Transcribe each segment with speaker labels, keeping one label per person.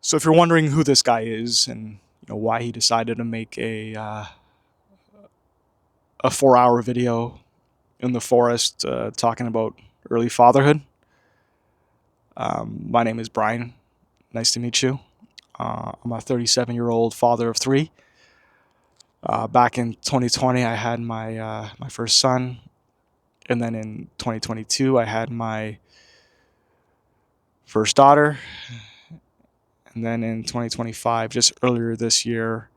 Speaker 1: So if you're wondering who this guy is and why he decided to make a 4-hour video in the forest talking about early fatherhood, my name is Brian. Nice to meet you. I'm a 37-year-old father of three. Back in 2020, I had my first son, and then in 2022, I had my first daughter, and then in 2025, just earlier this year,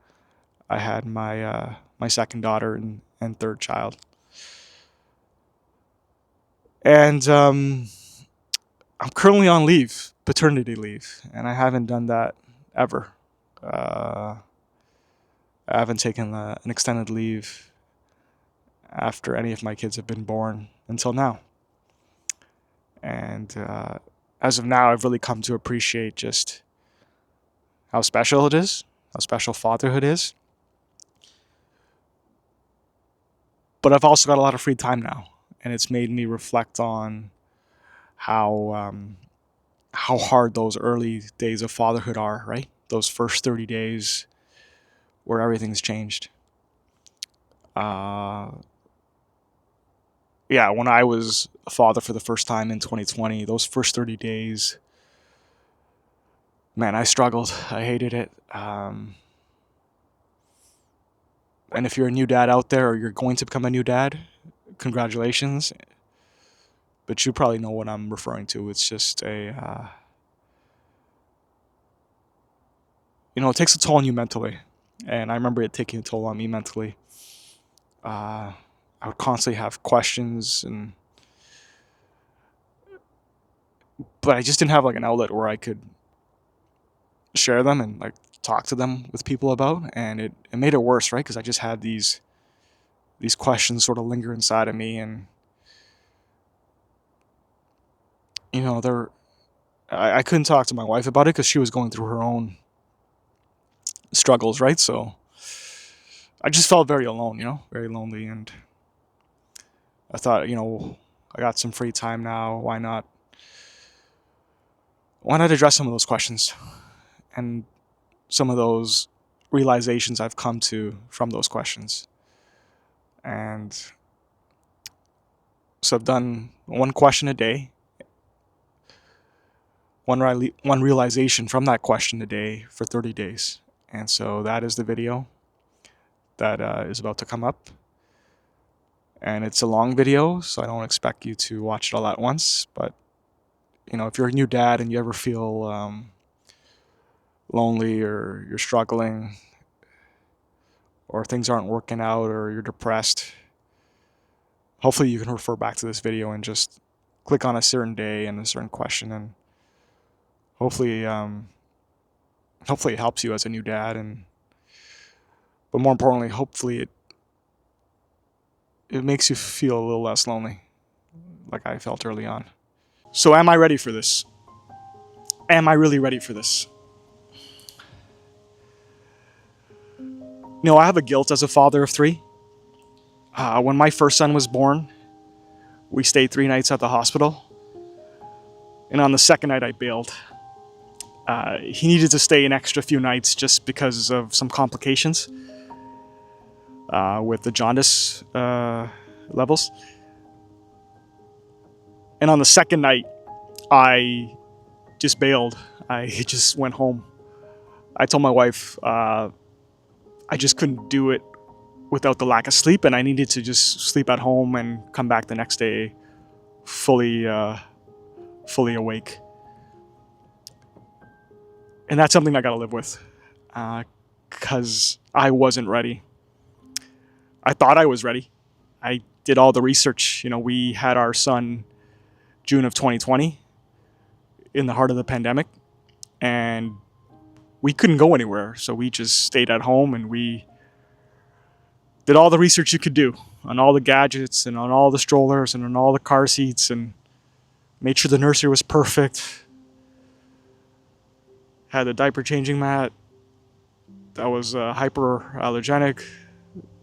Speaker 1: I had my second daughter and third child. And I'm currently on leave, paternity leave, and I haven't done that ever. I haven't taken an extended leave after any of my kids have been born until now. And as of now, I've really come to appreciate just how special it is, how special fatherhood is. But I've also got a lot of free time now, and it's made me reflect on how hard those early days of fatherhood are, right? Those first 30 days where everything's changed. Yeah, when I was a father for the first time in 2020, those first 30 days, man, I struggled. I hated it. And if you're a new dad out there or you're going to become a new dad, congratulations. But you probably know what I'm referring to. It's just it takes a toll on you mentally. And I remember it taking a toll on me mentally. I would constantly have questions, but I just didn't have like an outlet where I could share them and like talk to them with people about, and it made it worse, right? Because I just had these questions sort of linger inside of me, and they're I couldn't talk to my wife about it because she was going through her own struggles, right? So I just felt very alone, very lonely, and I thought, I got some free time now. Why not address some of those questions and some of those realizations I've come to from those questions? And so I've done one question a day, one realization from that question a day for 30 days. And so that is the video that is about to come up. And it's a long video, so I don't expect you to watch it all at once. But, if you're a new dad and you ever feel lonely or you're struggling or things aren't working out or you're depressed, hopefully you can refer back to this video and just click on a certain day and a certain question, and hopefully it helps you as a new dad, but more importantly, hopefully it makes you feel a little less lonely, like I felt early on. So am I ready for this? Am I really ready for this? I have a guilt as a father of three. When my first son was born, we stayed 3 nights at the hospital, and on the second night I bailed. He needed to stay an extra few nights just because of some complications with the jaundice levels. And on the second night, I just bailed. I just went home. I told my wife I just couldn't do it without the lack of sleep, and I needed to just sleep at home and come back the next day fully awake. And that's something I gotta live with, because I wasn't ready. I thought I was ready. I did all the research. We had our son June of 2020 in the heart of the pandemic, and we couldn't go anywhere. So we just stayed at home, and we did all the research you could do on all the gadgets and on all the strollers and on all the car seats, and made sure the nursery was perfect. Had a diaper changing mat that was hyperallergenic,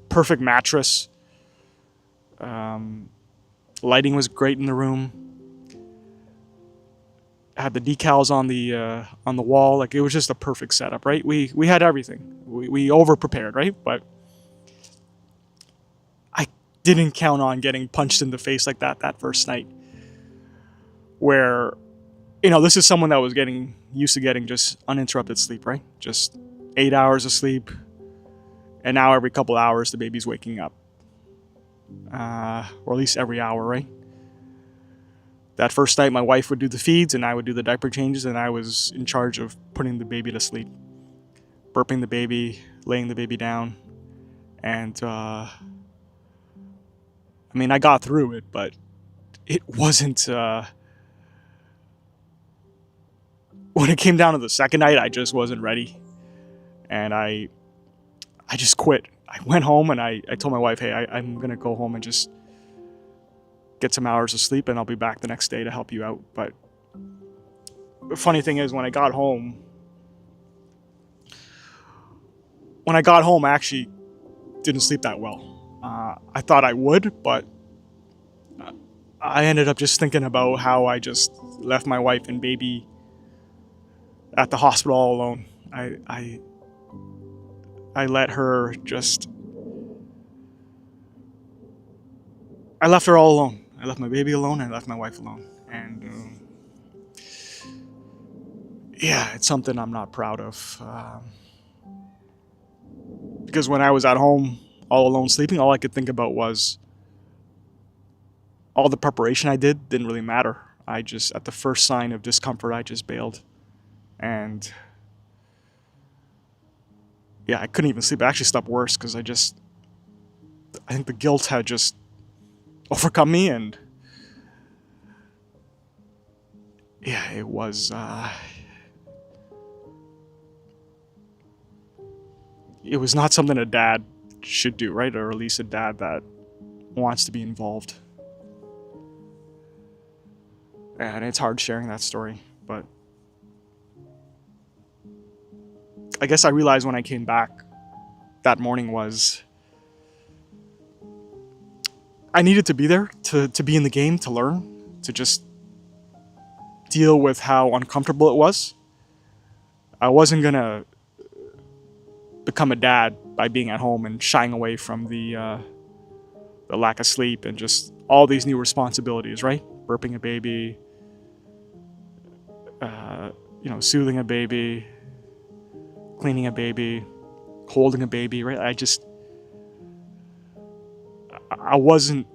Speaker 1: perfect mattress. Lighting was great in the room. had the decals on the wall. Like, it was just a perfect setup, right? We had everything. We over prepared, right? But I didn't count on getting punched in the face like that first night. Where, this is someone that was getting used to getting just uninterrupted sleep, right? Just 8 hours of sleep, and now every couple hours the baby's waking up, or at least every hour, right? That first night, my wife would do the feeds, and I would do the diaper changes, and I was in charge of putting the baby to sleep, burping the baby, laying the baby down, and I got through it, but it wasn't. When it came down to the second night, I just wasn't ready, and I just quit. I went home and I told my wife, hey, I'm gonna go home and just get some hours of sleep, and I'll be back the next day to help you out. But the funny thing is, when I got home, I actually didn't sleep that well. I thought I would, but I ended up just thinking about how I just left my wife and baby at the hospital all alone. I let her just. I left her all alone. I left my baby alone. I left my wife alone, and yeah, it's something I'm not proud of. Because when I was at home all alone sleeping, all I could think about was all the preparation I didn't really matter. I just, at the first sign of discomfort, I just bailed. And yeah, I couldn't even sleep. I actually slept worse because I think the guilt had just overcome me, and yeah, it was not something a dad should do, right? Or at least a dad that wants to be involved. And it's hard sharing that story, but I guess I realized when I came back that morning was I needed to be there to be in the game, to learn, to just deal with how uncomfortable it was. I wasn't gonna become a dad by being at home and shying away from the lack of sleep and just all these new responsibilities, right? Burping a baby, soothing a baby, cleaning a baby, holding a baby, right? I wasn't,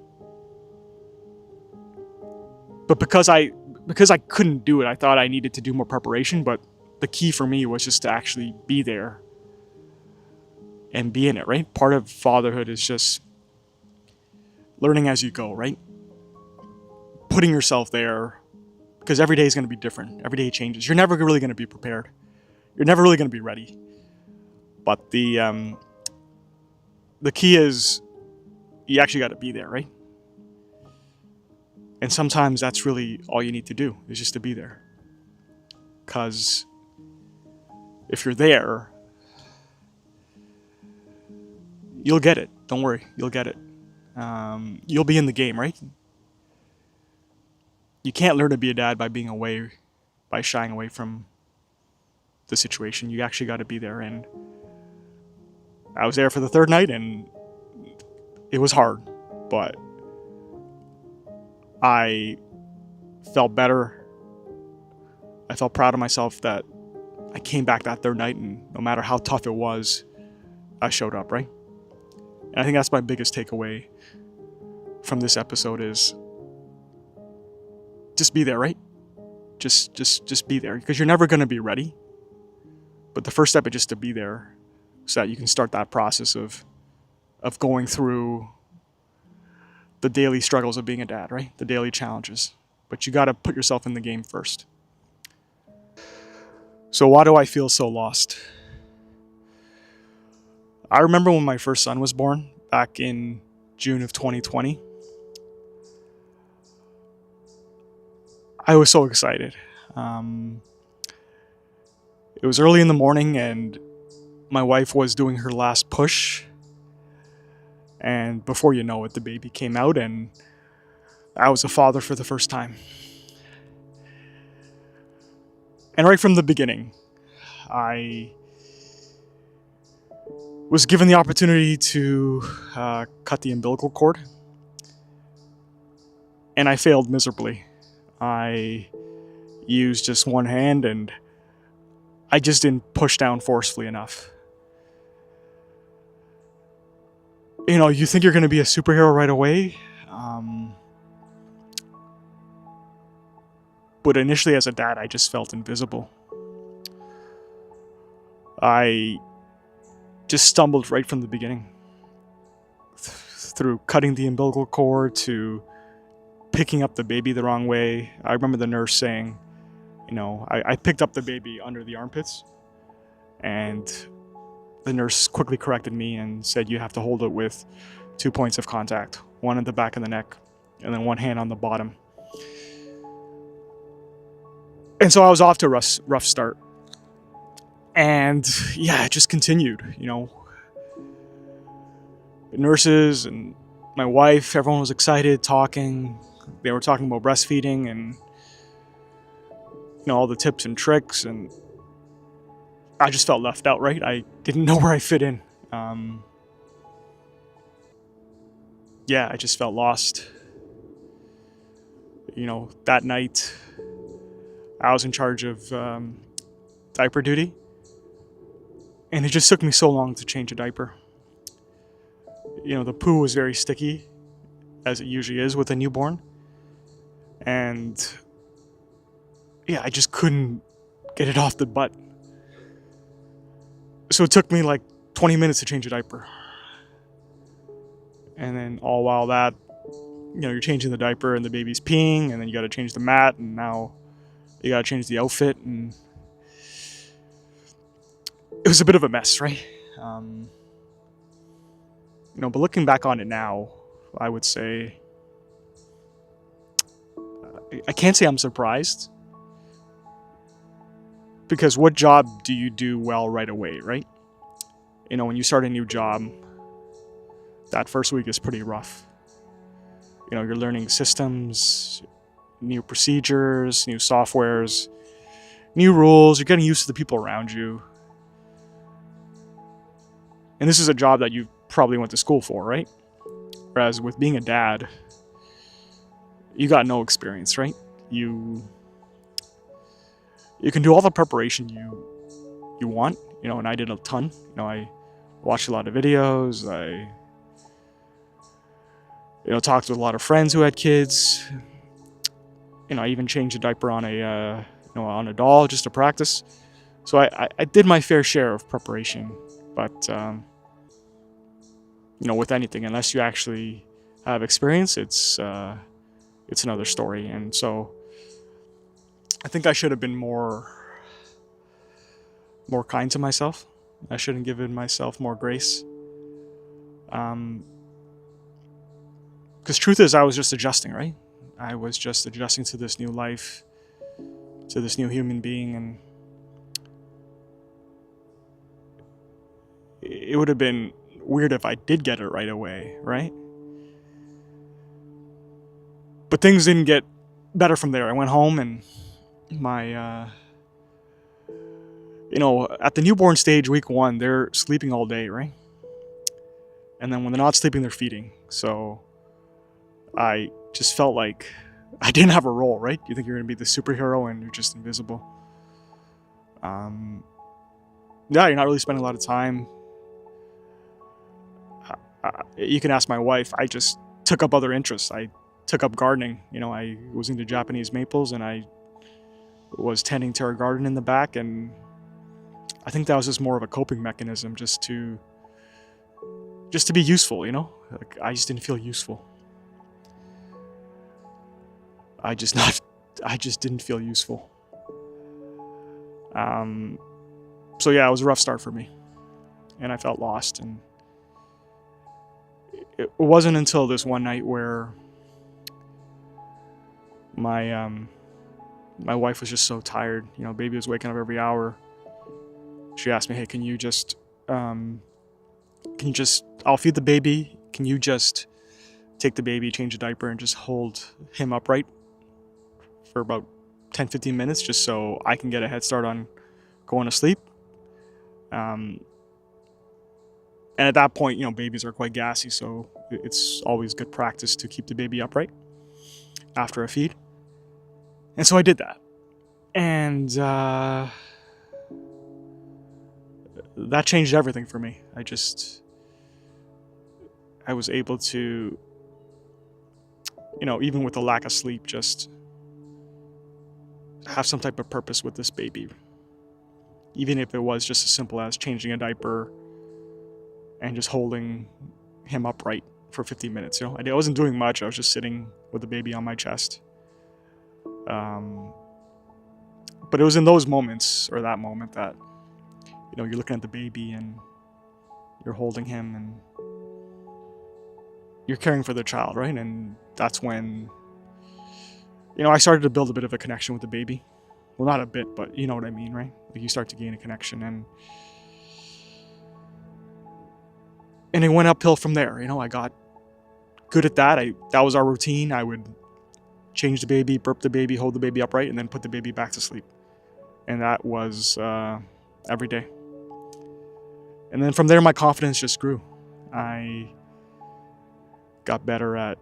Speaker 1: but because I couldn't do it, I thought I needed to do more preparation. But the key for me was just to actually be there and be in it, right? Part of fatherhood is just learning as you go, right? Putting yourself there, because every day is going to be different. Every day changes. You're never really going to be prepared. You're never really going to be ready. But the key is you actually got to be there, right? And sometimes that's really all you need to do, is just to be there. Because if you're there, you'll get it. Don't worry, you'll get it. You'll be in the game, right? You can't learn to be a dad by being away, by shying away from the situation. You actually got to be there. And I was there for the third night, and it was hard, but I felt better. I felt proud of myself that I came back that third night, and no matter how tough it was, I showed up, right? And I think that's my biggest takeaway from this episode is just be there, right? Just be there, because you're never going to be ready. But the first step is just to be there so that you can start that process of going through the daily struggles of being a dad, right? The daily challenges. But you got to put yourself in the game first. So why do I feel so lost? I remember when my first son was born back in June of 2020. I was so excited. It was early in the morning, and my wife was doing her last push. And before you know it, the baby came out, and I was a father for the first time. And right from the beginning, I was given the opportunity to cut the umbilical cord, and I failed miserably. I used just one hand, and I just didn't push down forcefully enough. You know, you think you're going to be a superhero right away, but initially as a dad, I just felt invisible. I just stumbled right from the beginning, through cutting the umbilical cord to picking up the baby the wrong way. I remember the nurse saying, you know, I picked up the baby under the armpits, and the nurse quickly corrected me and said you have to hold it with 2 points of contact, one at the back of the neck and then one hand on the bottom. And so I was off to a rough start. And yeah, it just continued, you know. The nurses and my wife, everyone was excited, talking. They were talking about breastfeeding and, you know, all the tips and tricks, and I just felt left out, right? I didn't know where I fit in. Yeah, I just felt lost. You know, that night, I was in charge of diaper duty, and it just took me so long to change a diaper. You know, the poo was very sticky, as it usually is with a newborn, and yeah, I just couldn't get it off the butt. So it took me like 20 minutes to change a diaper. And then all while that, you know, you're changing the diaper and the baby's peeing, and then you got to change the mat, and now you got to change the outfit, and it was a bit of a mess, right? You know, but looking back on it now, I would say I can't say I'm surprised, because what job do you do well right away, right? You know, when you start a new job, that first week is pretty rough. You know, you're learning systems, new procedures, new softwares, new rules. You're getting used to the people around you. And this is a job that you probably went to school for, right? Whereas with being a dad, you got no experience, right? You can do all the preparation you want, you know, and I did a ton. You know, I watched a lot of videos. I, you know, talked with a lot of friends who had kids. You know, I even changed a diaper on a on a doll just to practice. So I did my fair share of preparation, but you know, with anything, unless you actually have experience, it's another story. And so I think I should have been more kind to myself. I should have given myself more grace. Because truth is, I was just adjusting, right? I was just adjusting to this new life, to this new human being, and it would have been weird if I did get it right away, right? But things didn't get better from there. I went home, and my, you know, at the newborn stage, week 1, they're sleeping all day, right? And then when they're not sleeping, they're feeding. So I just felt like I didn't have a role, right? You think you're going to be the superhero and you're just invisible. Yeah, you're not really spending a lot of time. You can ask my wife. I just took up other interests. I took up gardening. You know, I was into Japanese maples, and I was tending to our garden in the back, and I think that was just more of a coping mechanism, just to be useful, you know? Like, I just didn't feel useful. I just didn't feel useful. So yeah, it was a rough start for me, and I felt lost. And it wasn't until this one night where my wife was just so tired. You know, baby was waking up every hour. She asked me, "Hey, can you just, I'll feed the baby. Can you just take the baby, change the diaper, and just hold him upright for about 10-15 minutes just so I can get a head start on going to sleep. And at that point, babies are quite gassy, so it's always good practice to keep the baby upright after a feed. And so I did that. And that changed everything for me. I was able to, even with the lack of sleep, just have some type of purpose with this baby. Even if it was just as simple as changing a diaper and just holding him upright for 15 minutes. I wasn't doing much. I was just sitting with the baby on my chest. But it was in those moments, or that moment, that you're looking at the baby and you're holding him and you're caring for the child, right? And that's when I started to build a bit of a connection with the baby. Well, not a bit, but you know what I mean, right? Like, you start to gain a connection, and it went uphill from there. I got good at that. That was our routine. I would change the baby, burp the baby, hold the baby upright, and then put the baby back to sleep. And that was every day. And then from there, my confidence just grew. I got better at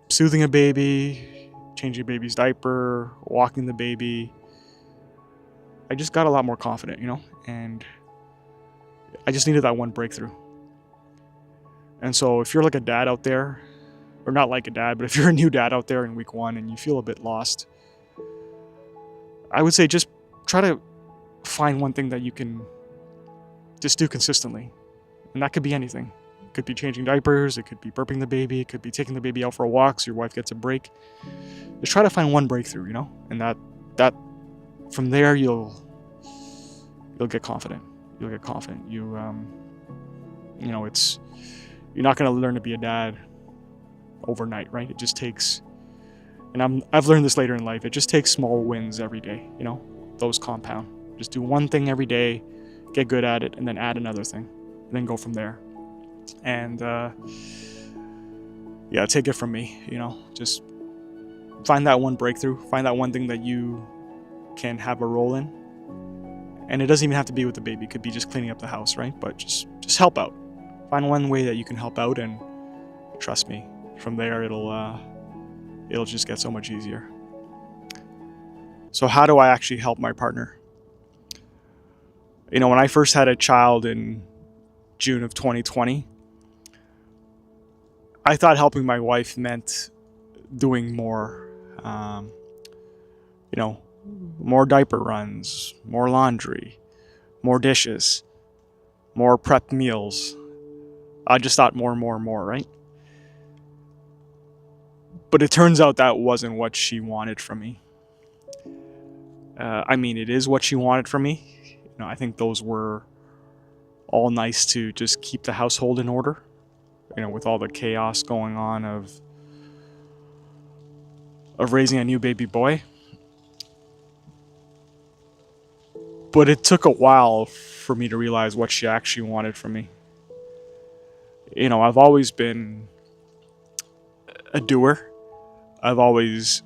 Speaker 1: soothing a baby, changing a baby's diaper, walking the baby. I just got a lot more confident, and I just needed that one breakthrough. And so if you're like a dad out there, or not like a dad, but if you're a new dad out there in week 1 and you feel a bit lost, I would say just try to find one thing that you can just do consistently. And that could be anything. It could be changing diapers, it could be burping the baby, it could be taking the baby out for a walk so your wife gets a break. Just try to find one breakthrough, and that from there you'll get confident. You'll get confident. It's, you're not going to learn to be a dad overnight, right? It just takes, and I've learned this later in life, it just takes small wins every day, those compound. Just do one thing every day, get good at it, and then add another thing, and then go from there. And take it from me, just find that one breakthrough, find that one thing that you can have a role in. And it doesn't even have to be with the baby, it could be just cleaning up the house, right? But just help out. Find one way that you can help out, and trust me, from there it'll just get so much easier. So how do I actually help my partner? When I first had a child in June of 2020, I thought helping my wife meant doing more, more diaper runs, more laundry, more dishes, more prep meals. I just thought more and more and more, right? But it turns out that wasn't what she wanted from me. It is what she wanted from me. I think those were all nice to just keep the household in order, with all the chaos going on of raising a new baby boy. But it took a while for me to realize what she actually wanted from me. I've always been a doer. I've always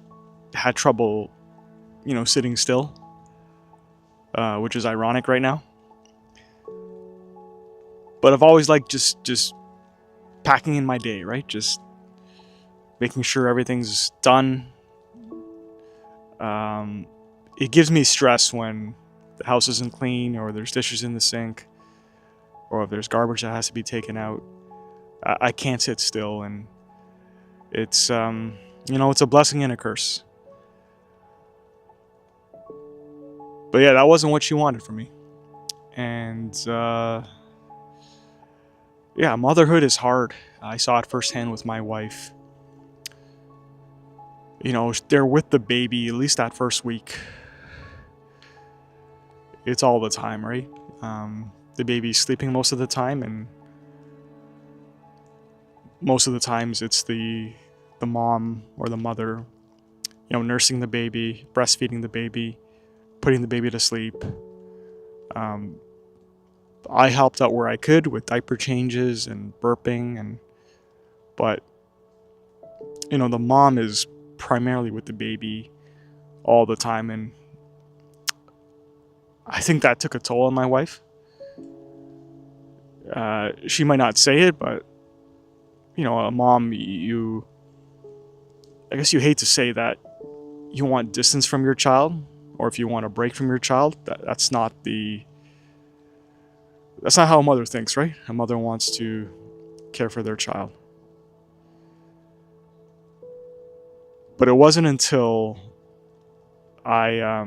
Speaker 1: had trouble, sitting still, which is ironic right now. But I've always liked just packing in my day, right? Just making sure everything's done. It gives me stress when the house isn't clean, or there's dishes in the sink, or if there's garbage that has to be taken out. I can't sit still, and it's it's a blessing and a curse. But yeah, that wasn't what she wanted from me. And motherhood is hard. I saw it firsthand with my wife. They're with the baby, at least that first week. It's all the time, right? The baby's sleeping most of the time, and most of the times it's the mom or the mother, nursing the baby, breastfeeding the baby, putting the baby to sleep. I helped out where I could with diaper changes and burping, but the mom is primarily with the baby all the time, and I think that took a toll on my wife. She might not say it, but a mom, I guess you hate to say that you want distance from your child, or if you want a break from your child. That's not how a mother thinks, right? A mother wants to care for their child. But it wasn't until I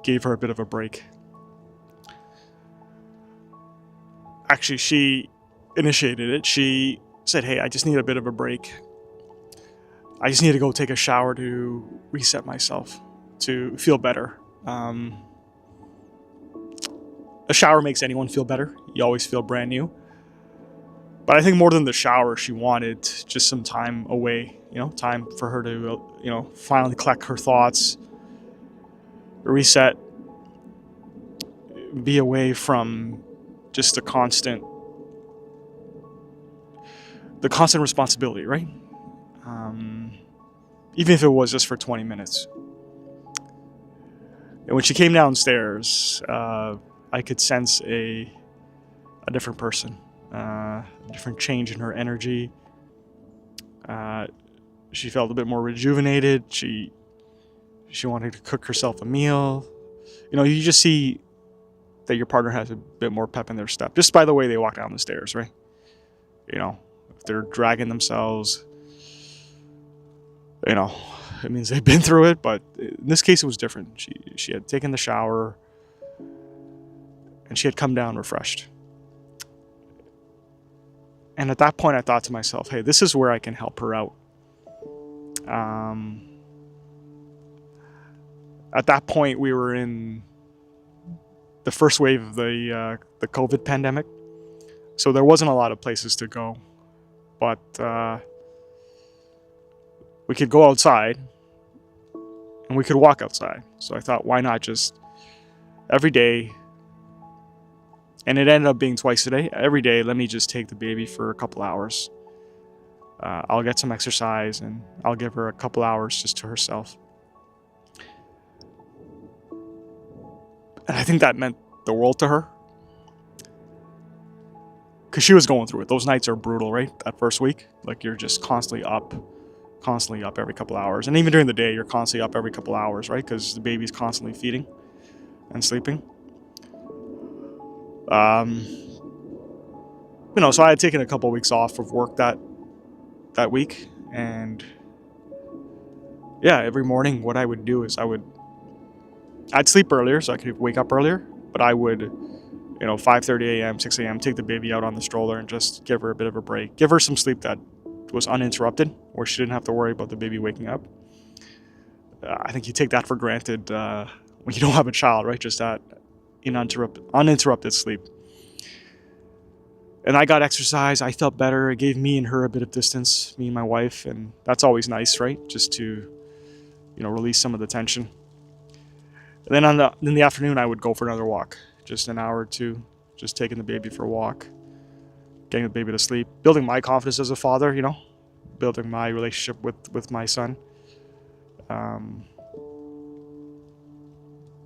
Speaker 1: gave her a bit of a break. Actually, she initiated it. She said, "Hey, I just need a bit of a break. I just need to go take a shower to reset myself, to feel better." A shower makes anyone feel better. You always feel brand new. But I think more than the shower, she wanted just some time away, time for her to, finally collect her thoughts, reset, be away from just the constant responsibility, right? Even if it was just for 20 minutes. And when she came downstairs, I could sense a different person, a different change in her energy. She felt a bit more rejuvenated. She wanted to cook herself a meal. You just see that your partner has a bit more pep in their step, just by the way they walk down the stairs, right? If they're dragging themselves, it means they've been through it. But in this case, it was different. She had taken the shower, and she had come down refreshed. And at that point, I thought to myself, hey, this is where I can help her out. At that point, we were in the first wave of the COVID pandemic. So there wasn't a lot of places to go. But we could go outside, and we could walk outside. So I thought, why not just every day? And it ended up being twice a day. Every day, let me just take the baby for a couple hours. I'll get some exercise, and I'll give her a couple hours just to herself. And I think that meant the world to her. Because she was going through it. Those nights are brutal, right? That first week. Like, you're just constantly up every couple hours. And even during the day, you're constantly up every couple hours, right? Because the baby's constantly feeding and sleeping. So I had taken a couple of weeks off of work that week. And yeah, every morning what I would do is I'd sleep earlier so I could wake up earlier. But I would, 5:30 a.m., 6 a.m., take the baby out on the stroller and just give her a bit of a break. Give her some sleep that was uninterrupted, where she didn't have to worry about the baby waking up. I think you take that for granted when you don't have a child, right? Just that uninterrupted sleep. And I got exercise. I felt better. It gave me and her a bit of distance, me and my wife, and that's always nice, right? Just to, release some of the tension. And then in the afternoon, I would go for another walk, just an hour or two, just taking the baby for a walk, getting the baby to sleep, building my confidence as a father, building my relationship with my son.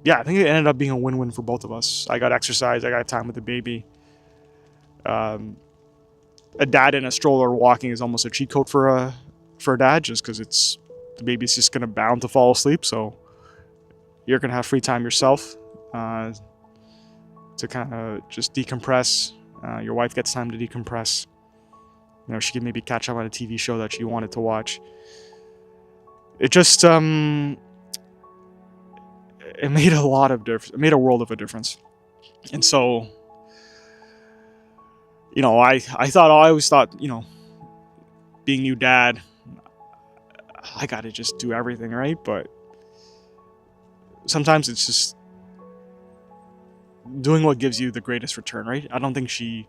Speaker 1: Yeah, I think it ended up being a win-win for both of us. I got exercise. I got time with the baby. A dad in a stroller walking is almost a cheat code for a dad, just because the baby's just gonna bound to fall asleep. So you're gonna have free time yourself to kind of just decompress. Your wife gets time to decompress. She can maybe catch up on a TV show that she wanted to watch. It just it made a lot of difference. It made a world of a difference. And so, I always thought, being new dad, I gotta just do everything, right? But sometimes it's just doing what gives you the greatest return, right? I don't think a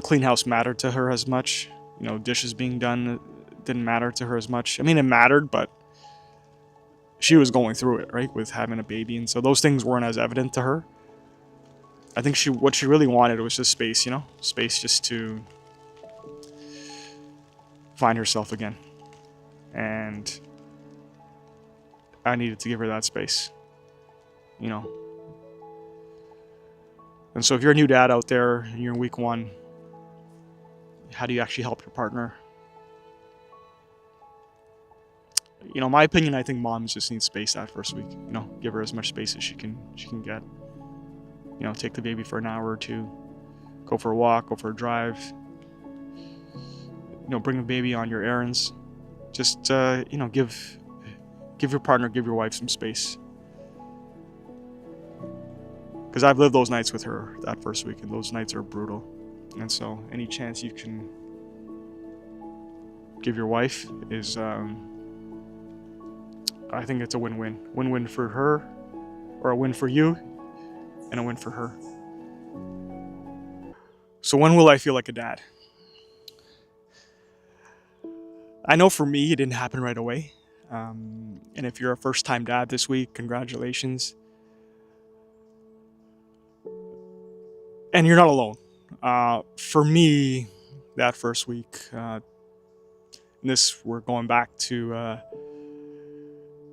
Speaker 1: clean house mattered to her as much. Dishes being done didn't matter to her as much. I mean, it mattered, but she was going through it, right, with having a baby, and so those things weren't as evident to her. I think what she really wanted was just space, space just to find herself again. And I needed to give her that space, you know. And so if you're a new dad out there and you're in week 1, how do you actually help your partner? You know, my opinion, I think moms just need space that first week. You know, give her as much space as she can get. You know, take the baby for an hour or two, go for a walk, go for a drive. You know, bring the baby on your errands. Just you know, give your partner, give your wife some space. Because I've lived those nights with her that first week, and those nights are brutal. And so, any chance you can give your wife is, I think it's a win-win. Win-win for her, or a win for you, and a win for her. So when will I feel like a dad? I know for me, it didn't happen right away. And if you're a first-time dad this week, congratulations. And you're not alone. For me, that first week, we're going back to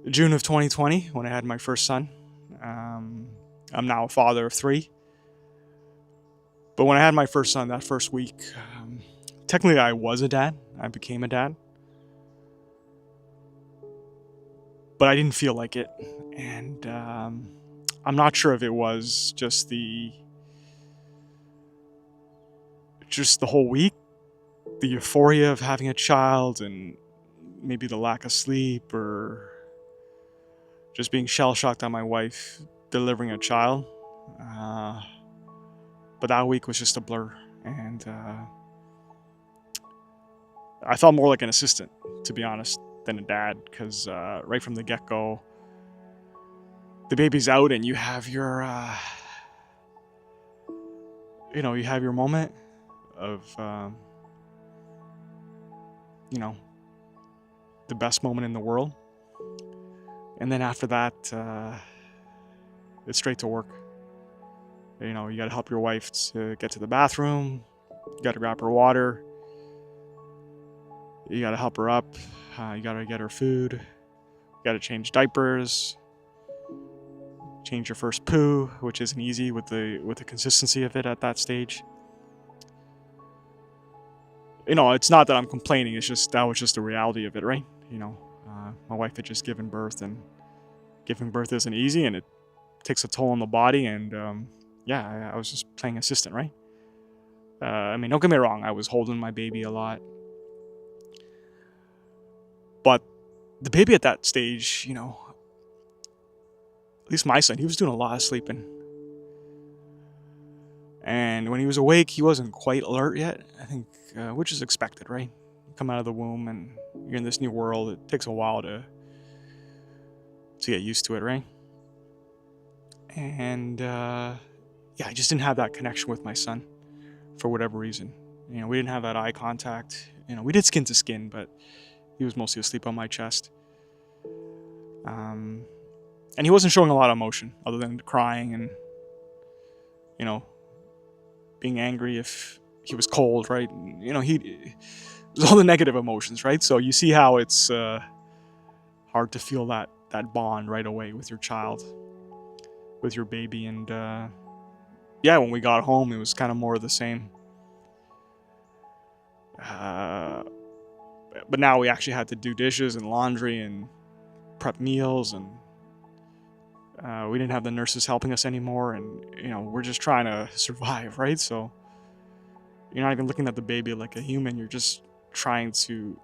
Speaker 1: June of 2020 when I had my first son. I'm now a father of 3. But when I had my first son, that first week, technically I was a dad. I became a dad. But I didn't feel like it. And I'm not sure if it was just the whole week, the euphoria of having a child, and maybe the lack of sleep, or just being shell-shocked at my wife delivering a child. But that week was just a blur, and I felt more like an assistant, to be honest, than a dad, because right from the get-go, the baby's out and you have your you have your moment of the best moment in the world, and then after that it's straight to work. You know, you got to help your wife to get to the bathroom, you got to grab her water, you got to help her up, you got to get her food, you got to change diapers, change your first poo, which isn't easy with the consistency of it at that stage. You know, it's not that I'm complaining, it's just that was just the reality of it, right? You know, my wife had just given birth, and giving birth isn't easy, and it takes a toll on the body, and I was just playing assistant, right? I mean, don't get me wrong, I was holding my baby a lot, but the baby at that stage, you know, at least my son, he was doing a lot of sleeping. And when he was awake, he wasn't quite alert yet, I think, which is expected, right? You come out of the womb and you're in this new world, it takes a while to get used to it, right? And I just didn't have that connection with my son for whatever reason. You know, we didn't have that eye contact. You know, we did skin to skin, but he was mostly asleep on my chest. And he wasn't showing a lot of emotion other than crying and, you know, being angry if he was cold, right? You know, there's all the negative emotions, right? So you see how it's hard to feel that bond right away with your child, with your baby. And when we got home, it was kind of more of the same. But now we actually had to do dishes and laundry and prep meals, and we didn't have the nurses helping us anymore, and you know, we're just trying to survive, right? So you're not even looking at the baby like a human, you're just trying to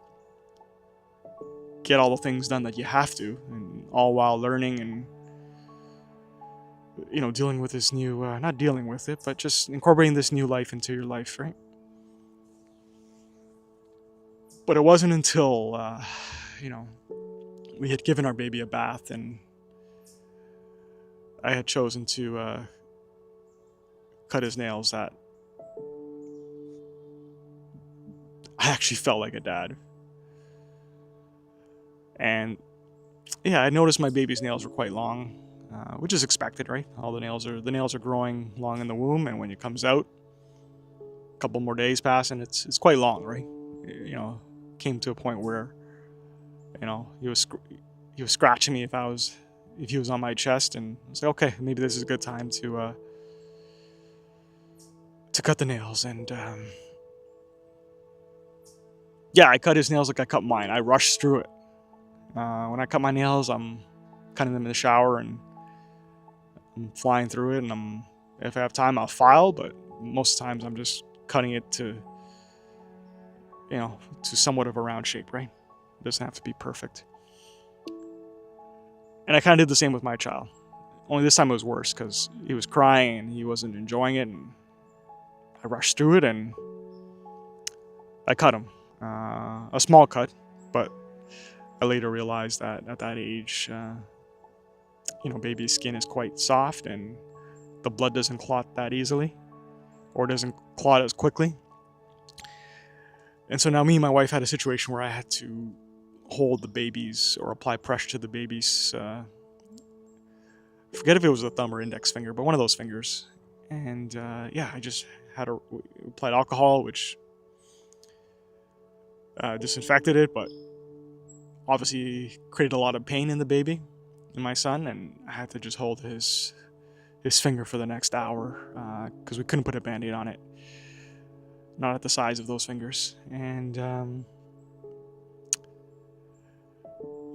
Speaker 1: get all the things done that you have to, and all while learning and, you know, dealing with this new, not dealing with it, but just incorporating this new life into your life, right? But it wasn't until, you know, we had given our baby a bath and I had chosen to cut his nails that I actually felt like a dad. And yeah, I noticed my baby's nails were quite long, which is expected, right? All the nails are growing long in the womb, and when it comes out, a couple more days pass, and it's quite long, right? You know, came to a point where, you know, he was scratching me if he was on my chest, and I was like, okay, maybe this is a good time to cut the nails. And yeah, I cut his nails like I cut mine. I rushed through it. When I cut my nails, I'm cutting them in the shower and I'm flying through it, and if I have time, I'll file, but most times I'm just cutting it to somewhat of a round shape, right? It doesn't have to be perfect. And I kind of did the same with my child. Only this time it was worse because he was crying and he wasn't enjoying it, and I rushed through it and I cut him. A small cut, but I later realized that at that age, baby's skin is quite soft and the blood doesn't clot that easily, or doesn't clot as quickly. And so now me and my wife had a situation where I had to hold the babies or apply pressure to the babies. Forget if it was the thumb or index finger, but one of those fingers. And I just applied alcohol, which disinfected it, but obviously created a lot of pain in the baby, in my son, and I had to just hold his finger for the next hour because we couldn't put a band-aid on it. Not at the size of those fingers. And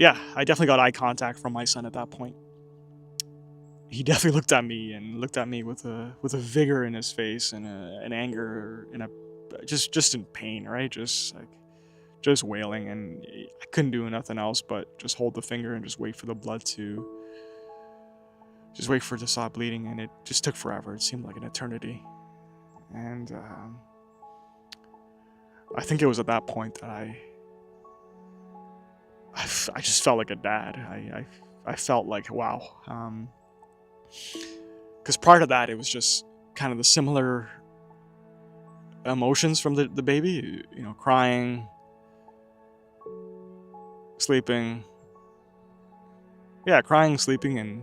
Speaker 1: I definitely got eye contact from my son at that point. He definitely looked at me with a vigor in his face and an anger and just in pain, right? Just wailing, and I couldn't do nothing else but just hold the finger and just wait for the blood wait for it to stop bleeding, and it just took forever. It seemed like an eternity. And I think it was at that point that I just felt like a dad. I felt like, wow. Because prior to that, it was just kind of the similar emotions from the baby, crying, sleeping. Yeah, crying, sleeping, and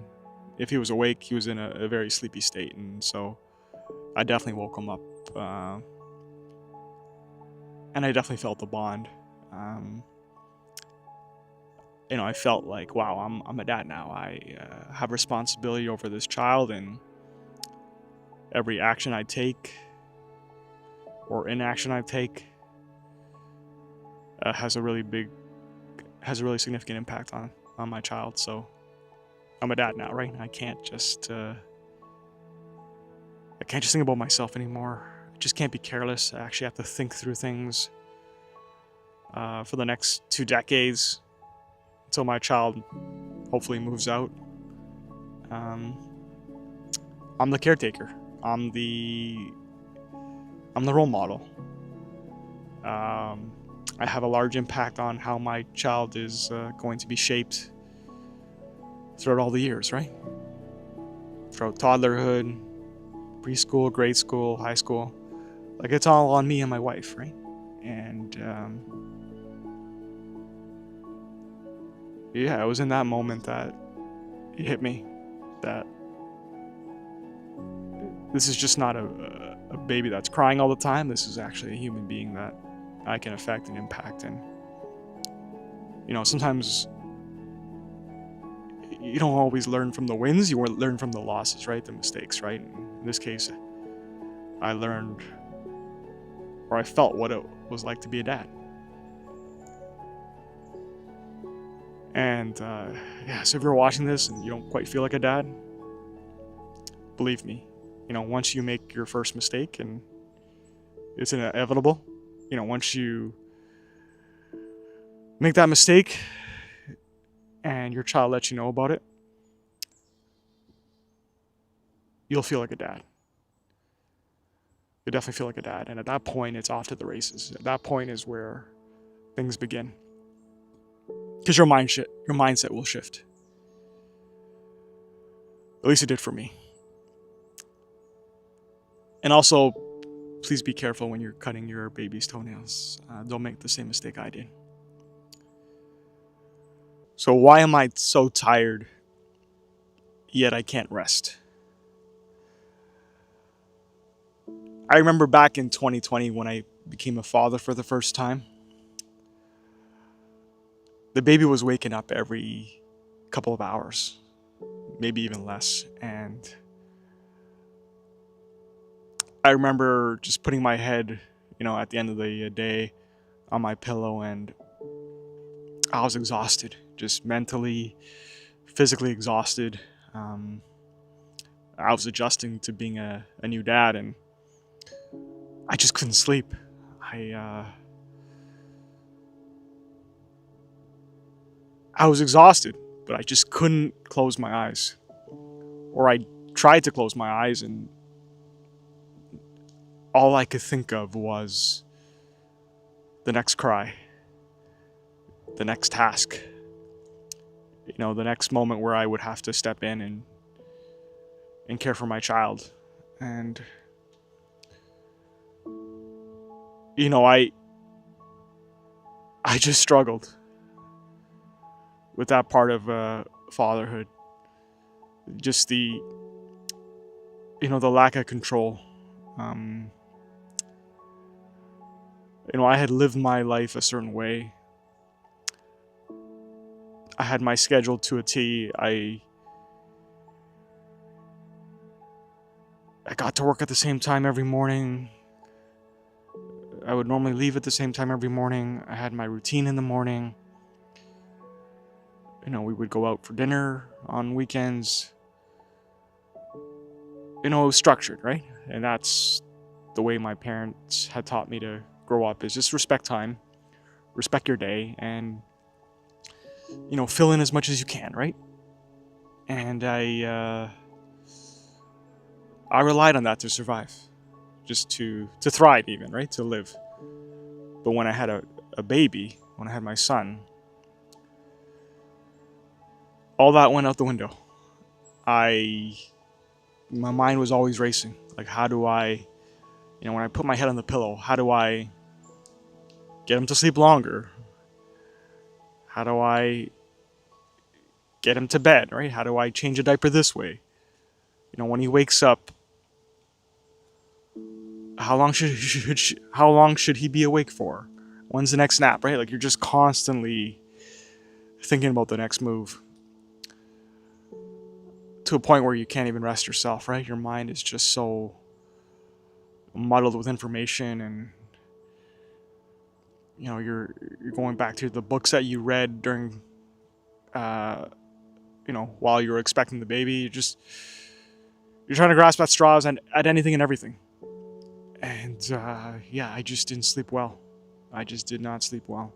Speaker 1: if he was awake, he was in a very sleepy state. And so I definitely woke him up. And I definitely felt the bond. I felt like, wow, I'm a dad now. I have responsibility over this child, and every action I take or inaction I take has a really significant impact on my child. So I'm a dad now, right? I can't just think about myself anymore. I just can't be careless. I actually have to think through things for the next 2 decades until my child hopefully moves out. I'm the caretaker. I'm the role model. I have a large impact on how my child is going to be shaped throughout all the years, right? Throughout toddlerhood, preschool, grade school, high school. Like, it's all on me and my wife, right? And it was in that moment that it hit me that this is just not a baby that's crying all the time. This is actually a human being that I can affect and impact. And sometimes you don't always learn from the wins. You learn from the losses, right? The mistakes, right? In this case, I learned, or I felt, what it was like to be a dad. And so if you're watching this and you don't quite feel like a dad, believe me, once you make your first mistake, and it's inevitable, once you make that mistake and your child lets you know about it, you'll feel like a dad. You'll definitely feel like a dad. And at that point, it's off to the races. At that point is where things begin. Because your mindset will shift. At least it did for me. And also, please be careful when you're cutting your baby's toenails. Don't make the same mistake I did. So why am I so tired, yet I can't rest? I remember back in 2020 when I became a father for the first time. The baby was waking up every couple of hours, maybe even less. And I remember just putting my head, at the end of the day on my pillow, and I was exhausted, just mentally, physically exhausted. I was adjusting to being a new dad, and I just couldn't sleep. I was exhausted, but I just couldn't close my eyes. Or I tried to close my eyes, and all I could think of was the next cry, the next task, the next moment where I would have to step in and care for my child. And, I just struggled with that part of fatherhood. Just the lack of control. I had lived my life a certain way. I had my schedule to a T. I got to work at the same time every morning. I would normally leave at the same time every morning. I had my routine in the morning. We would go out for dinner on weekends. It was structured, right? And that's the way my parents had taught me to grow up, is just respect time, respect your day, and, fill in as much as you can, right? And I relied on that to survive, just to thrive even, right? To live. But when I had a baby, when I had my son, all that went out the window. My mind was always racing. Like, how do I, when I put my head on the pillow, how do I get him to sleep longer? How do I get him to bed, right? How do I change a diaper this way? When he wakes up, how long should he be awake for? When's the next nap, right? Like, you're just constantly thinking about the next move, to a point where you can't even rest yourself, right? Your mind is just so muddled with information, and you're going back to the books that you read during while you were expecting the baby. You're trying to grasp at straws and at anything and everything. And I just didn't sleep well. I just did not sleep well.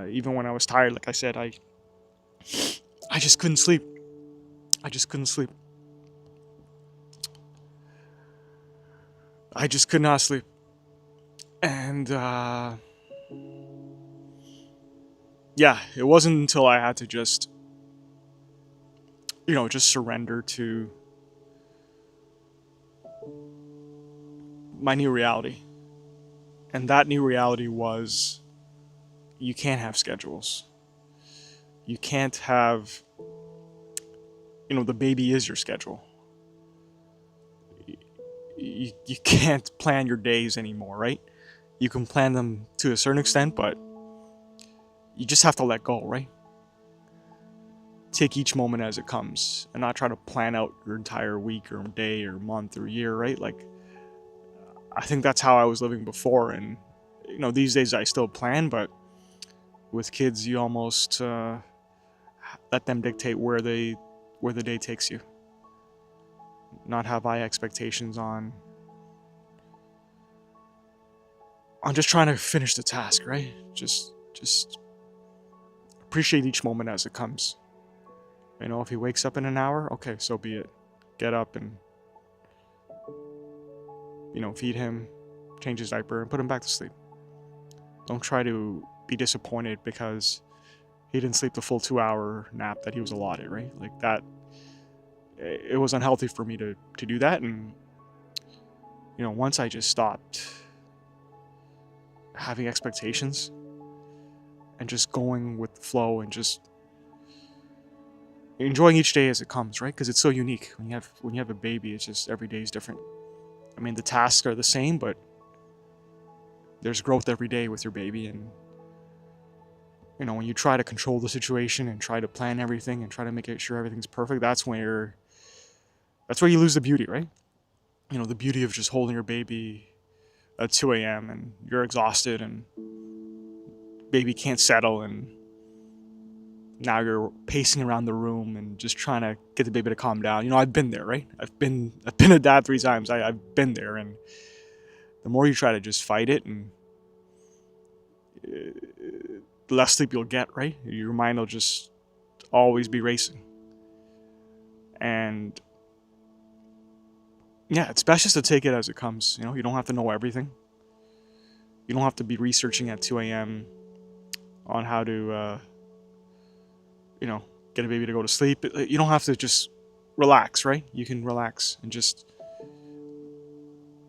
Speaker 1: Even when I was tired, like I said, I just couldn't sleep. I just couldn't sleep. I just could not sleep. And it wasn't until I had to just surrender to my new reality. And that new reality was, you can't have schedules. You can't have, the baby is your schedule. You can't plan your days anymore, right? You can plan them to a certain extent, but you just have to let go, right? Take each moment as it comes, and not try to plan out your entire week or day or month or year, right? Like, I think that's how I was living before, and these days I still plan, but with kids, you almost let them dictate where the day takes you. Not have high expectations on just trying to finish the task, right? Just appreciate each moment as it comes. If he wakes up in an hour, okay, so be it. Get up and feed him, change his diaper, and put him back to sleep. Don't try to be disappointed because he didn't sleep the full 2-hour nap that he was allotted, right? Like that, it was unhealthy for me to do that. And once I just stopped having expectations and just going with the flow and just enjoying each day as it comes, right? Because it's so unique. When you have a baby, it's just every day is different. I mean, the tasks are the same, but there's growth every day with your baby. And when you try to control the situation and try to plan everything and try to make sure everything's perfect, that's where you lose the beauty, right? The beauty of just holding your baby at 2 a.m. and you're exhausted and baby can't settle, and now you're pacing around the room and just trying to get the baby to calm down. I've been there, right? I've been a dad 3 times. I've been there, and the more you try to just fight it, and the less sleep you'll get, right? Your mind will just always be racing. And yeah, it's best just to take it as it comes. You don't have to know everything. You don't have to be researching at 2 a.m. on how to, get a baby to go to sleep. You don't have to just relax, right? You can relax and just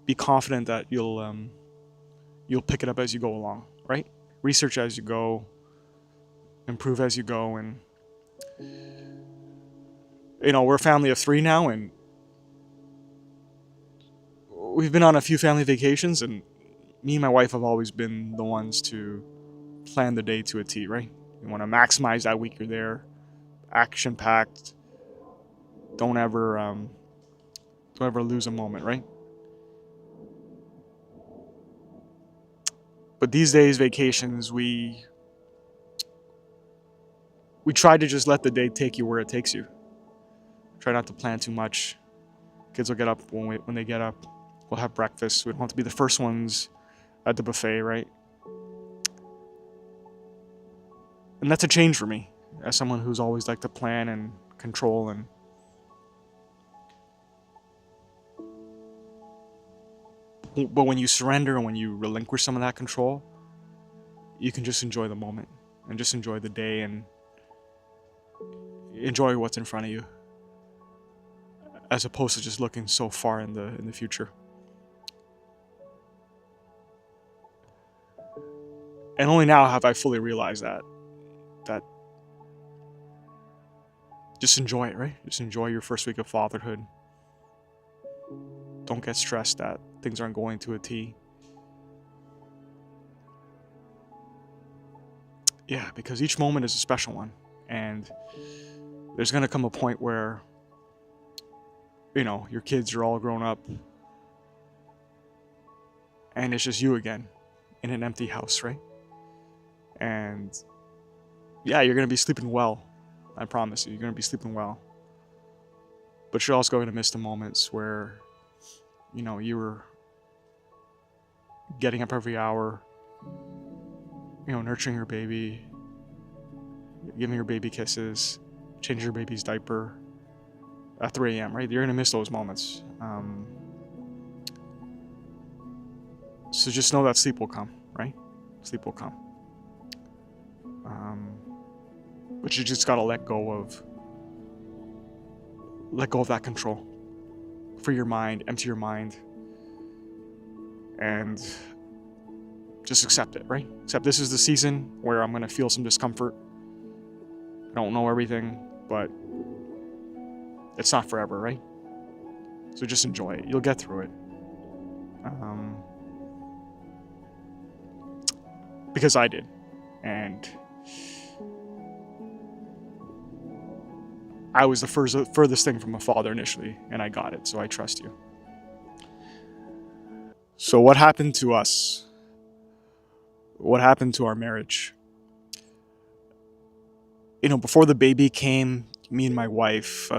Speaker 1: be confident that you'll pick it up as you go along, right? Research as you go, improve as you go, and we're a family of 3 now, and we've been on a few family vacations, and me and my wife have always been the ones to plan the day to a T, right? You want to maximize that week you're there, action packed. Don't ever lose a moment, right? But these days, vacations, we try to just let the day take you where it takes you. Try not to plan too much. Kids will get up when they get up. We'll have breakfast. We don't have to be the first ones at the buffet, right? And that's a change for me, as someone who's always liked to plan and control. But when you surrender and when you relinquish some of that control, you can just enjoy the moment and just enjoy the day and enjoy what's in front of you, as opposed to just looking so far in the future. And only now have I fully realized that just enjoy it, right? Just enjoy your first week of fatherhood. Don't get stressed that things aren't going to a T. Yeah, because each moment is a special one. And there's going to come a point where, your kids are all grown up and it's just you again in an empty house, right? And yeah, you're going to be sleeping well. I promise you, you're going to be sleeping well. But you're also going to miss the moments where, you were getting up every hour, nurturing your baby, giving your baby kisses, changing your baby's diaper at 3 a.m., right? You're going to miss those moments. So just know that sleep will come, right? Sleep will come. But you just got to let go of that control. Free your mind, empty your mind, and just accept it, right? Accept this is the season where I'm going to feel some discomfort. I don't know everything, but it's not forever, right? So just enjoy it. You'll get through it. Because I did. And I was the furthest thing from a father initially, and I got it, so I trust you. So what happened to us? What happened to our marriage? Before the baby came, me and my wife,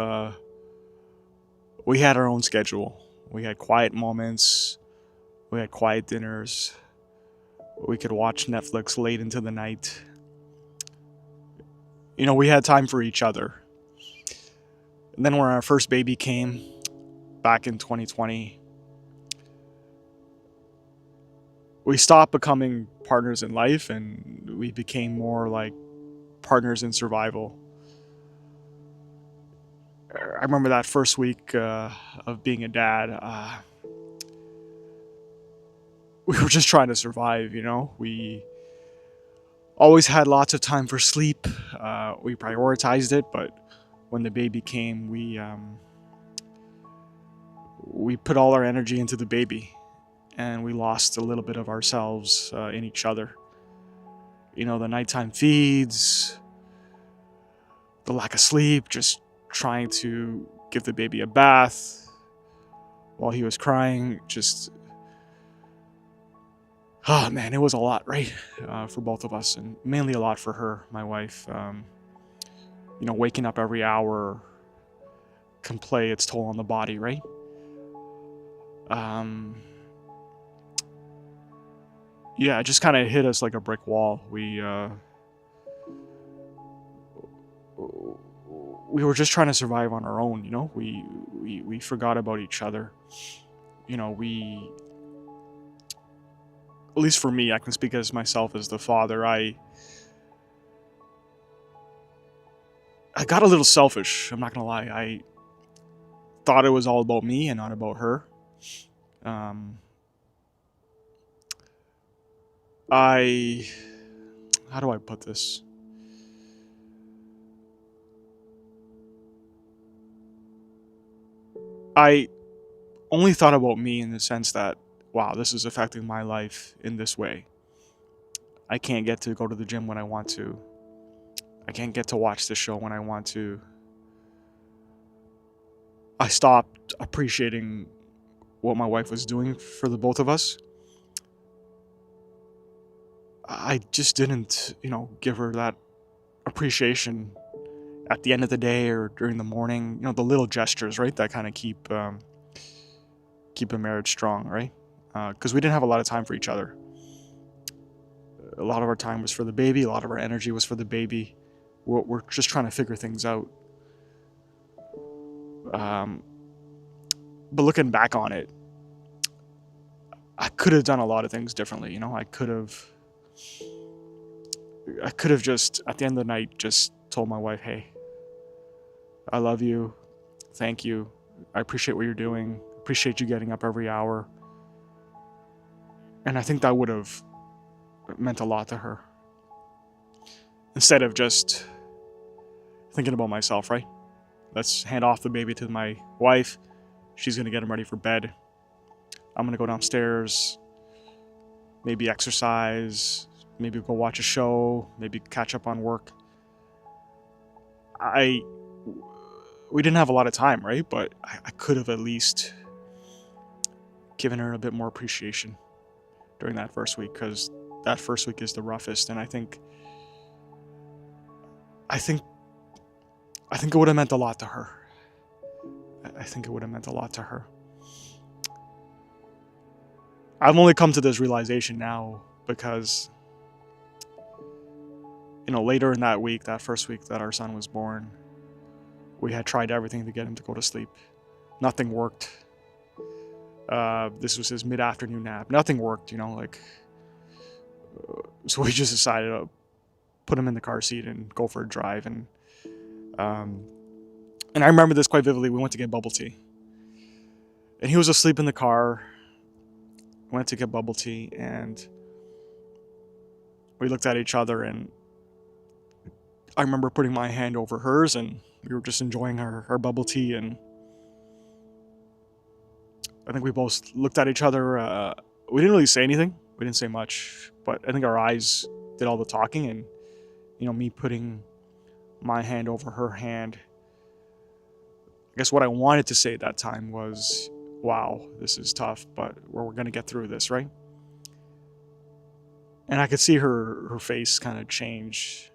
Speaker 1: we had our own schedule. We had quiet moments. We had quiet dinners. We could watch Netflix late into the night. We had time for each other. And then when our first baby came, back in 2020, we stopped becoming partners in life and we became more like partners in survival. I remember that first week of being a dad. We were just trying to survive, We always had lots of time for sleep. We prioritized it, but when the baby came, we put all our energy into the baby, and we lost a little bit of ourselves in each other. the nighttime feeds, the lack of sleep, just trying to give the baby a bath while he was crying. Just, oh man, it was a lot, right? For both of us, and mainly a lot for her, my wife. Waking up every hour can play its toll on the body, right? Yeah, it just kind of hit us like a brick wall. We were just trying to survive on our own, we forgot about each other. We, at least for me, I can speak as myself as the father, I got a little selfish, I'm not gonna lie. I thought it was all about me and not about her. How do I put this? I only thought about me in the sense that, wow, this is affecting my life in this way. I can't get to go to the gym when I want to. I can't get to watch the show when I want to. I stopped appreciating what my wife was doing for the both of us. I just didn't, give her that appreciation at the end of the day or during the morning. The little gestures, right, that kind of keep a marriage strong, right? Because we didn't have a lot of time for each other. A lot of our time was for the baby. A lot of our energy was for the baby. We're just trying to figure things out. But looking back on it, I could have done a lot of things differently. I could have just, at the end of the night, just told my wife, hey, I love you. Thank you. I appreciate what you're doing. Appreciate you getting up every hour. And I think that would have meant a lot to her. Instead of just thinking about myself, right? Let's hand off the baby to my wife. She's going to get him ready for bed. I'm going to go downstairs, maybe exercise, maybe go watch a show, maybe catch up on work. We didn't have a lot of time, right? But I could have at least given her a bit more appreciation during that first week, because that first week is the roughest. And I think it would have meant a lot to her. I think it would have meant a lot to her. I've only come to this realization now because, later in that week, that first week that our son was born, we had tried everything to get him to go to sleep. Nothing worked. This was his mid-afternoon nap. Nothing worked, so we just decided to put him in the car seat and go for a drive. And I remember this quite vividly. We went to get bubble tea. And he was asleep in the car. Went to get bubble tea, and we looked at each other, and I remember putting my hand over hers, and we were just enjoying our bubble tea, and I think we both looked at each other. We didn't really say anything. We didn't say much, but I think our eyes did all the talking, and, me putting my hand over her hand. I guess what I wanted to say at that time was, wow, this is tough, but we're going to get through this, right? And I could see her face kind of change.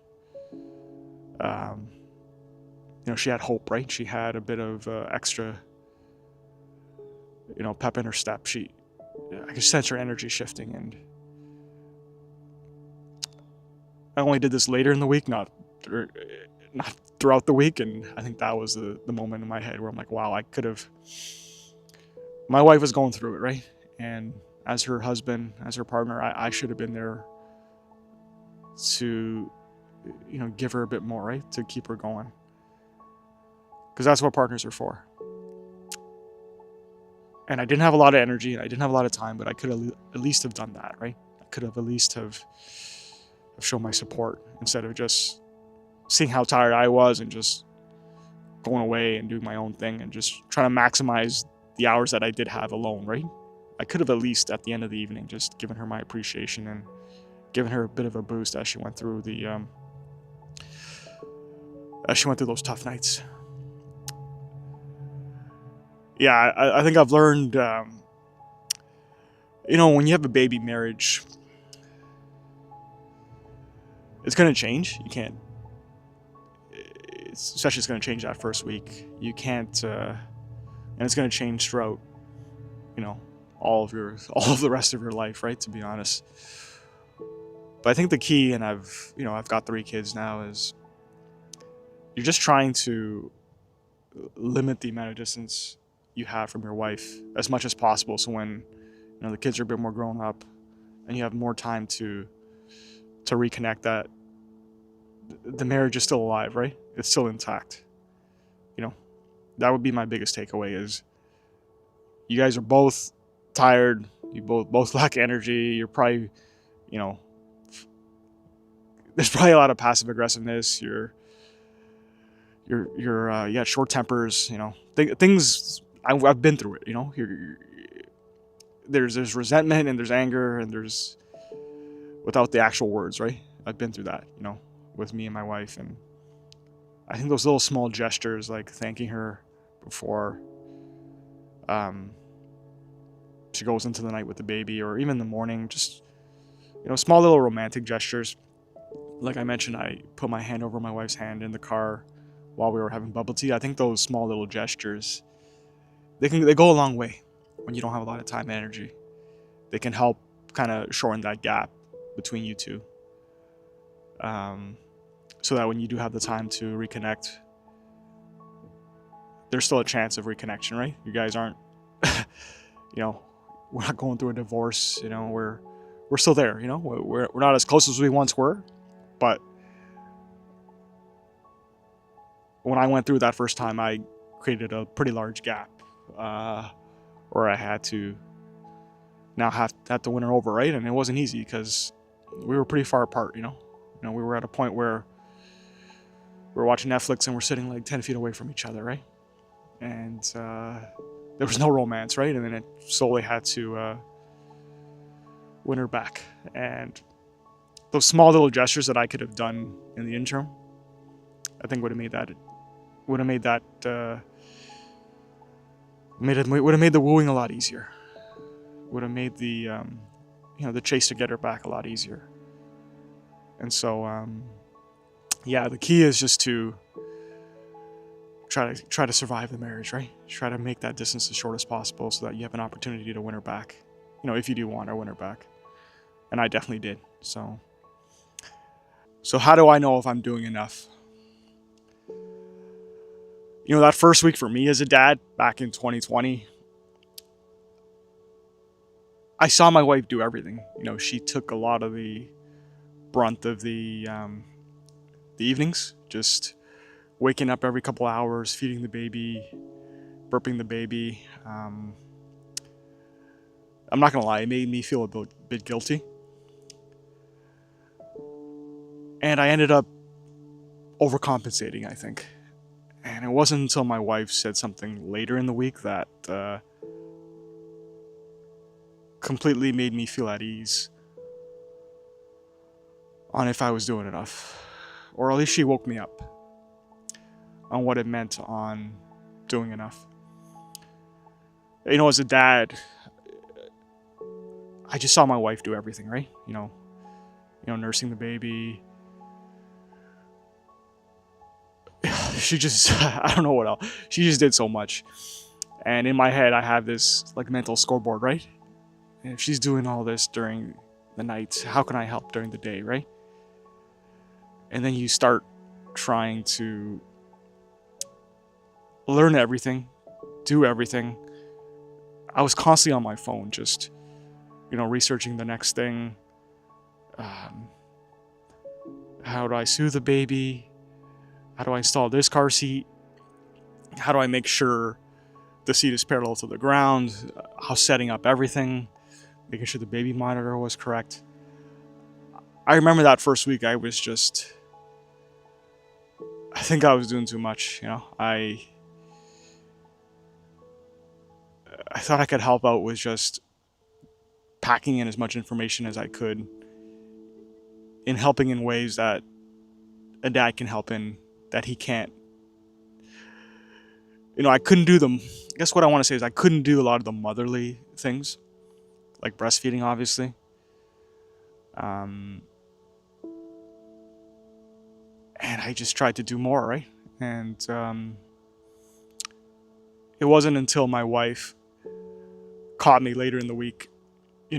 Speaker 1: She had hope, right? She had a bit of extra, pep in her step. I could sense her energy shifting, and I only did this later in the week, not throughout the week, and I think that was the moment in my head where I'm like, wow, my wife was going through it, right? And as her husband, as her partner, I should have been there to, give her a bit more, right? To keep her going. Because that's what partners are for. And I didn't have a lot of energy, and I didn't have a lot of time, but I could have at least have done that, right? I could have at least have shown my support instead of just seeing how tired I was and just going away and doing my own thing and just trying to maximize the hours that I did have alone, right? I could have at least at the end of the evening just given her my appreciation and giving her a bit of a boost as she went through those tough nights. Yeah, I think I've learned, when you have a baby, marriage, it's going to change. You can't, especially it's going to change that first week. You can't, and it's going to change throughout, all of the rest of your life, right? To be honest. But I think the key, and I've got 3 kids now, is you're just trying to limit the amount of distance you have from your wife as much as possible. So when the kids are a bit more grown up, and you have more time to reconnect, that the marriage is still alive, right? It's still intact. That would be my biggest takeaway: is you guys are both tired. You both lack energy. You're probably, there's probably a lot of passive aggressiveness. You got short tempers. Things. I've been through it. There's resentment, and there's anger, and there's, without the actual words, right? I've been through that, with me and my wife, and I think those little small gestures, like thanking her before she goes into the night with the baby, or even in the morning, just small little romantic gestures. Like I mentioned, I put my hand over my wife's hand in the car while we were having bubble tea. I think those small little gestures, they go a long way when you don't have a lot of time and energy. They can help kind of shorten that gap between you two, so that when you do have the time to reconnect, there's still a chance of reconnection, right? You guys aren't, we're not going through a divorce. We're still there. We're not as close as we once were, but when I went through that first time, I created a pretty large gap, where I had to now have to win her over, right? And it wasn't easy because we were pretty far apart. We were at a point where we're watching Netflix and we're sitting like 10 feet away from each other, right? And there was no romance, right? And then it slowly had to win her back. And those small little gestures that I could have done in the interim, I think would have made the wooing a lot easier. Would have made the the chase to get her back a lot easier. And so the key is just to try to survive the marriage, right? Try to make that distance as short as possible so that you have an opportunity to win her back. If you do want to win her back. And I definitely did. So how do I know if I'm doing enough? That first week for me as a dad back in 2020, I saw my wife do everything. She took a lot of the brunt of the evenings, just waking up every couple hours, feeding the baby, burping the baby. I'm not gonna lie, it made me feel a bit guilty. And I ended up overcompensating, I think. And it wasn't until my wife said something later in the week that completely made me feel at ease on if I was doing enough. Or at least she woke me up on what it meant on doing enough. As a dad, I just saw my wife do everything, right? Nursing the baby. She just, I don't know what else. She just did so much. And in my head, I have this like mental scoreboard, right? And if she's doing all this during the night, how can I help during the day, right? And then you start trying to learn everything, do everything. I was constantly on my phone, just, researching the next thing. How do I soothe the baby? How do I install this car seat? How do I make sure the seat is parallel to the ground? How setting up everything, making sure the baby monitor was correct. I remember that first week I think I was doing too much, I thought I could help out with just packing in as much information as I could in helping in ways that a dad can help in that he can't. I couldn't do them. I guess what I want to say is I couldn't do a lot of the motherly things, like breastfeeding, obviously. And I just tried to do more, right? And it wasn't until my wife caught me later in the week. We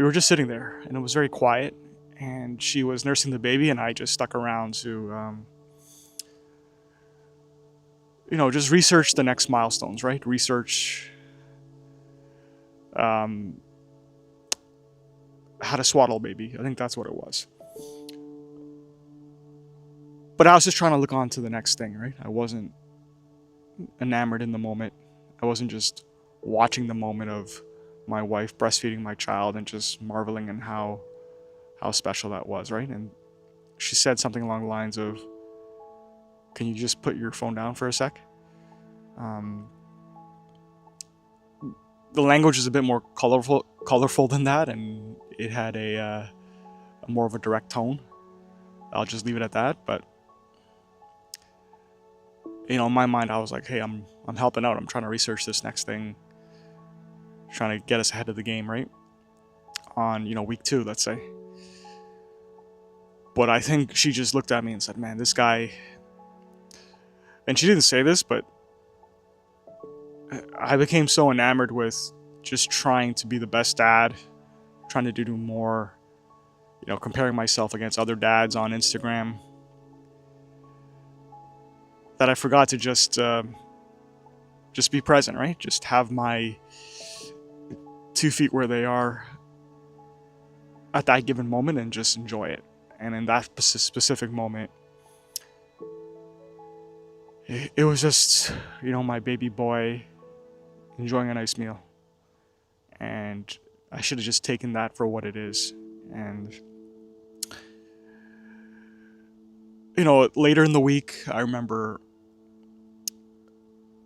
Speaker 1: were just sitting there, and it was very quiet, and she was nursing the baby, and I just stuck around to just research the next milestones, right? Research how to swaddle a baby. I think that's what it was. But I was just trying to look on to the next thing, right? I wasn't enamored in the moment. I wasn't just watching the moment of my wife breastfeeding my child and just marveling in how special that was, right? And she said something along the lines of, "Can you just put your phone down for a sec?" The language is a bit more colorful than that, and it had a more of a direct tone. I'll just leave it at that. But in my mind, I was like, "Hey, I'm helping out. I'm trying to research this next thing, trying to get us ahead of the game, right? On week 2, let's say." But I think she just looked at me and said, "Man, this guy," and she didn't say this, but I became so enamored with just trying to be the best dad, trying to do more, comparing myself against other dads on Instagram, that I forgot to just be present, right? Just have my 2 feet where they are at that given moment and just enjoy it. And in that specific moment, it was just, my baby boy enjoying a nice meal. And I should have just taken that for what it is. And, later in the week, I remember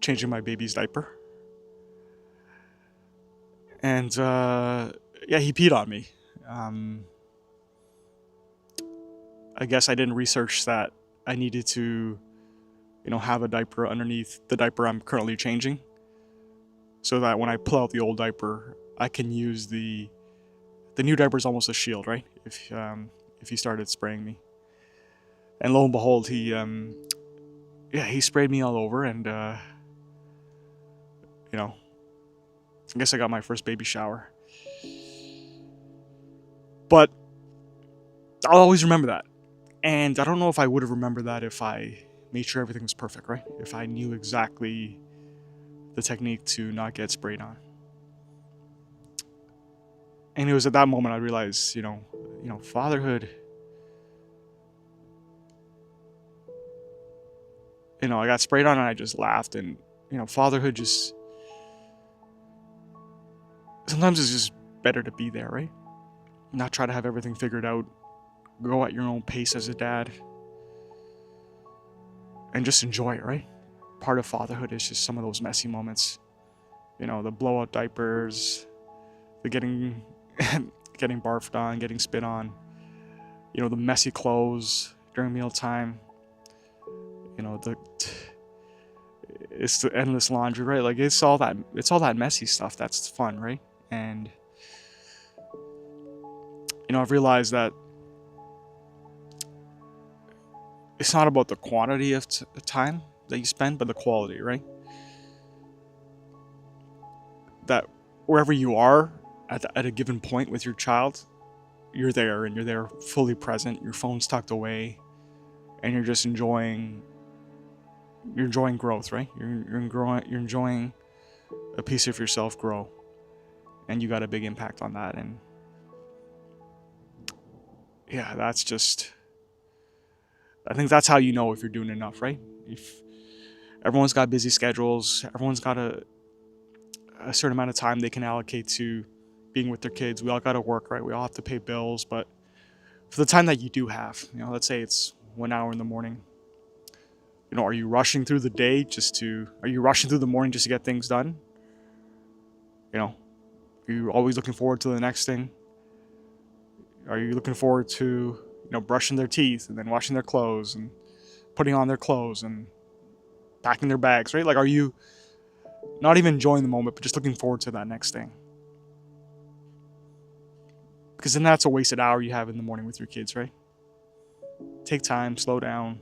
Speaker 1: changing my baby's diaper. And, he peed on me. I guess I didn't research that I needed to, have a diaper underneath the diaper I'm currently changing, so that when I pull out the old diaper, I can use the new diaper is almost a shield, right? If he started spraying me, and lo and behold, he sprayed me all over, and I guess I got my first baby shower. But I'll always remember that, and I don't know if I would have remembered that if I made sure everything was perfect, right? If I knew exactly the technique to not get sprayed on. And it was at that moment I realized, fatherhood, I got sprayed on and I just laughed. And, fatherhood just, sometimes it's just better to be there, right? Not try to have everything figured out. Go at your own pace as a dad. And just enjoy it, right? Part of fatherhood is just some of those messy moments. The blowout diapers, the getting barfed on, getting spit on, the messy clothes during mealtime, it's the endless laundry, right? Like it's all that messy stuff that's fun, right? And I've realized that it's not about the quantity of time that you spend, but the quality, right? That wherever you are at a given point with your child, you're there, and you're there fully present. Your phone's tucked away, and you're just enjoying growth, right? You're enjoying a piece of yourself grow, and you got a big impact on that. And that's just, I think that's how you know if you're doing enough, right? If everyone's got busy schedules, everyone's got a certain amount of time they can allocate to being with their kids. We all got to work, right? We all have to pay bills, but for the time that you do have, let's say it's 1 hour in the morning, are you rushing through the day are you rushing through the morning just to get things done? Are you always looking forward to the next thing? Are you looking forward to, brushing their teeth and then washing their clothes and putting on their clothes and packing their bags, right? Like, are you not even enjoying the moment, but just looking forward to that next thing? Because then that's a wasted hour you have in the morning with your kids, right? Take time, slow down,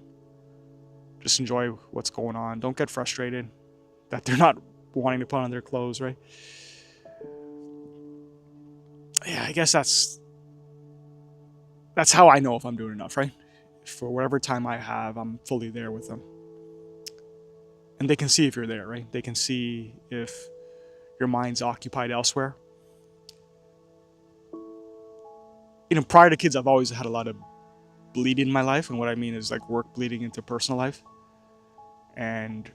Speaker 1: just enjoy what's going on. Don't get frustrated that they're not wanting to put on their clothes, right? Yeah, I guess that's how I know if I'm doing enough, right? For whatever time I have, I'm fully there with them. And they can see if you're there, right? They can see if your mind's occupied elsewhere. Prior to kids, I've always had a lot of bleeding in my life. And what I mean is like work bleeding into personal life. And,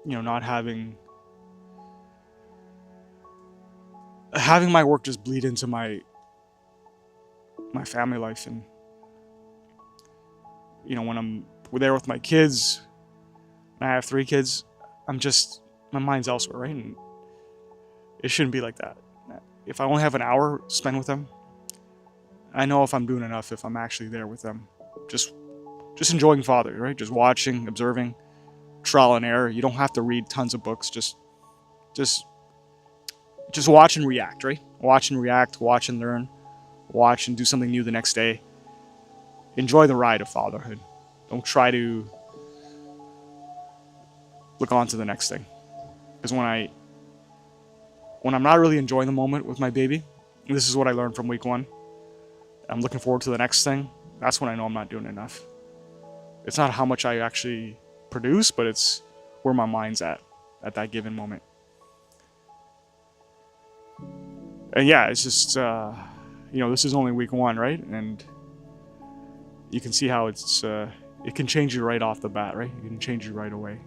Speaker 1: not having my work just bleed into my family life. And, when I'm there with my kids, and I have 3 kids, my mind's elsewhere, right? And it shouldn't be like that. If I only have an hour spent with them, I know if I'm doing enough, if I'm actually there with them. Just enjoying father, right? Just watching, observing, trial and error. You don't have to read tons of books. Just watch and react, right? Watch and react, watch and learn, watch and do something new the next day. Enjoy the ride of fatherhood. Don't try to look on to the next thing. Because when I'm not really enjoying the moment with my baby, this is what I learned from week 1. I'm looking forward to the next thing. That's when I know I'm not doing enough. It's not how much I actually produce, but it's where my mind's at that given moment. And yeah, it's just, this is only week 1, right? And you can see how it can change you right off the bat, right? It can change you right away.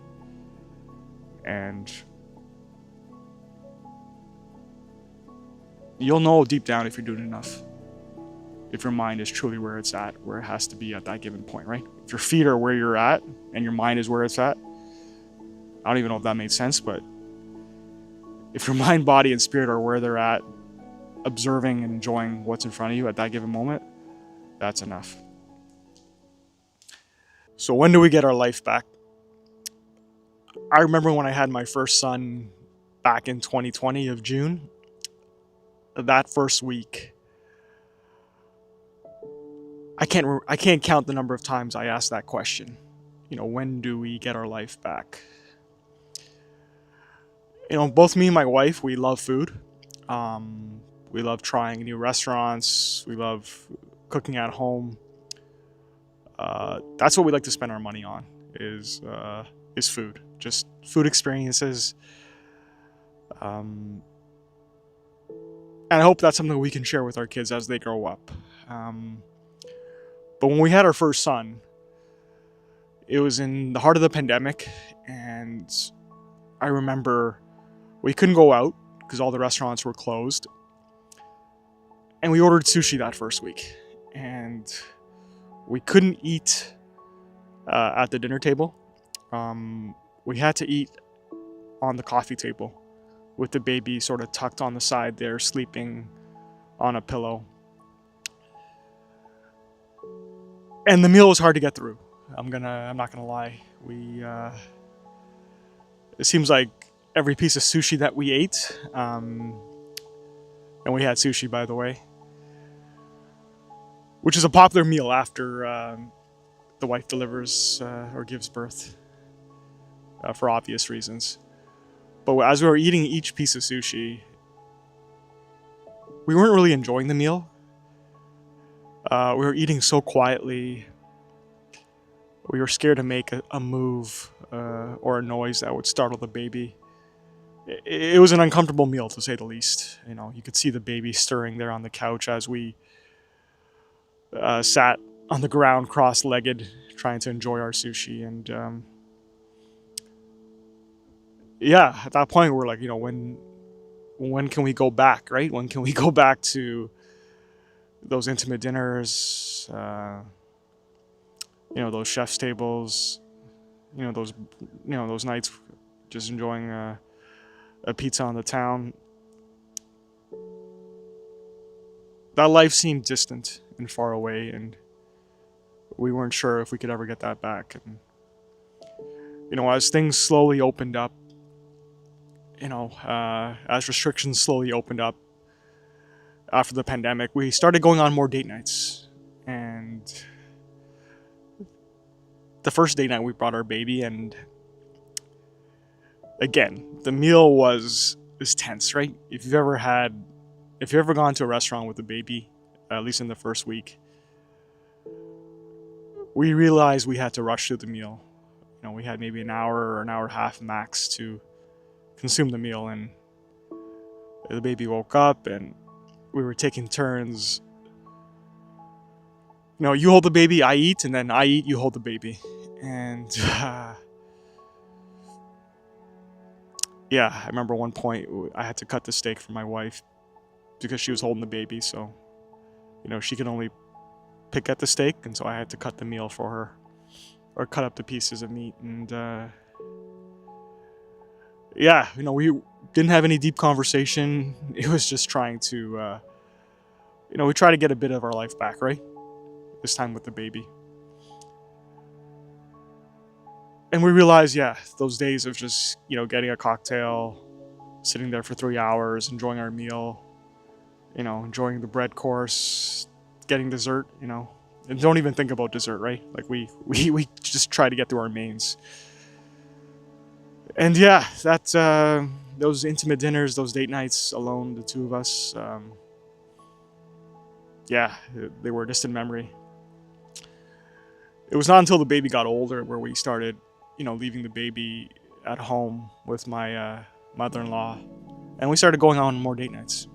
Speaker 1: And you'll know deep down if you're doing enough. If your mind is truly where it's at, where it has to be at that given point, right? If your feet are where you're at and your mind is where it's at, I don't even know if that made sense, but if your mind, body, and spirit are where they're at, observing and enjoying what's in front of you at that given moment, that's enough. So when do we get our life back? I remember when I had my first son back in 2020 of June, that first week, I can't count the number of times I asked that question. When do we get our life back? Both me and my wife, we love food. We love trying new restaurants. We love cooking at home. That's what we like to spend our money on is food. Just food experiences. And I hope that's something we can share with our kids as they grow up. But when we had our first son, it was in the heart of the pandemic, and I remember we couldn't go out because all the restaurants were closed. And we ordered sushi that first week. And we couldn't eat at the dinner table. We had to eat on the coffee table with the baby sort of tucked on the side there, sleeping on a pillow. And the meal was hard to get through. I'm not gonna lie. It seems like every piece of sushi that we ate, and we had sushi, by the way, which is a popular meal after the wife delivers or gives birth, for obvious reasons. But as we were eating each piece of sushi, we weren't really enjoying the meal. We were eating so quietly. We were scared to make a move or a noise that would startle the baby. It was an uncomfortable meal, to say the least. You could see the baby stirring there on the couch as we sat on the ground cross-legged trying to enjoy our sushi. And yeah, at that point we're like, when can we go back, right? When can we go back to those intimate dinners, those chef's tables, those nights just enjoying a pizza on the town. that life seemed distant and far away, and we weren't sure if we could ever get that back. And as things slowly opened up, as restrictions slowly opened up after the pandemic, we started going on more date nights. And the first date night, we brought our baby, and again, the meal was tense, right? If you've ever gone to a restaurant with a baby, at least in the first week, we realized we had to rush through the meal. We had maybe an hour or an hour and a half max to consume the meal, and the baby woke up, and we were taking turns. You hold the baby, I eat, and then I eat, you hold the baby. And yeah, I remember one point I had to cut the steak for my wife because she was holding the baby, so she could only pick at the steak, and so I had to cut the meal for her, or cut up the pieces of meat. And yeah, we didn't have any deep conversation. It was just trying to we try to get a bit of our life back, right? This time with the baby. And we realized, yeah, those days of just getting a cocktail, sitting there for 3 hours, enjoying our meal, enjoying the bread course, getting dessert, and don't even think about dessert, right? Like we just try to get through our mains. And yeah, those intimate dinners, those date nights alone, the two of us, yeah, they were a distant memory. It was not until the baby got older where we started, leaving the baby at home with my mother-in-law, and we started going on more date nights.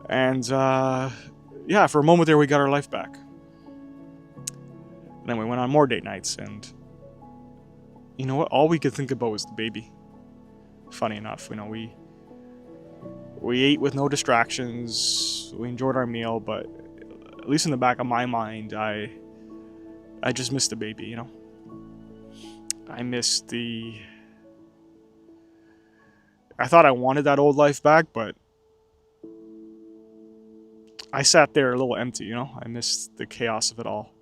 Speaker 1: And yeah, for a moment there, we got our life back. And then we went on more date nights, and you know what? All we could think about was the baby. Funny enough, we ate with no distractions. We enjoyed our meal, but at least in the back of my mind, I just missed the baby. I missed I thought I wanted that old life back, but I sat there a little empty. I missed the chaos of it all.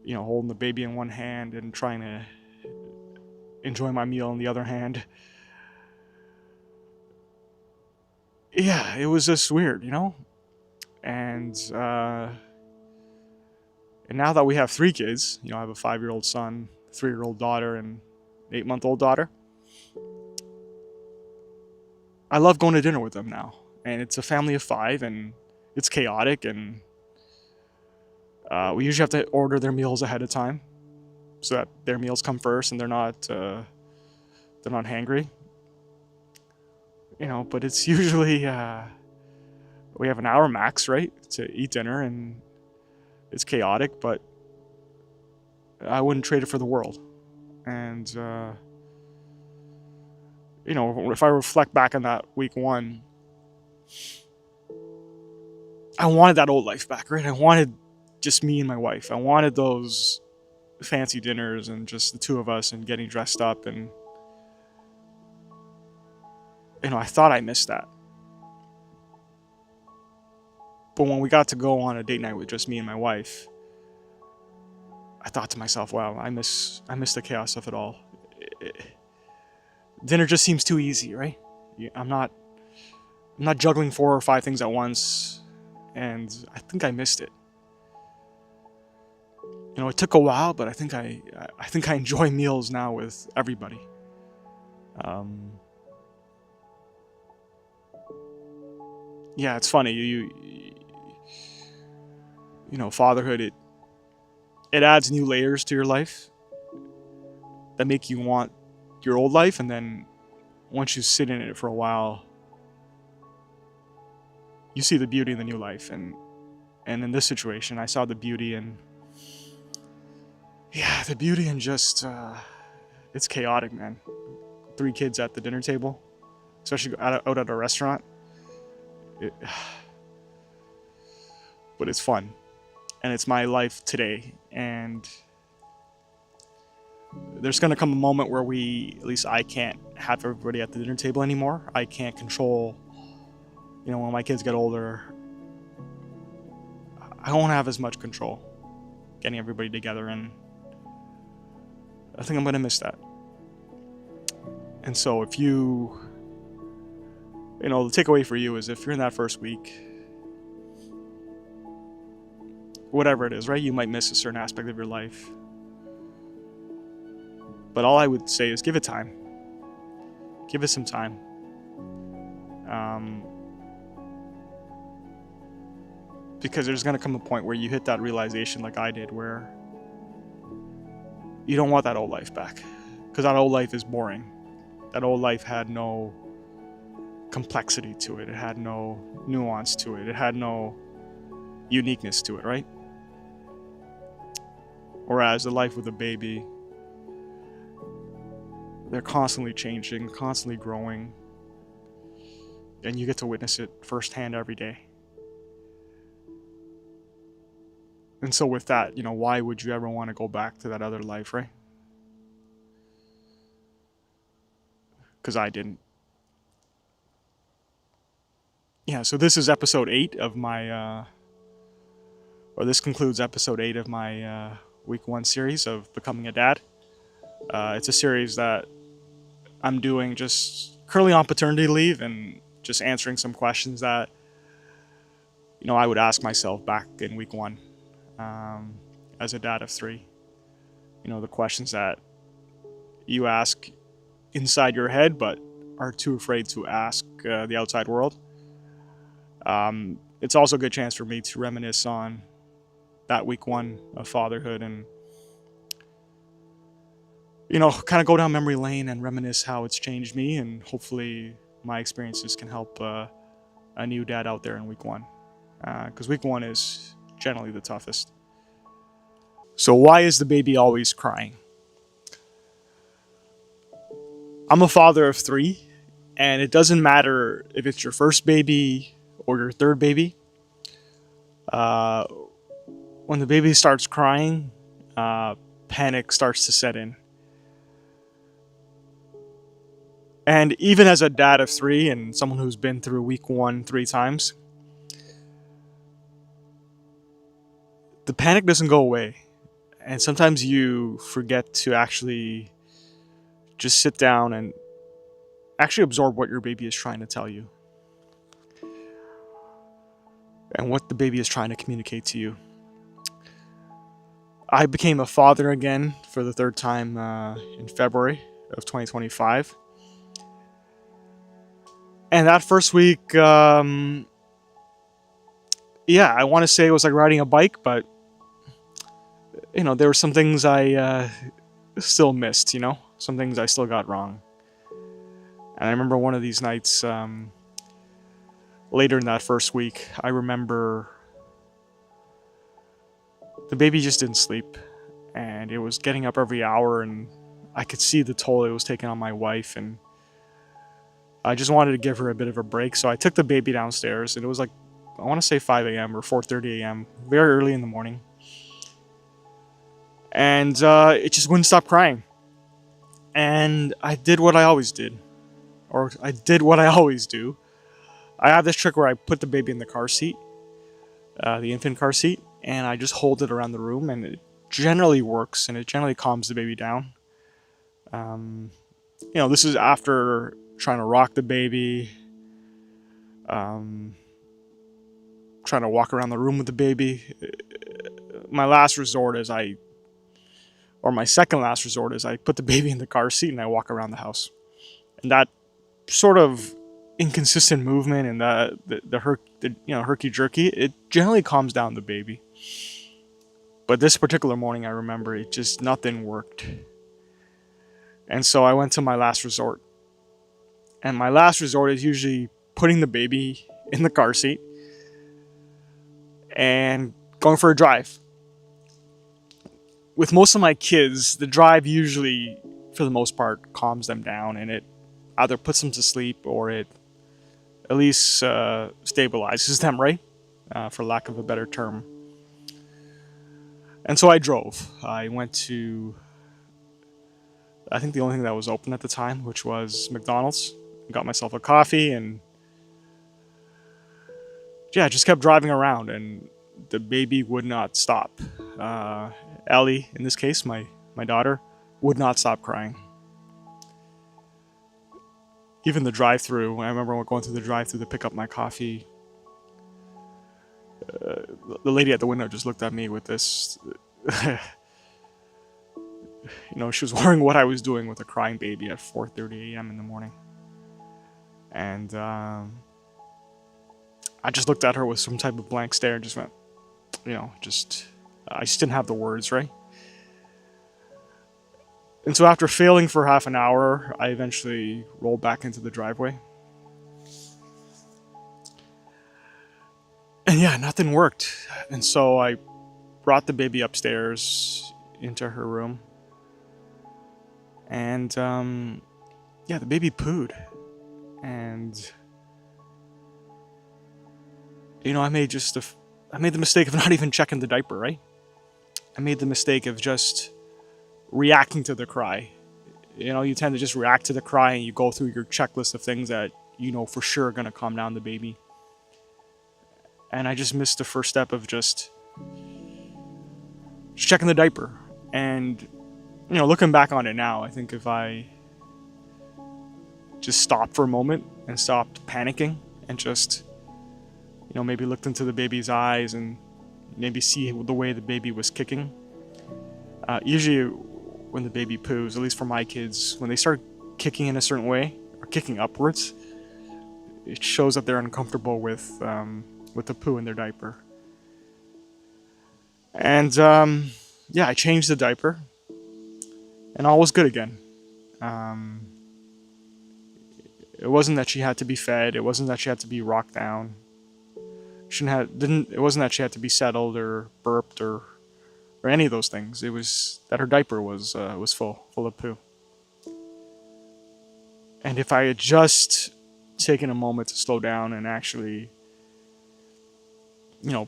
Speaker 1: Holding the baby in one hand and trying to enjoy my meal in the other hand. Yeah, it was just weird, And now that we have 3 kids, I have a 5-year-old son, 3-year-old daughter, and 8-month-old daughter. I love going to dinner with them now, and it's a family of 5, and it's chaotic, and we usually have to order their meals ahead of time, so that their meals come first, and they're not hangry. But it's usually we have an hour max, right, to eat dinner, and it's chaotic, but I wouldn't trade it for the world. And if I reflect back on that week 1, I wanted that old life back, right? I wanted just me and my wife. I wanted those fancy dinners and just the two of us and getting dressed up, and I thought I missed that. But when we got to go on a date night with just me and my wife, I thought to myself, wow, I miss the chaos of it all. Dinner just seems too easy, right? I'm not juggling 4 or 5 things at once, and I think I missed it. It took a while, but I think I enjoy meals now with everybody. Yeah, it's funny. Fatherhood, it adds new layers to your life that make you want your old life, and then once you sit in it for a while, you see the beauty in the new life. And in this situation, I saw the beauty in just it's chaotic, man. 3 kids at the dinner table, especially out at a restaurant. But it's fun, and it's my life today. And there's gonna come a moment where at least I can't have everybody at the dinner table anymore. I can't control, when my kids get older, I won't have as much control getting everybody together, and I think I'm going to miss that. And so if you know, the takeaway for you is if you're in that first week, whatever it is, right, you might miss a certain aspect of your life. But all I would say is give it time. Give it some time. Because there's going to come a point where you hit that realization like I did, where you don't want that old life back. Because that old life is boring. That old life had no complexity to it. It had no nuance to it. It had no uniqueness to it, right? Whereas the life with a baby, they're constantly changing, constantly growing, and you get to witness it firsthand every day. And so with that, you know, why would you ever want to go back to that other life, right? Because I didn't. Yeah, so this is episode 8 of my, or this concludes episode 8 of my week 1 series of Becoming a Dad. It's a series that I'm doing just currently on paternity leave and just answering some questions that, you know, I would ask myself back in week 1 as a dad of 3. You know, the questions that you ask inside your head but are too afraid to ask the outside world. It's also a good chance for me to reminisce on that week 1 of fatherhood and, you know, kind of go down memory lane and reminisce how it's changed me, and hopefully my experiences can help a new dad out there in week 1. Because week 1 is generally the toughest. So why is the baby always crying? I'm a father of 3, and it doesn't matter if it's your first baby or your third baby. When the baby starts crying, panic starts to set in. And even as a dad of 3 and someone who's been through week 1 3 times, the panic doesn't go away. And sometimes you forget to actually just sit down and actually absorb what your baby is trying to tell you and what the baby is trying to communicate to you. I became a father again for the 3rd time in February of 2025. And that first week, I want to say it was like riding a bike, but, you know, there were some things I still missed, you know, some things I still got wrong. And I remember one of these nights, later in that first week, I remember the baby just didn't sleep, and it was getting up every hour, and I could see the toll it was taking on my wife, and I just wanted to give her a bit of a break. So I took the baby downstairs, and it was like, I want to say 5 a.m. or 4:30 a.m., very early in the morning. And it just wouldn't stop crying. And I did what I always did. Or I did what I always do. I have this trick where I put the baby in the car seat, the infant car seat, and I just hold it around the room, and it generally works, and it generally calms the baby down. You know, this is after trying to rock the baby, trying to walk around the room with the baby. My last resort is my second last resort is I put the baby in the car seat and I walk around the house. And that sort of inconsistent movement and the herky jerky, it generally calms down the baby. But this particular morning, I remember it just nothing worked. And so I went to my last resort. And my last resort is usually putting the baby in the car seat and going for a drive. With most of my kids, the drive usually, for the most part, calms them down, and it either puts them to sleep or it at least stabilizes them, right? For lack of a better term. And so I drove. I went to, I think the only thing that was open at the time, which was McDonald's. Got myself a coffee and, yeah, just kept driving around. And the baby would not stop. Ellie, in this case, my daughter, would not stop crying. Even the drive-through, I remember going through the drive-through to pick up my coffee. The lady at the window just looked at me with this. She was wondering what I was doing with a crying baby at 4:30 a.m. in the morning. And I just looked at her with some type of blank stare and just went, I just didn't have the words, right? And so after failing for half an hour, I eventually rolled back into the driveway. And yeah, nothing worked. And so I brought the baby upstairs into her room. And yeah, the baby pooed. And I made the mistake of not even checking the diaper, right? I made the mistake of just reacting to the cry. You tend to just react to the cry and you go through your checklist of things that for sure are going to calm down the baby. And I just missed the first step of just checking the diaper. And looking back on it now, I think if I just stopped for a moment and stopped panicking and just maybe looked into the baby's eyes and maybe see the way the baby was kicking. Usually when the baby poos, at least for my kids, when they start kicking in a certain way or kicking upwards, it shows that they're uncomfortable with the poo in their diaper. And yeah, I changed the diaper and all was good again. It wasn't that she had to be fed. It wasn't that she had to be rocked down. It wasn't that she had to be settled or burped or any of those things. It was that her diaper was full of poo. And if I had just taken a moment to slow down and actually,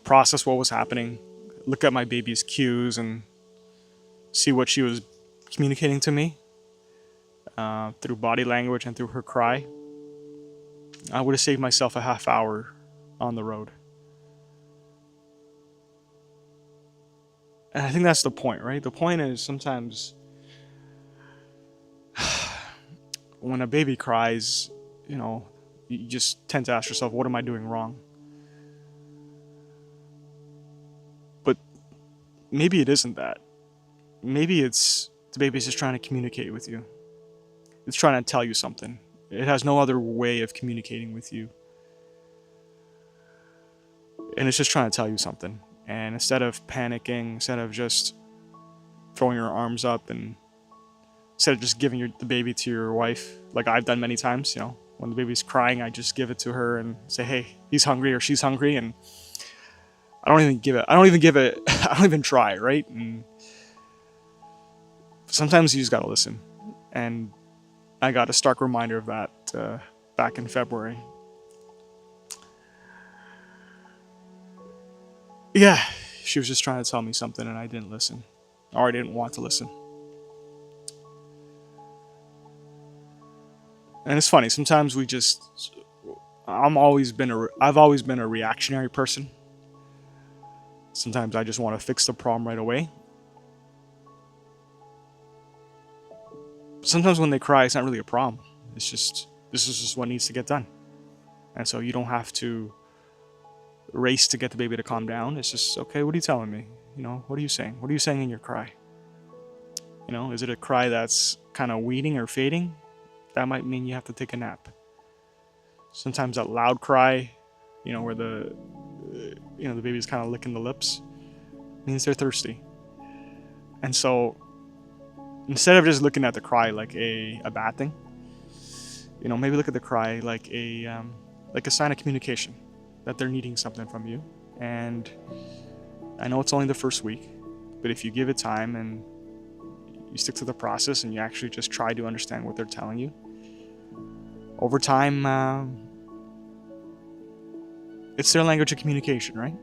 Speaker 1: process what was happening, look at my baby's cues and see what she was communicating to me through body language and through her cry, I would have saved myself a half hour on the road. And I think that's the point, right? The point is sometimes when a baby cries, you just tend to ask yourself, what am I doing wrong? But maybe it isn't that. Maybe it's the baby's just trying to communicate with you. It's trying to tell you something. It has no other way of communicating with you. And it's just trying to tell you something. And instead of panicking, instead of just throwing your arms up, and instead of just giving the baby to your wife, like I've done many times, when the baby's crying, I just give it to her and say, hey, he's hungry or she's hungry. And I don't even try, right? And sometimes you just gotta listen. And I got a stark reminder of that back in February. Yeah, she was just trying to tell me something and I didn't listen. Or I didn't want to listen. And it's funny, sometimes I've always been a reactionary person. Sometimes I just want to fix the problem right away. Sometimes when they cry, it's not really a problem. This is just what needs to get done. And so you don't have to race to get the baby to calm down. It's just, okay, what are you telling me? What are you saying? What are you saying in your cry? Is it a cry that's kind of weaning or fading? That might mean you have to take a nap. Sometimes that loud cry, where the baby's kind of licking the lips, means they're thirsty. And so instead of just looking at the cry like a bad thing, maybe look at the cry like a sign of communication, that they're needing something from you. And I know it's only the first week, but if you give it time and you stick to the process and you actually just try to understand what they're telling you, over time, it's their language of communication, right?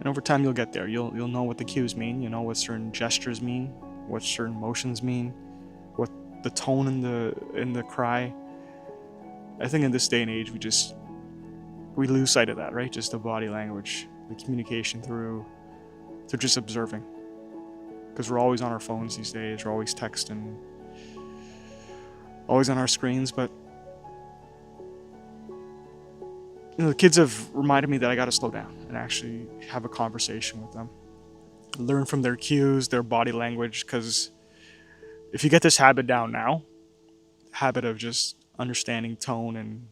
Speaker 1: And over time, you'll get there. You'll know what the cues mean. You know what certain gestures mean, what certain motions mean, what the tone in the cry. I think in this day and age, we lose sight of that, right? Just the body language. the communication through just observing. Because we're always on our phones these days, we're always texting, always on our screens. But the kids have reminded me that I got to slow down and actually have a conversation with them, learn from their cues, their body language. Because if you get this habit down now, habit of just understanding tone and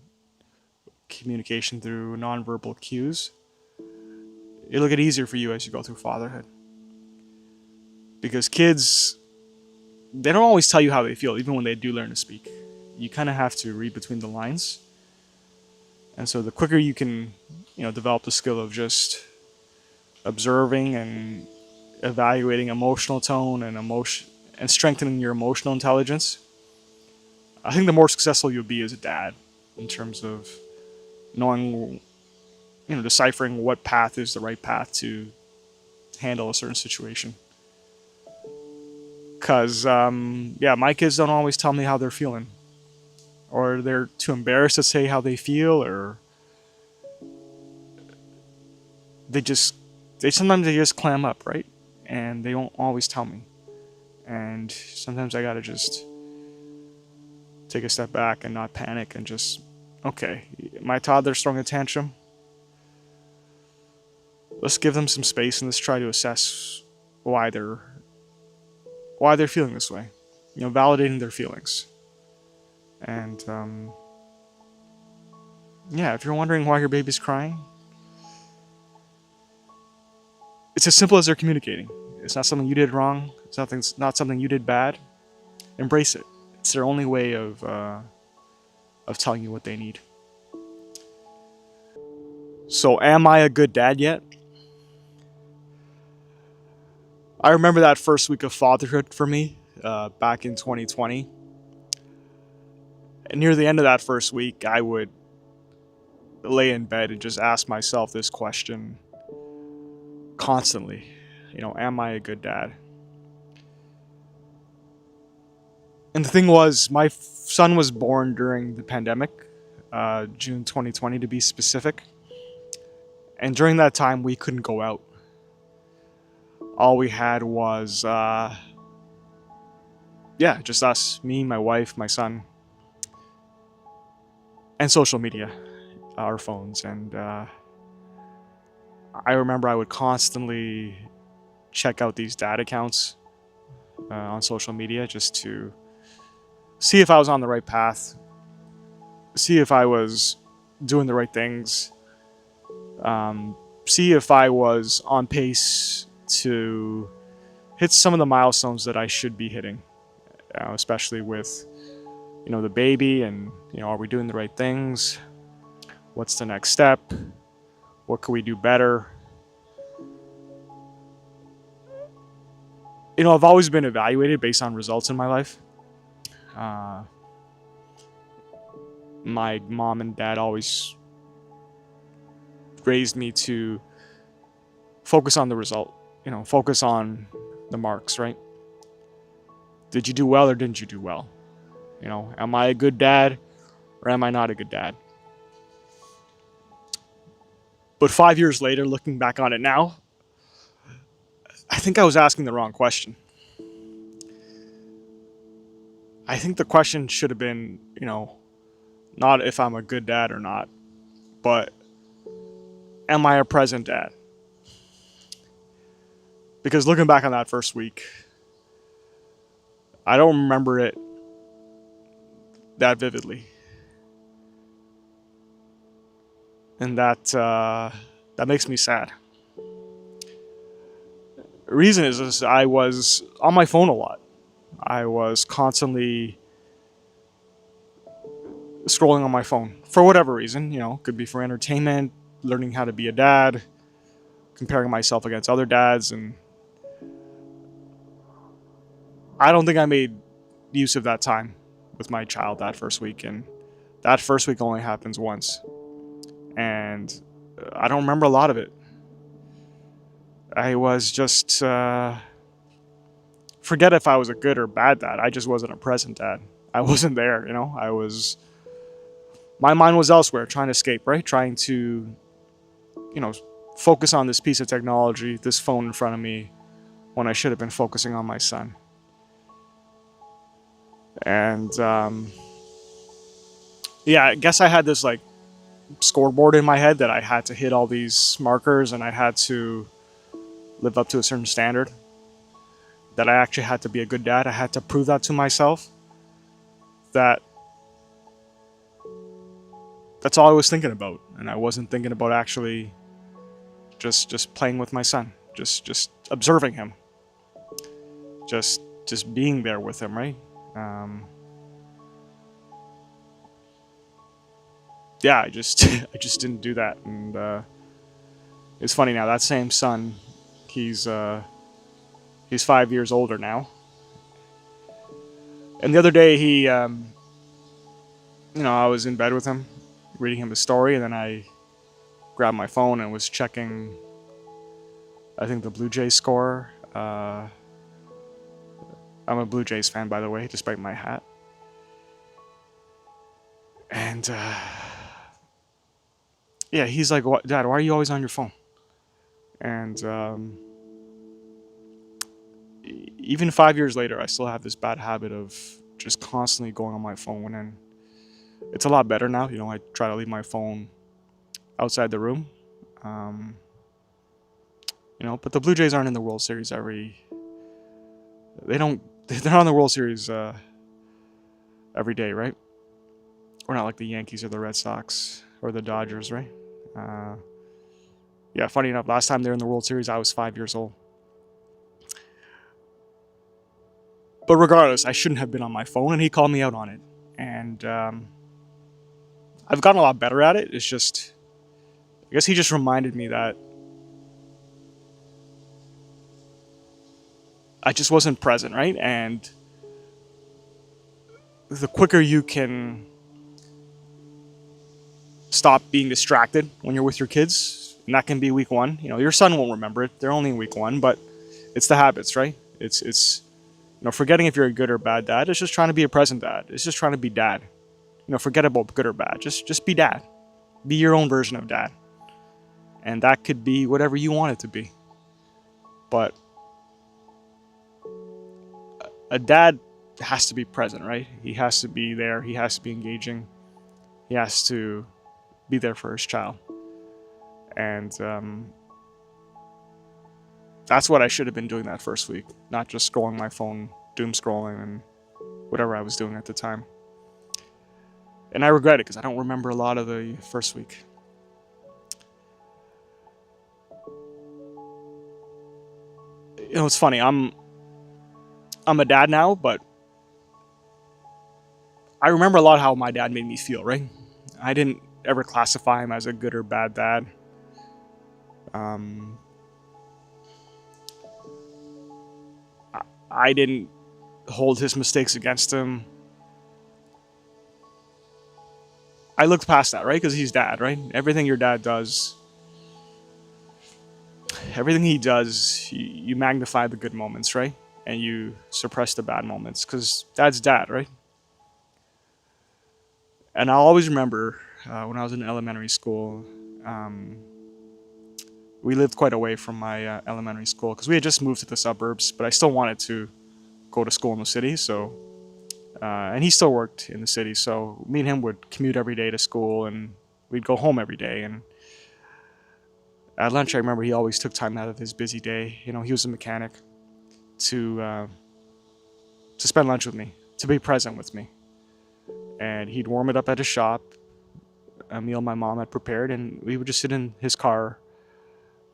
Speaker 1: communication through nonverbal cues, it'll get easier for you as you go through fatherhood. Because kids, they don't always tell you how they feel, even when they do learn to speak. You kind of have to read between the lines. And so the quicker you can, develop the skill of just observing and evaluating emotional tone and strengthening your emotional intelligence, I think the more successful you'll be as a dad in terms of knowing, deciphering what path is the right path to handle a certain situation. Because, my kids don't always tell me how they're feeling. Or they're too embarrassed to say how they feel, or they sometimes just clam up, right? And they don't always tell me. And sometimes I gotta just take a step back and not panic and just, okay, my toddler's throwing a tantrum. Let's give them some space and let's try to assess why they're feeling this way. Validating their feelings. And, if you're wondering why your baby's crying, it's as simple as they're communicating. It's not something you did wrong. It's not something you did bad. Embrace it. It's their only way of telling you what they need. So, am I a good dad yet? I remember that first week of fatherhood for me, back in 2020. And near the end of that first week, I would lay in bed and just ask myself this question constantly. Am I a good dad? And the thing was, my son was born during the pandemic, June 2020 to be specific. And during that time, we couldn't go out. All we had was, just us, me, my wife, my son, and social media, our phones. And I remember I would constantly check out these dad accounts on social media just to see if I was on the right path, see if I was doing the right things, see if I was on pace to hit some of the milestones that I should be hitting, especially with, the baby and, are we doing the right things? What's the next step? What could we do better? I've always been evaluated based on results in my life. My mom and dad always raised me to focus on the result, focus on the marks, right? Did you do well or didn't you do well? Am I a good dad or am I not a good dad? But 5 years later, looking back on it now, I think I was asking the wrong question. I think the question should have been, not if I'm a good dad or not, but am I a present dad? Because looking back on that first week, I don't remember it that vividly. And that makes me sad. The reason is I was on my phone a lot. I was constantly scrolling on my phone for whatever reason, could be for entertainment, learning how to be a dad, comparing myself against other dads, and I don't think I made use of that time with my child that first week, and that first week only happens once, and I don't remember a lot of it. I was just, forget if I was a good or bad dad, I just wasn't a present dad. I wasn't there, my mind was elsewhere, trying to escape, right? Trying to, focus on this piece of technology, this phone in front of me, when I should have been focusing on my son. And yeah, I guess I had this like scoreboard in my head that I had to hit all these markers and I had to live up to a certain standard. That I actually had to be a good dad. I had to prove that to myself. That's all I was thinking about, and I wasn't thinking about actually just playing with my son, just observing him, just being there with him, right? Yeah, I just I just didn't do that, and it's funny now. That same son, he's 5 years older now, and the other day I was in bed with him, reading him a story, and then I grabbed my phone and was checking, I think, the Blue Jays score. I'm a Blue Jays fan, by the way, despite my hat. And yeah, he's like, "What, Dad? Why are you always on your phone?" And even 5 years later, I still have this bad habit of just constantly going on my phone, and it's a lot better now. I try to leave my phone outside the room. But the Blue Jays aren't in the World Series they don't, they're not in the World Series every day, right? We're not like the Yankees or the Red Sox or the Dodgers, right? Yeah, funny enough, last time they were in the World Series, I was 5 years old. But regardless, I shouldn't have been on my phone, and he called me out on it. And I've gotten a lot better at it. It's just, I guess he just reminded me that I just wasn't present, right? And the quicker you can stop being distracted when you're with your kids, and that can be week one. Your son won't remember it. They're only in week one, but it's the habits, right? It's forgetting if you're a good or bad dad. It's just trying to be a present dad. It's just trying to be dad. Forget about good or bad. Just be dad. Be your own version of dad. And that could be whatever you want it to be. But a dad has to be present, right? He has to be there. He has to be engaging. He has to be there for his child. And that's what I should have been doing that first week, not just scrolling my phone, doom scrolling, and whatever I was doing at the time. And I regret it because I don't remember a lot of the first week. It's funny. I'm a dad now, but I remember a lot how my dad made me feel, right? I didn't ever classify him as a good or bad dad. I didn't hold his mistakes against him. I looked past that, right? Because he's dad, right? Everything your dad does, everything he does, you magnify the good moments, right? And you suppress the bad moments because dad's dad, right? And I'll always remember when I was in elementary school, we lived quite away from my elementary school because we had just moved to the suburbs, but I still wanted to go to school in the city. So, and he still worked in the city, so me and him would commute every day to school, and we'd go home every day. And at lunch, I remember he always took time out of his busy day. He was a mechanic to spend lunch with me, to be present with me. And he'd warm it up at his shop, a meal my mom had prepared, and we would just sit in his car.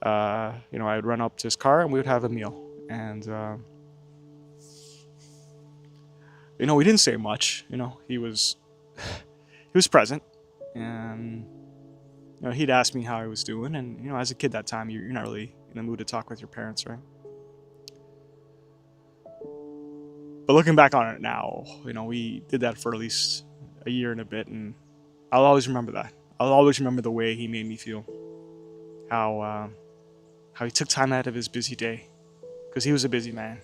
Speaker 1: I'd run up to his car and we would have a meal. And, we didn't say much. He was present. And, he'd ask me how I was doing. And, as a kid that time, you're not really in the mood to talk with your parents, right? But looking back on it now, we did that for at least a year and a bit. And I'll always remember that. I'll always remember the way he made me feel. How he took time out of his busy day. Because he was a busy man,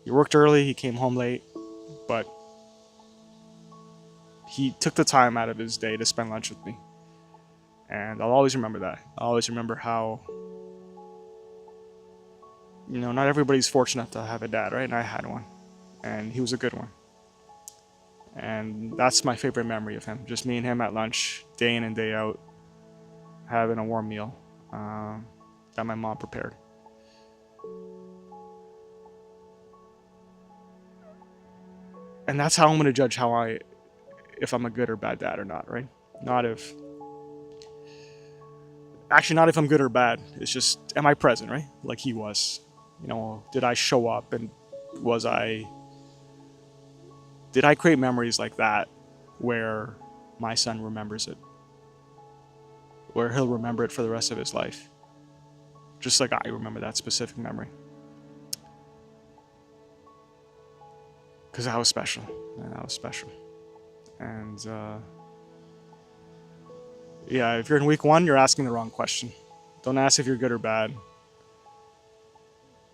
Speaker 1: He worked early, he came home late, but he took the time out of his day to spend lunch with me. And I'll always remember that. I'll always remember how, not everybody's fortunate enough to have a dad, right? And I had one, and he was a good one. And that's my favorite memory of him. Just me and him at lunch, day in and day out, having a warm meal that my mom prepared. And that's how I'm going to judge if I'm a good or bad dad or not, right? Not if I'm good or bad. It's just, am I present, right? Like he was. Did I show up, and did I create memories like that where my son remembers it? Where he'll remember it for the rest of his life? Just like I remember that specific memory. Because I was special. And I was special. And, yeah, if you're in week 1, you're asking the wrong question. Don't ask if you're good or bad.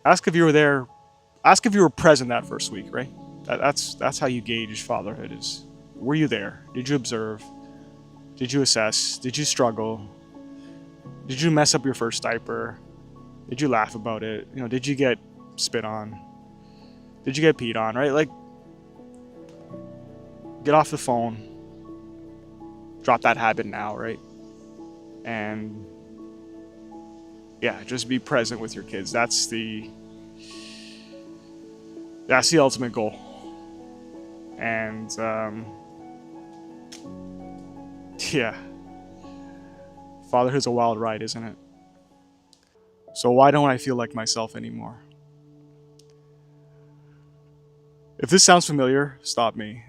Speaker 1: Ask if you were there. Ask if you were present that first week, right? That's how you gauge fatherhood is. Were you there? Did you observe? Did you assess? Did you struggle? Did you mess up your first diaper? Did you laugh about it? Did you get spit on? Did you get peed on, right? Like, get off the phone. Drop that habit now, right? And yeah, just be present with your kids. That's the ultimate goal. And yeah, fatherhood's a wild ride, isn't it? So why don't I feel like myself anymore? If this sounds familiar, stop me.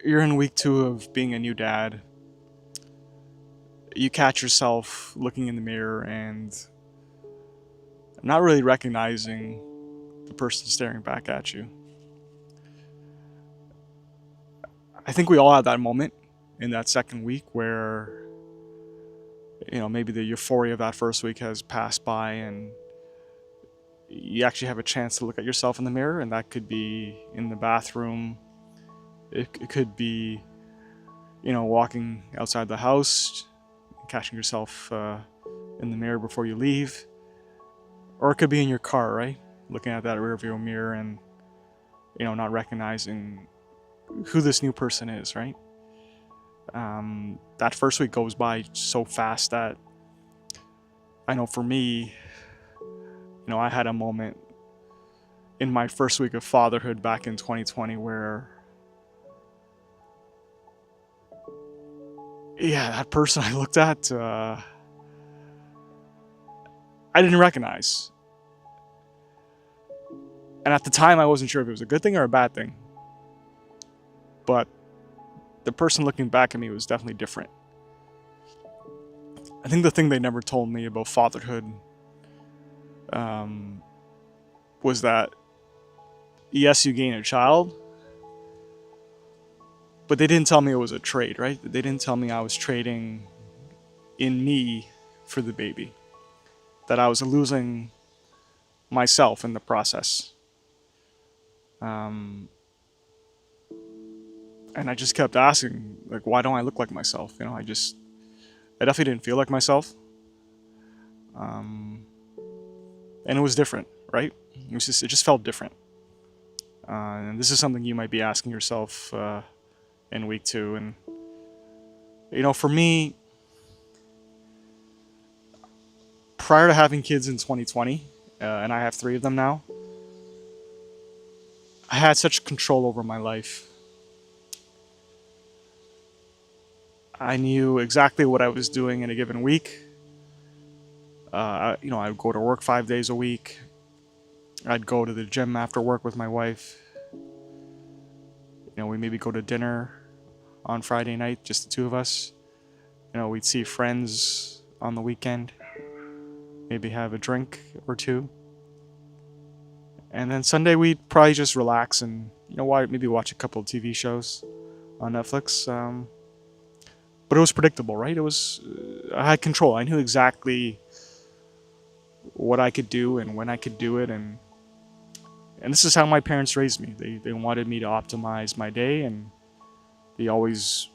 Speaker 1: You're in week 2 of being a new dad. You catch yourself looking in the mirror and not really recognizing the person staring back at you. I think we all had that moment in that second week where, maybe the euphoria of that first week has passed by and you actually have a chance to look at yourself in the mirror, and that could be in the bathroom. It could be, walking outside the house, catching yourself in the mirror before you leave. Or it could be in your car, right? Looking at that rearview mirror and, not recognizing who this new person is, right? That first week goes by so fast that I know for me, I had a moment in my first week of fatherhood back in 2020 where, yeah, that person I looked at, I didn't recognize. And at the time, I wasn't sure if it was a good thing or a bad thing. But the person looking back at me was definitely different. I think the thing they never told me about fatherhood was that, yes, you gain a child, but they didn't tell me it was a trade, right? They didn't tell me I was trading in me for the baby, that I was losing myself in the process. And I just kept asking, like, why don't I look like myself? I definitely didn't feel like myself. And it was different, right? It just felt different. And this is something you might be asking yourself in week 2. And, for me, prior to having kids in 2020, and I have 3 of them now, I had such control over my life. I knew exactly what I was doing in a given week. I would go to work 5 days a week. I'd go to the gym after work with my wife. We maybe go to dinner on Friday night, just the 2 of us. We'd see friends on the weekend. Maybe have a drink or 2. And then Sunday we'd probably just relax and, maybe watch a couple of TV shows on Netflix. But it was predictable, right? I had control. I knew exactly what I could do and when I could do it. And this is how my parents raised me. They wanted me to optimize my day, and they always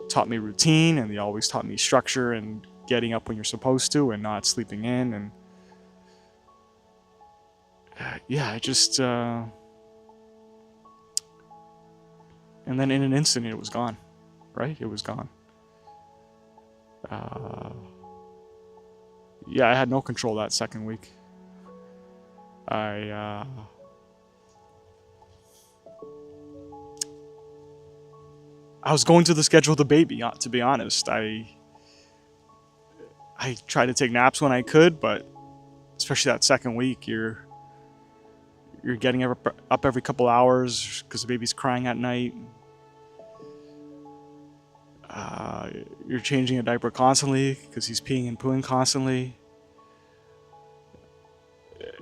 Speaker 1: taught me routine, and they always taught me structure and getting up when you're supposed to and not sleeping in. And yeah, I just and then in an instant it was gone, right? It was gone. Yeah, I had no control that second week. I was going to the schedule of the baby. To be honest, I tried to take naps when I could, but especially that second week, you're getting up every couple hours because the baby's crying at night. You're changing a diaper constantly because he's peeing and pooing constantly,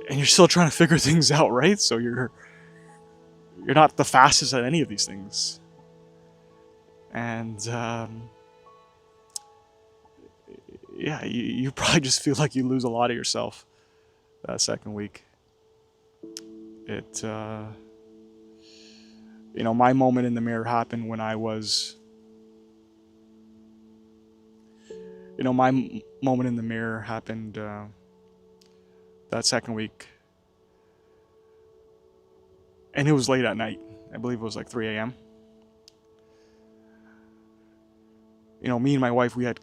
Speaker 1: and you're still trying to figure things out, right? So you're not the fastest at any of these things, and yeah, you probably just feel like you lose a lot of yourself that second week. It my moment in the mirror happened when I was my moment in the mirror happened that second week, and it was late at night. I believe it was like 3 a.m. Me and my wife, we had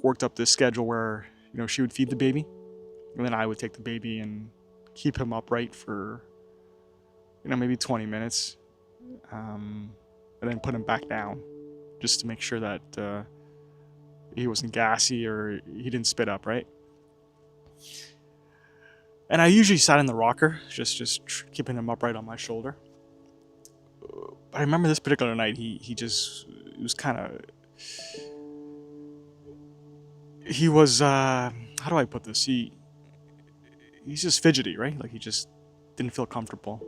Speaker 1: worked up this schedule where she would feed the baby, and then I would take the baby and keep him upright for maybe 20 minutes, and then put him back down just to make sure that he wasn't gassy or he didn't spit up, right? And I usually sat in the rocker, just keeping him upright on my shoulder. But I remember this particular night, he was kind of, he was, how do I put this? He's just fidgety, right? Like he just didn't feel comfortable.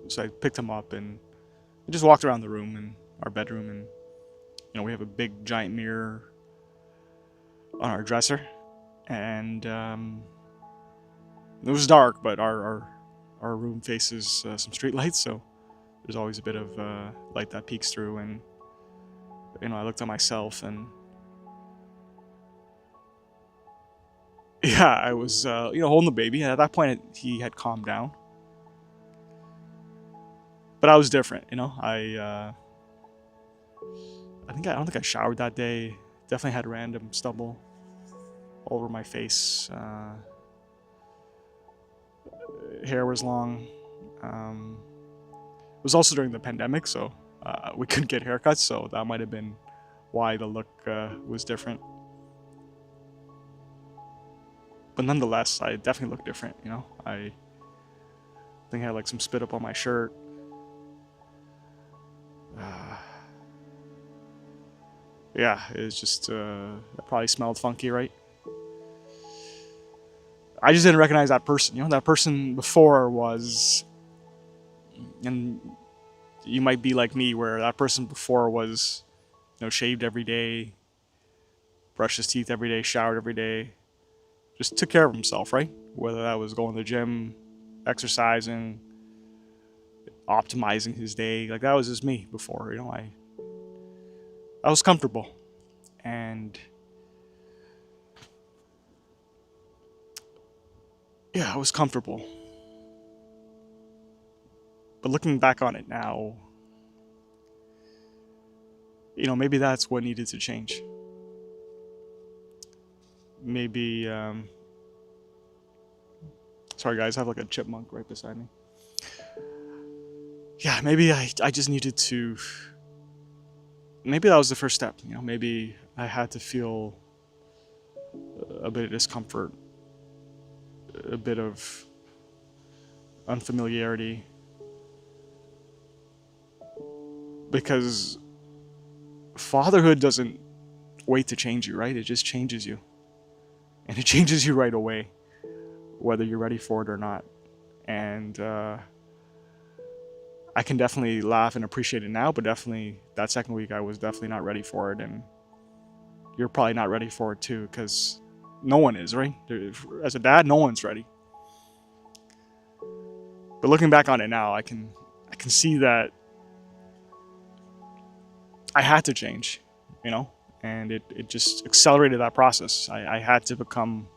Speaker 1: So I picked him up and I just walked around the room in our bedroom, and we have a big giant mirror on our dresser, and it was dark, but our room faces some street lights, so there's always a bit of light that peeks through. And I looked at myself, and yeah, I was holding the baby, and at that point he had calmed down, but I was different. I don't think I showered that day. Definitely had random stubble all over my face. Hair was long. It was also during the pandemic, so we couldn't get haircuts, so that might have been why the look was different. But nonetheless, I definitely looked different. I think I had like some spit up on my shirt. Yeah, it was just it probably smelled funky, right? I just didn't recognize that person. That person before was, and you might be like me, where that person before was, shaved every day, brushed his teeth every day, showered every day, just took care of himself, right? Whether that was going to the gym, exercising, optimizing his day, like that was just me before. I was comfortable, and yeah, I was comfortable. But looking back on it now, maybe that's what needed to change. Maybe, sorry guys, I have like a chipmunk right beside me. Yeah, maybe I just needed to, maybe that was the first step. Maybe I had to feel a bit of discomfort, a bit of unfamiliarity, because fatherhood doesn't wait to change you, right? It just changes you, and it changes you right away, whether you're ready for it or not. And I can definitely laugh and appreciate it now, but definitely that second week I was definitely not ready for it, and you're probably not ready for it too, because no one is, right? As a dad, no one's ready. But looking back on it now, I can see that I had to change. you know, and it just accelerated that process. I had to become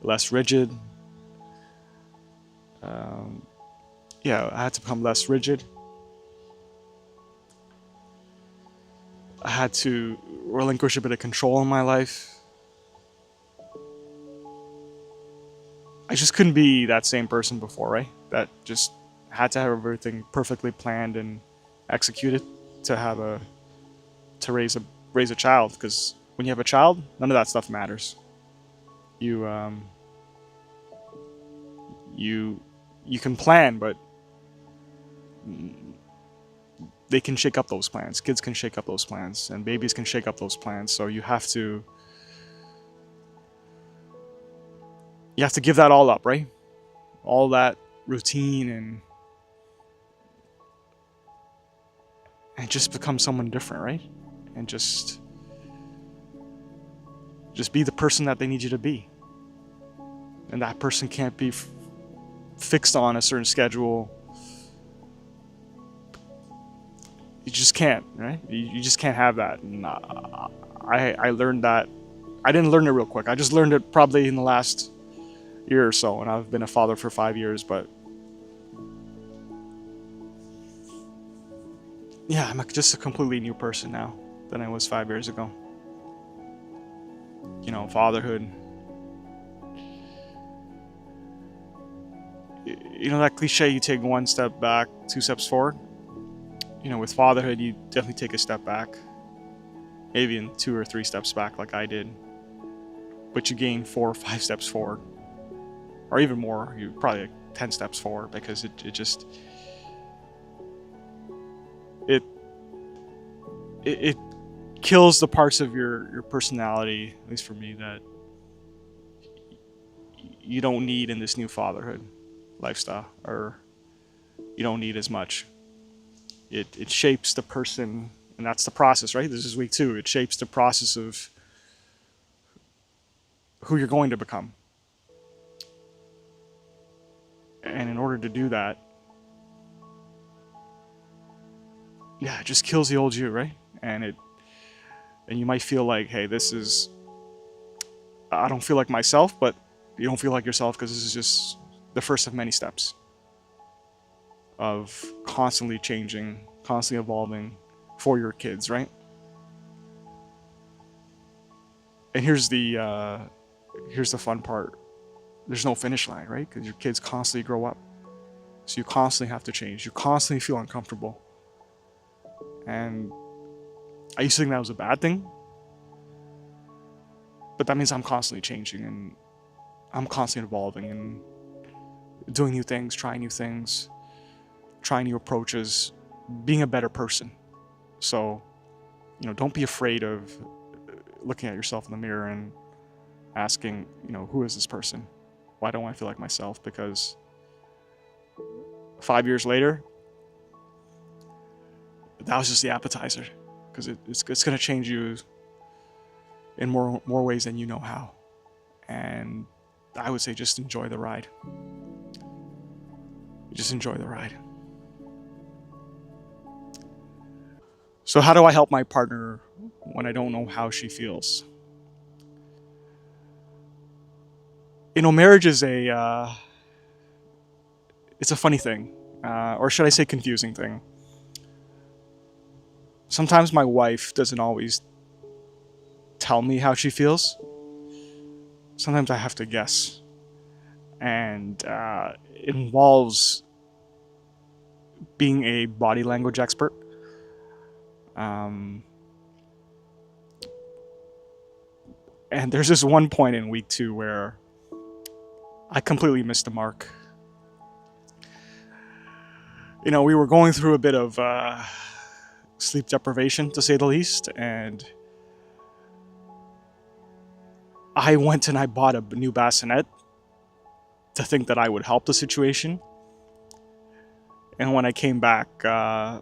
Speaker 1: less rigid. Um, yeah, I had to become less rigid. I had to relinquish a bit of control in my life. I just couldn't be that same person before, right? That just had to have everything perfectly planned and executed to have a to raise a child. Because when you have a child, none of that stuff matters. You you you can plan, but they can shake up those plans. Kids can shake up those plans, and babies can shake up those plans. So you have to give that all up, right? All that routine and just become someone different, right? And just be the person that they need you to be. And that person can't be fixed on a certain schedule. You just can't, right? You just can't have that. And I learned that. I didn't learn it real quick. I just learned it probably in the last year or so, and I've been a father for 5 years. But yeah, I'm just a completely new person now than I was 5 years ago. You know, fatherhood. You know that cliche, you take one step back, two steps forward? You know, with fatherhood, you definitely take a step back. Maybe in 2 or 3 steps back, like I did. But you gain 4 or 5 steps forward. Or even more, you probably like 10 steps forward, because it it kills the parts of your personality, at least for me, that you don't need in this new fatherhood lifestyle, or you don't need as much. It shapes the person, and that's the process, right? This is week 2. It shapes the process of who you're going to become. And in order to do that, yeah, it just kills the old you, right? And you might feel like, hey, I don't feel like myself, but you don't feel like yourself, because this is just the first of many steps of constantly changing, constantly evolving for your kids, right? And here's the fun part. There's no finish line, right? Because your kids constantly grow up. So you constantly have to change. You constantly feel uncomfortable. And I used to think that was a bad thing, but that means I'm constantly changing, and I'm constantly evolving and doing new things, trying new approaches, being a better person. So, you know, don't be afraid of looking at yourself in the mirror and asking, you know, who is this person? Why don't I feel like myself? Because 5 years later, that was just the appetizer, because it's going to change you in more ways than you know how. And I would say just enjoy the ride. Just enjoy the ride. So how do I help my partner when I don't know how she feels? You know, marriage is it's a funny thing, or should I say confusing thing. Sometimes my wife doesn't always tell me how she feels. Sometimes I have to guess. And it involves being a body language expert. Um, and there's this one point in week 2 where I completely missed the mark. You know, we were going through a bit of sleep deprivation, to say the least, and I went and I bought a new bassinet to think that I would help the situation. And when I came back, I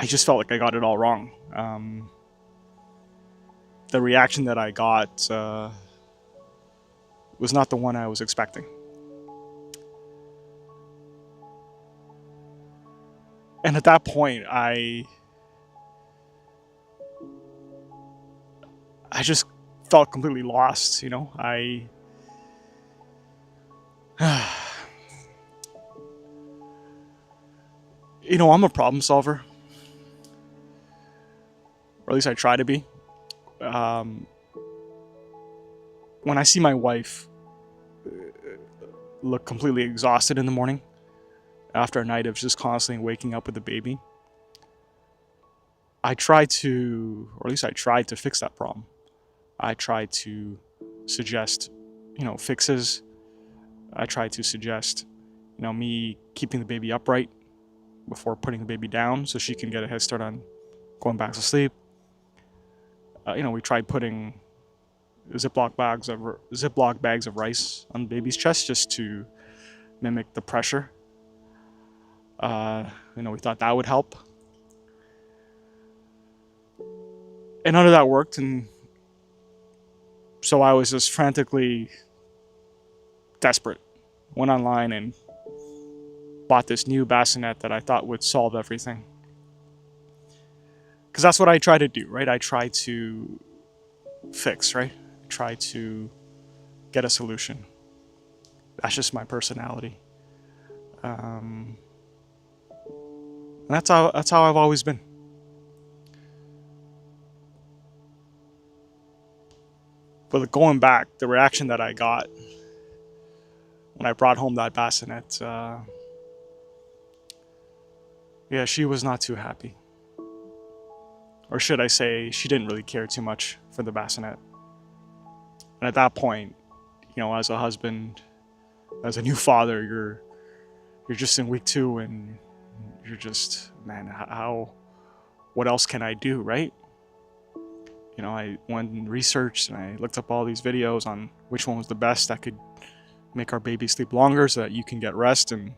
Speaker 1: just felt like I got it all wrong. The reaction that I got was not the one I was expecting. And at that point, I just felt completely lost, you know. You know, I'm a problem solver, or at least I try to be. Um, when I see my wife look completely exhausted in the morning after a night of just constantly waking up with the baby, I try to, or at least I tried to fix that problem. I tried to suggest, you know, fixes. I tried to suggest, you know, me keeping the baby upright before putting the baby down so she can get a head start on going back to sleep. You know, we tried putting Ziploc bags of rice on the baby's chest just to mimic the pressure. You know, we thought that would help. And none of that worked, and so I was just frantically desperate. Went online and bought this new bassinet that I thought would solve everything. Because that's what I try to do, right? I try to fix, right? I try to get a solution. That's just my personality. And that's how I've always been. But going back, the reaction that I got when I brought home that bassinet, yeah, she was not too happy. Or should I say, she didn't really care too much for the bassinet. And at that point, you know, as a husband, as a new father, you're just in week 2 and you're just, man, what else can I do, right? You know, I went and researched and I looked up all these videos on which one was the best that could make our baby sleep longer so that you can get rest. And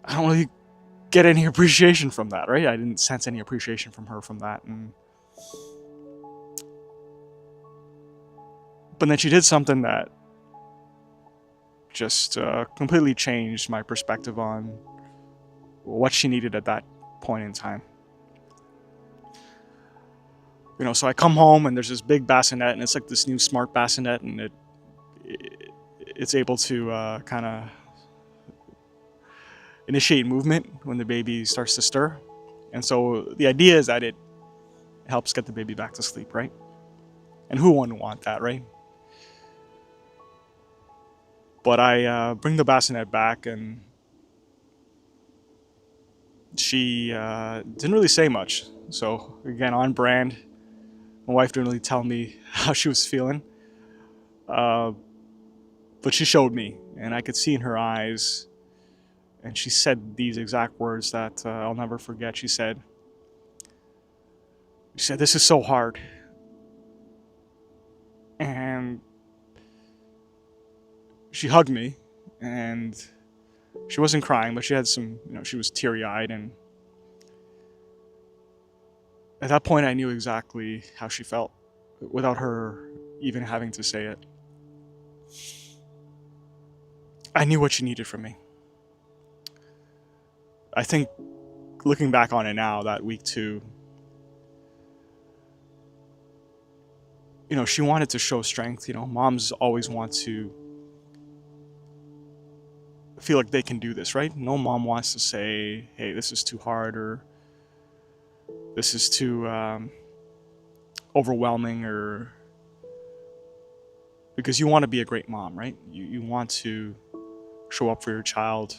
Speaker 1: I don't really get any appreciation from that, right? I didn't sense any appreciation from her from that. But then she did something that just completely changed my perspective on what she needed at that point in time. You know, so I come home and there's this big bassinet, and it's like this new smart bassinet, and it's able to kind of initiate movement when the baby starts to stir. And so the idea is that it helps get the baby back to sleep, right? And who wouldn't want that, right? But I bring the bassinet back, and she didn't really say much. So again, on brand. My wife didn't really tell me how she was feeling, but she showed me, and I could see in her eyes, and she said these exact words that I'll never forget. She said, "This is so hard," and she hugged me, and she wasn't crying, but she had some, you know, she was teary-eyed, and at that point I knew exactly how she felt without her even having to say it. I knew what she needed from me. I think looking back on it now, that week 2, you know, she wanted to show strength. You know, moms always want to feel like they can do this, right? No mom wants to say, hey, this is too hard, or this is too overwhelming, or because you want to be a great mom, right? You want to show up for your child.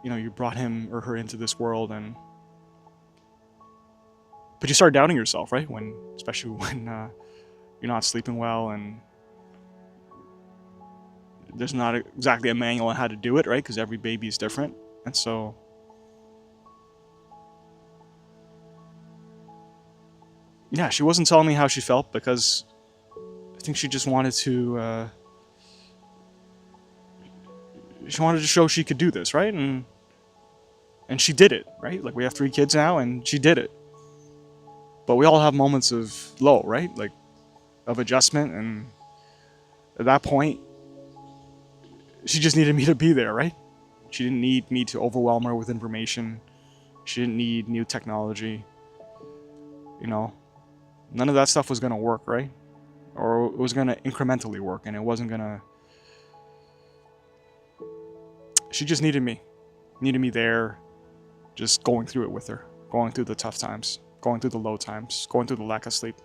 Speaker 1: You know, you brought him or her into this world, but you start doubting yourself, right? Especially when you're not sleeping well, and there's not exactly a manual on how to do it, right? Because every baby is different. And so yeah, she wasn't telling me how she felt because I think she just wanted to show she could do this, right? And she did it, right? Like, we have 3 kids now, and she did it. But we all have moments of low, right? Like, of adjustment, and at that point, she just needed me to be there, right? She didn't need me to overwhelm her with information. She didn't need new technology. You know, none of that stuff was going to work, right? Or it was going to incrementally work, and it wasn't going to... She just needed me. Needed me there, just going through it with her. Going through the tough times. Going through the low times. Going through the lack of sleep.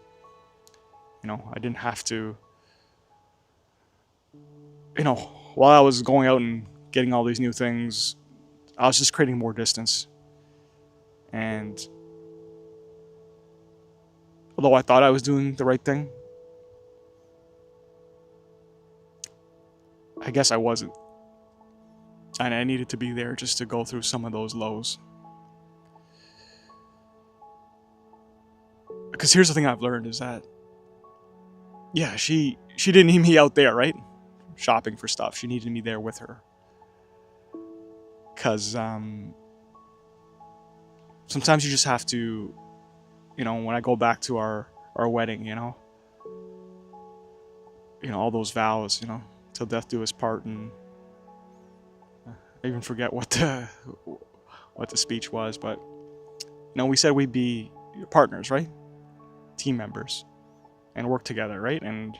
Speaker 1: You know, I didn't have to... You know, while I was going out and getting all these new things, I was just creating more distance. And although I thought I was doing the right thing, I guess I wasn't. And I needed to be there just to go through some of those lows. Because here's the thing I've learned is that, yeah, she didn't need me out there, right? Shopping for stuff. She needed me there with her. Because sometimes you just have to, you know, when I go back to our wedding, you know, all those vows, you know, till death do us part, and I even forget what the speech was, but, you know, we said we'd be partners, right? Team members, and work together, right? And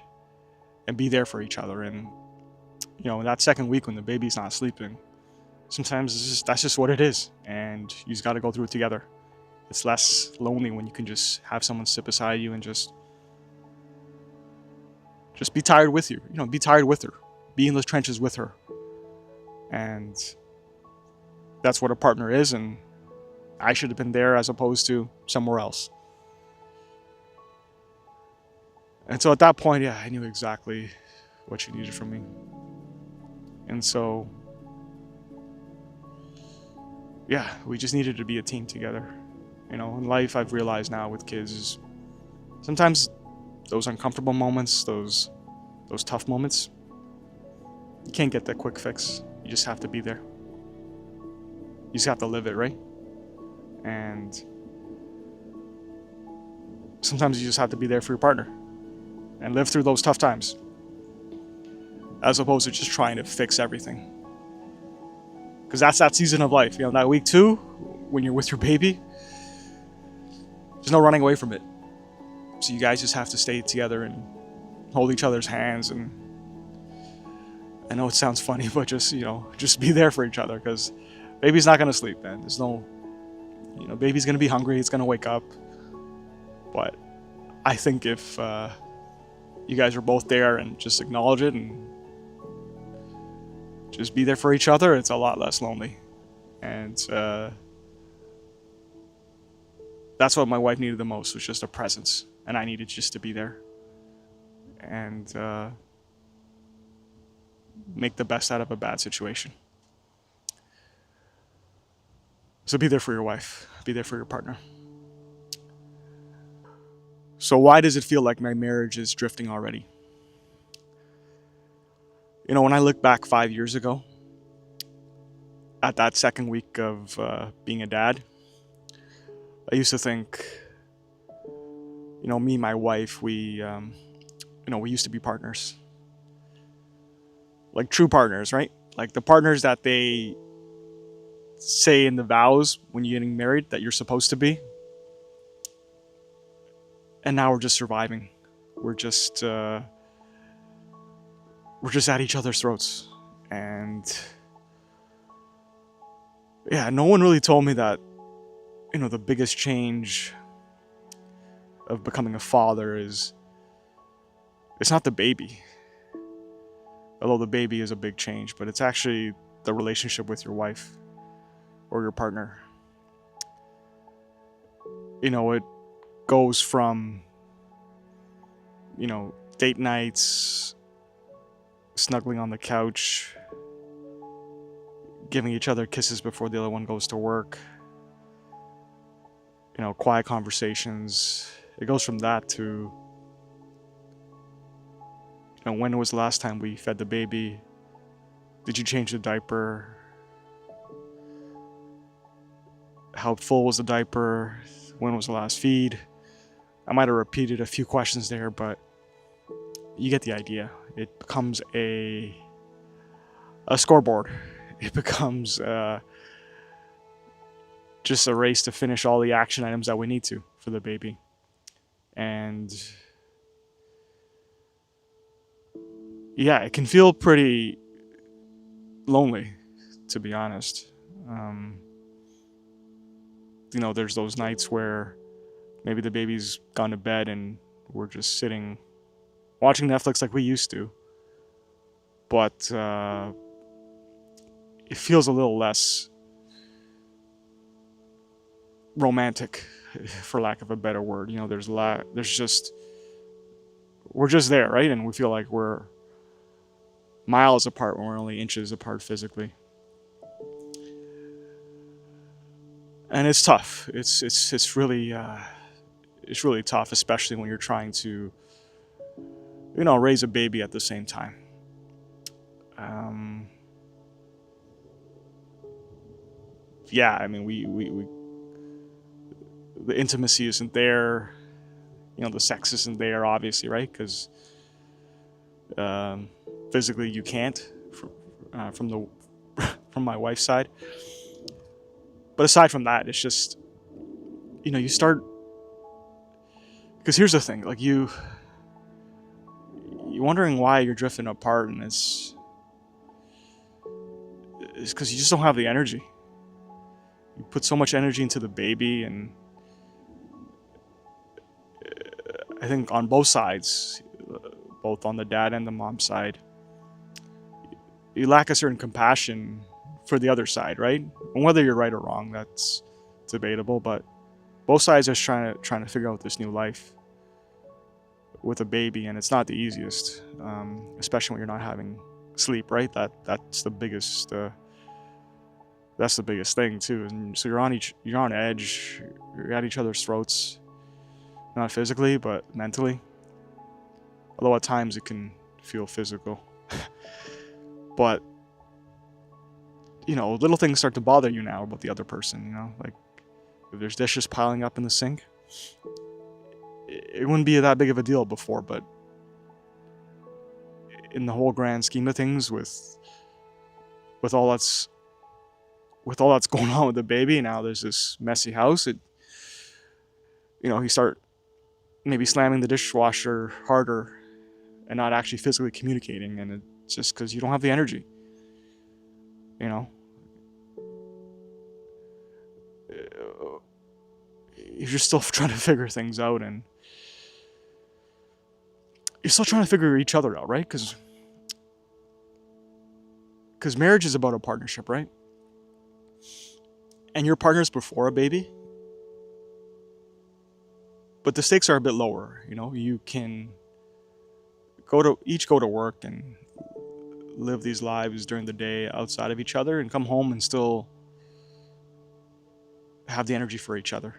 Speaker 1: be there for each other. And, you know, that second week when the baby's not sleeping, sometimes that's just what it is, and you just got to go through it together. It's less lonely when you can just have someone sit beside you and just be tired with you. You know, be tired with her. Be in those trenches with her. And that's what a partner is, and I should have been there as opposed to somewhere else. And so at that point, yeah, I knew exactly what she needed from me. And so, yeah, we just needed to be a team together. You know, in life, I've realized now with kids is sometimes those uncomfortable moments, those tough moments, you can't get that quick fix. You just have to be there. You just have to live it, right? And sometimes you just have to be there for your partner and live through those tough times, as opposed to just trying to fix everything. Because that's that season of life, you know, that week 2, when you're with your baby, there's no running away from it. So you guys just have to stay together and hold each other's hands. And I know it sounds funny, but just, you know, just be there for each other, because baby's not going to sleep, man. There's no, you know, baby's going to be hungry. It's going to wake up. But I think if you guys are both there and just acknowledge it and just be there for each other, it's a lot less lonely. And that's what my wife needed the most, was just a presence. And I needed just to be there and make the best out of a bad situation. So be there for your wife. Be there for your partner. So why does it feel like my marriage is drifting already? You know, when I look back 5 years ago, at that second week of being a dad, I used to think, you know, me and my wife, we used to be partners. Like true partners, right? Like the partners that they say in the vows when you're getting married that you're supposed to be. And now we're just surviving. We're just at each other's throats. And yeah, no one really told me that, you know, the biggest change of becoming a father is, it's not the baby. Although the baby is a big change, but it's actually the relationship with your wife or your partner. You know, it goes from, you know, date nights, snuggling on the couch, giving each other kisses before the other one goes to work, you know, quiet conversations. It goes from that to, you know, when was the last time we fed the baby? Did you change the diaper? How full was the diaper? When was the last feed? I might have repeated a few questions there, but you get the idea. It becomes a scoreboard. it becomes just a race to finish all the action items that we need to for the baby. And yeah, it can feel pretty lonely, to be honest. There's those nights where maybe the baby's gone to bed and we're just sitting watching Netflix like we used to, but it feels a little less romantic, for lack of a better word. We're just there, right? And we feel like we're miles apart when we're only inches apart physically. And it's tough. It's really tough, especially when you're trying to raise a baby at the same time. Yeah, I mean, we the intimacy isn't there. The sex isn't there, obviously, right? Because physically you can't from from my wife's side. But aside from that, it's just you start, because here's the thing, like you're wondering why you're drifting apart, and it's because you just don't have the energy. You put so much energy into the baby, and I think on both sides, both on the dad and the mom side, you lack a certain compassion for the other side, right? And whether you're right or wrong, that's debatable, but both sides are trying to figure out this new life with a baby, and it's not the easiest, especially when you're not having sleep, right? That's the biggest thing too. And so you're on edge, you're at each other's throats, not physically but mentally, although at times it can feel physical. But little things start to bother you now about the other person. Like if there's dishes piling up in the sink, it wouldn't be that big of a deal before, but in the whole grand scheme of things, with all that's going on with the baby, now there's this messy house. You start maybe slamming the dishwasher harder and not actually physically communicating, and it's just because you don't have the energy. You're still trying to figure things out, and you're still trying to figure each other out, right? Because marriage is about a partnership, right? And you're partners before a baby, but the stakes are a bit lower. You can go to work and live these lives during the day outside of each other, and come home and still have the energy for each other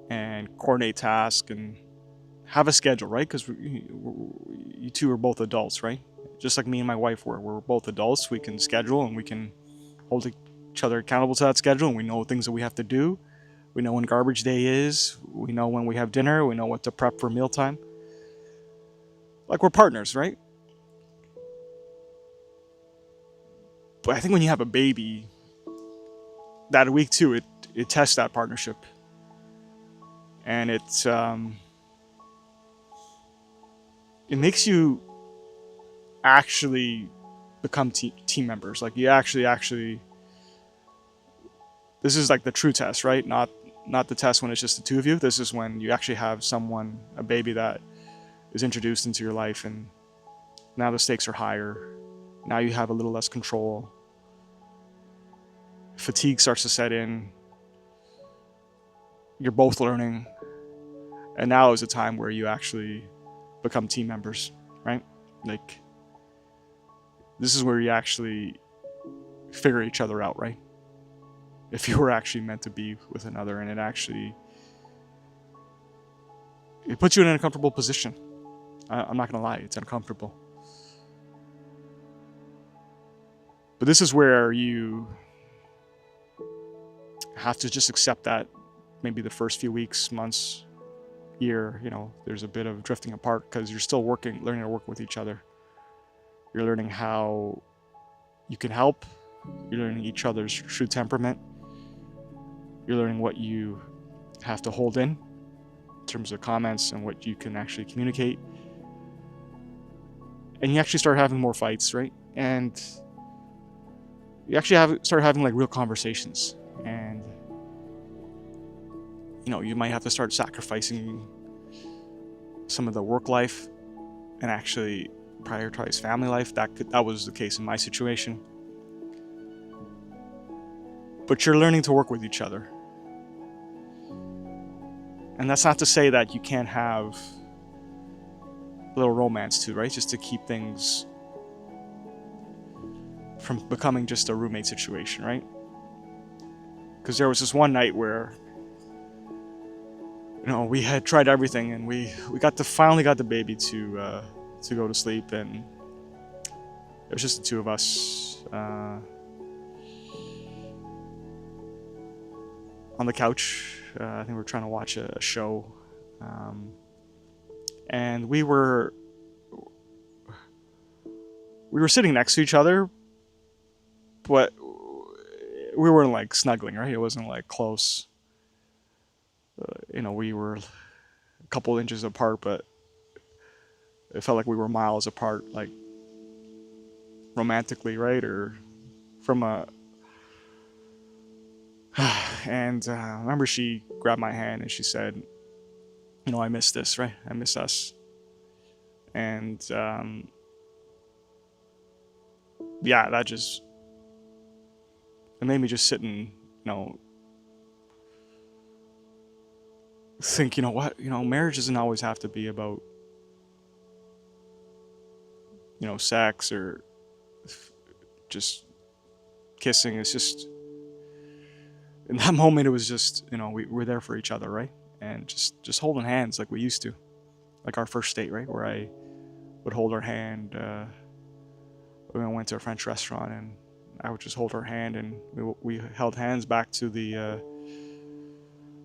Speaker 1: and coordinate tasks and have a schedule, right? Because you two are both adults, right? Just like me and my wife were. We're both adults. We can schedule, and we can hold each other accountable to that schedule, and we know things that we have to do. We know when garbage day is. We know when we have dinner. We know what to prep for mealtime. Like, we're partners, right? But I think when you have a baby, that week too, it tests that partnership. And it makes you actually become team members. Like, you actually this is like the true test, right? Not the test when it's just the two of you. This is when you actually have a baby that is introduced into your life, and now the stakes are higher. Now you have a little less control. Fatigue starts to set in. You're both learning. And now is a time where you actually become team members, right? Like, this is where you actually figure each other out, right? If you were actually meant to be with another, and it puts you in an uncomfortable position. I'm not gonna lie, it's uncomfortable. But this is where you have to just accept that maybe the first few weeks, months, year, there's a bit of drifting apart, because you're still learning to work with each other. You're learning how you can help. You're learning each other's true temperament. You're learning what you have to hold in terms of comments and what you can actually communicate. And you actually start having more fights, right? And you actually start having like real conversations. And you might have to start sacrificing some of the work life and actually prioritize family life. That was the case in my situation. But you're learning to work with each other. And that's not to say that you can't have a little romance too, right? Just to keep things from becoming just a roommate situation, right? Because there was this one night where we had tried everything, and we finally got the baby to go to sleep, and it was just the two of us on the couch. I think we were trying to watch a show, and we were sitting next to each other, but we weren't like snuggling, right? It wasn't like close. We were a couple inches apart, but it felt like we were miles apart, like romantically, right? Or from a... And I remember she grabbed my hand and she said, I miss this, right? I miss us. And yeah, it made me just sit and, think, what, marriage doesn't always have to be about, sex or just kissing. It's just, in that moment, it was just, we're there for each other, right? And just holding hands like we used to, like our first date, right? Where I would hold her hand when I went to a French restaurant, and I would just hold her hand, and we held hands back to the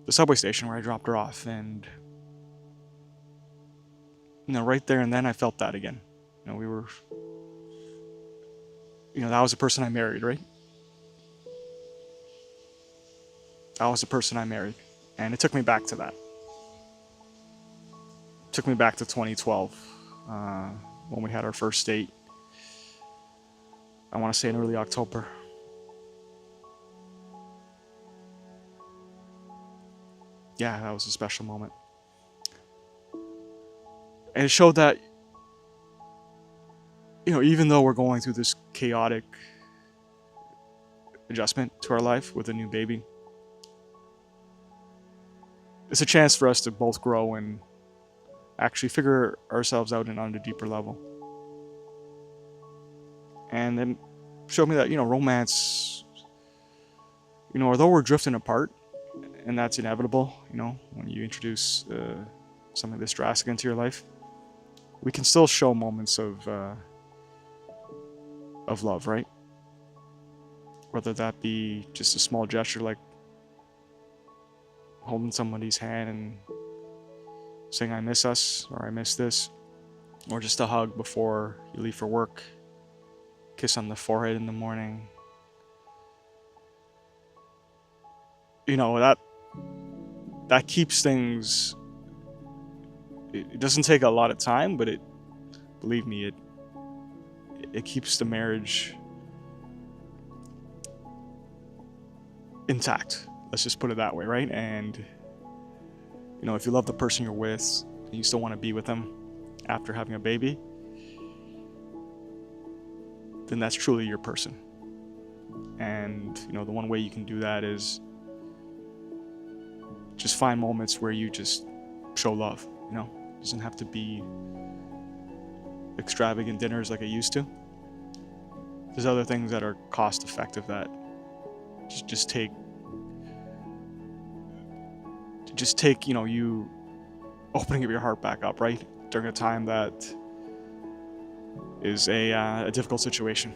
Speaker 1: subway station where I dropped her off, and right there and then I felt that again. We were, that was the person I married, right? That was the person I married, and it took me back to that. It took me back to 2012 when we had our first date. I want to say in early October. Yeah, that was a special moment. And it showed that, even though we're going through this chaotic adjustment to our life with a new baby, it's a chance for us to both grow and actually figure ourselves out on a deeper level. And then showed me that, romance, although we're drifting apart, and that's inevitable, when you introduce something this drastic into your life, we can still show moments of love, right? Whether that be just a small gesture like holding somebody's hand and saying I miss us, or I miss this, or just a hug before you leave for work, kiss on the forehead in the morning. That keeps things... It doesn't take a lot of time, but believe me, it keeps the marriage intact. Let's just put it that way, right? And if you love the person you're with and you still want to be with them after having a baby, then that's truly your person. And the one way you can do that is just find moments where you just show love. It doesn't have to be extravagant dinners like it used to. There's other things that are cost effective that just take you opening up your heart back up, right, during a time that is a difficult situation.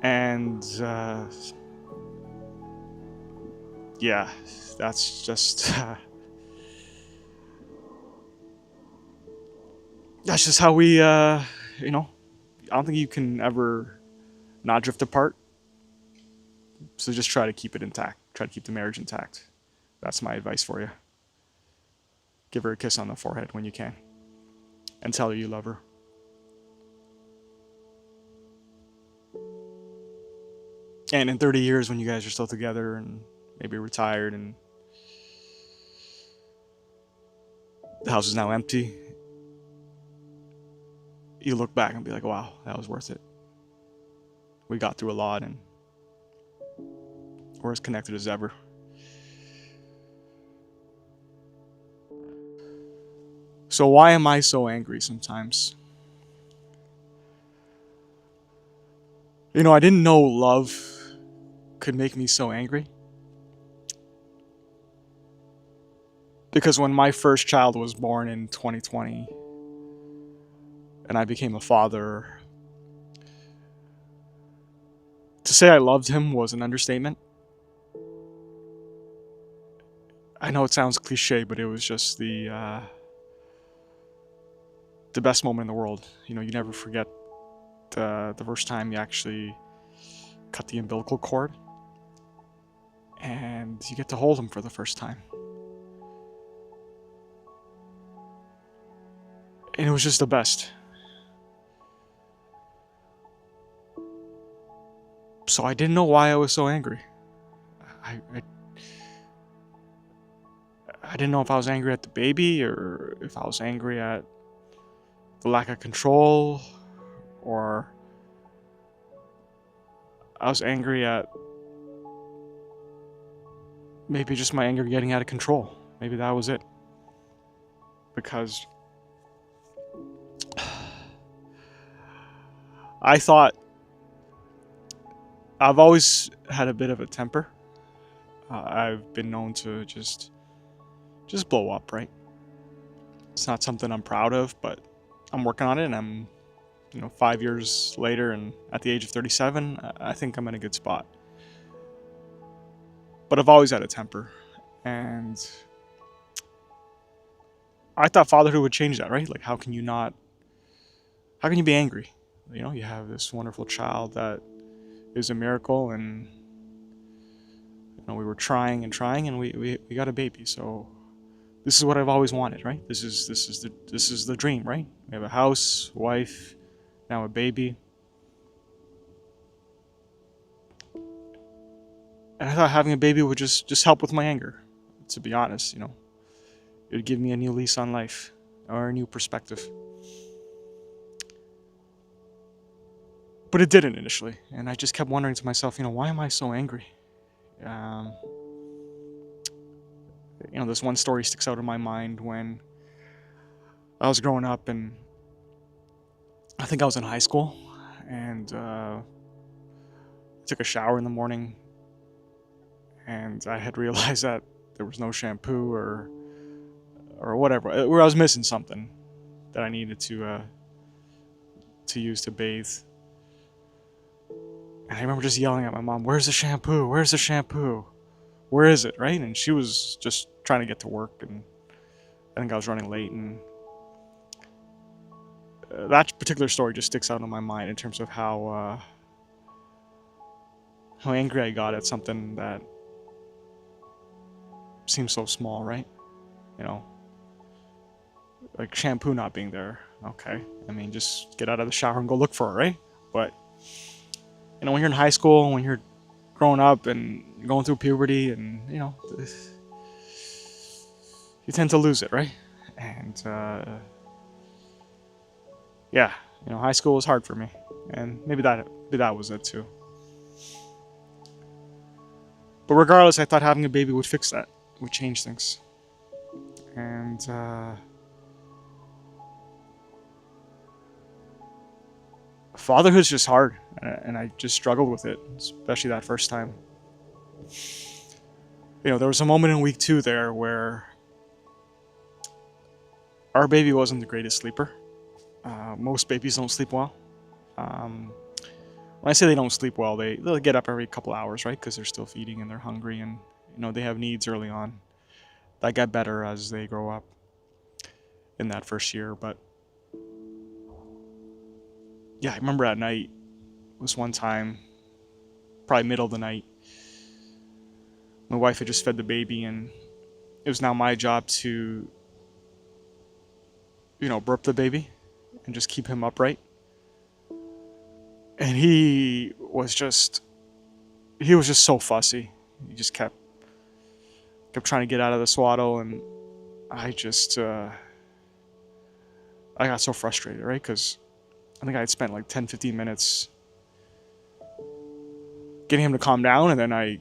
Speaker 1: And yeah, that's just that's just how we, you know, I don't think you can ever not drift apart. So just try to keep it intact. Try to keep the marriage intact. That's my advice for you. Give her a kiss on the forehead when you can, and tell her you love her. And in 30 years, when you guys are still together and maybe retired and the house is now empty, you look back and be like, wow, that was worth it. We got through a lot and we're as connected as ever. So why am I so angry sometimes? You know, I didn't know love could make me so angry. Because when my first child was born in 2020 and I became a father, to say I loved him was an understatement. I know it sounds cliche, but it was just the best moment in the world. You know, you never forget the first time you actually cut the umbilical cord and you get to hold him for the first time. And it was just the best. So I didn't know why I was so angry. I, I, I didn't know if I was angry at the baby or if I was angry at the lack of control, or I was angry at maybe just my anger getting out of control. Maybe that was it. Because I thought I've always had a bit of a temper. I've been known to just blow up, right? It's not something I'm proud of, but I'm working on it, and I'm, 5 years later, and at the age of 37, I think I'm in a good spot. But I've always had a temper, and I thought fatherhood would change that, right? Like, how can you be angry? You have this wonderful child that is a miracle, and we were trying and trying, and we got a baby. So this is what I've always wanted, right? This is the dream, right? We have a house, wife, now a baby. And I thought having a baby would just help with my anger. To be honest, it would give me a new lease on life, or a new perspective. But it didn't initially, and I just kept wondering to myself, why am I so angry? This one story sticks out in my mind when I was growing up, and I think I was in high school, and I took a shower in the morning, and I had realized that there was no shampoo or whatever, where I was missing something that I needed to use to bathe. And I remember just yelling at my mom, "Where's the shampoo? Where's the shampoo? Where is it?" Right? And she was just trying to get to work, and I think I was running late, and that particular story just sticks out in my mind in terms of how angry I got at something that seems so small, right? Like shampoo not being there. Okay, I mean, just get out of the shower and go look for it, right? But when you're in high school, when you're growing up and going through puberty, and you tend to lose it, right? And yeah, high school was hard for me, and maybe that was it too. But regardless, I thought having a baby would fix that, would change things, and fatherhood's just hard, and I just struggled with it, especially that first time. There was a moment in week 2 there where our baby wasn't the greatest sleeper. Most babies don't sleep well. When I say they don't sleep well, they'll get up every couple hours, right? Because they're still feeding and they're hungry, and they have needs early on that get better as they grow up in that first year. But yeah, I remember at night was one time, probably middle of the night. My wife had just fed the baby, and it was now my job to, burp the baby and just keep him upright. And he was just so fussy. He just kept trying to get out of the swaddle, and I just I got so frustrated, right? Because I think I had spent like 10, 15 minutes getting him to calm down, and then I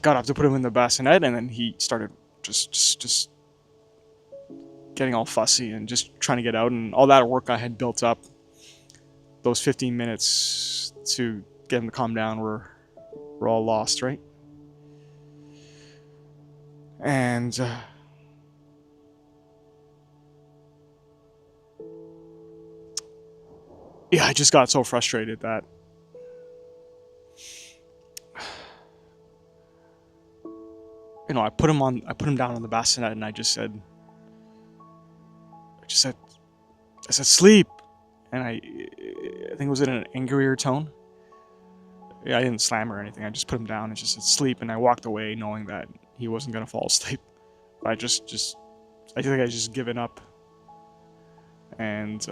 Speaker 1: got up to put him in the bassinet, and then he started just getting all fussy and just trying to get out, and all that work I had built up, those 15 minutes to get him to calm down, were all lost, right? And yeah, I just got so frustrated that I put him down on the bassinet, and I said sleep, and I think it was in an angrier tone. Yeah, I didn't slam her or anything. I just put him down and just said sleep, and I walked away knowing that he wasn't gonna fall asleep. I think I just given up, and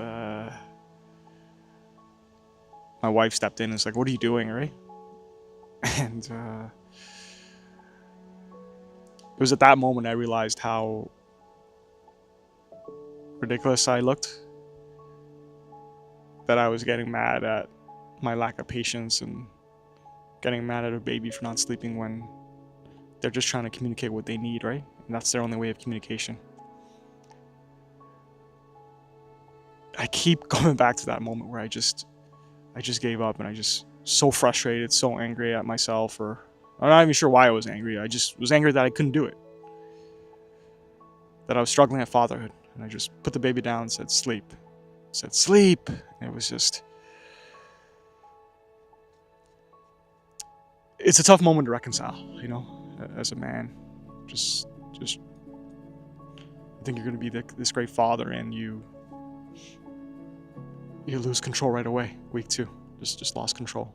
Speaker 1: my wife stepped in and was like, "What are you doing, right?" And it was at that moment I realized how ridiculous I looked. That I was getting mad at my lack of patience and getting mad at a baby for not sleeping when they're just trying to communicate what they need, right? And that's their only way of communication. I keep going back to that moment where I just gave up, and I just so frustrated, so angry at myself, or I'm not even sure why I was angry. I just was angry that I couldn't do it. That I was struggling at fatherhood, and I just put the baby down and said sleep. Said sleep. And it was just, it's a tough moment to reconcile, as a man. Just I think you're going to be this great father, and you lose control right away. Week 2, just lost control.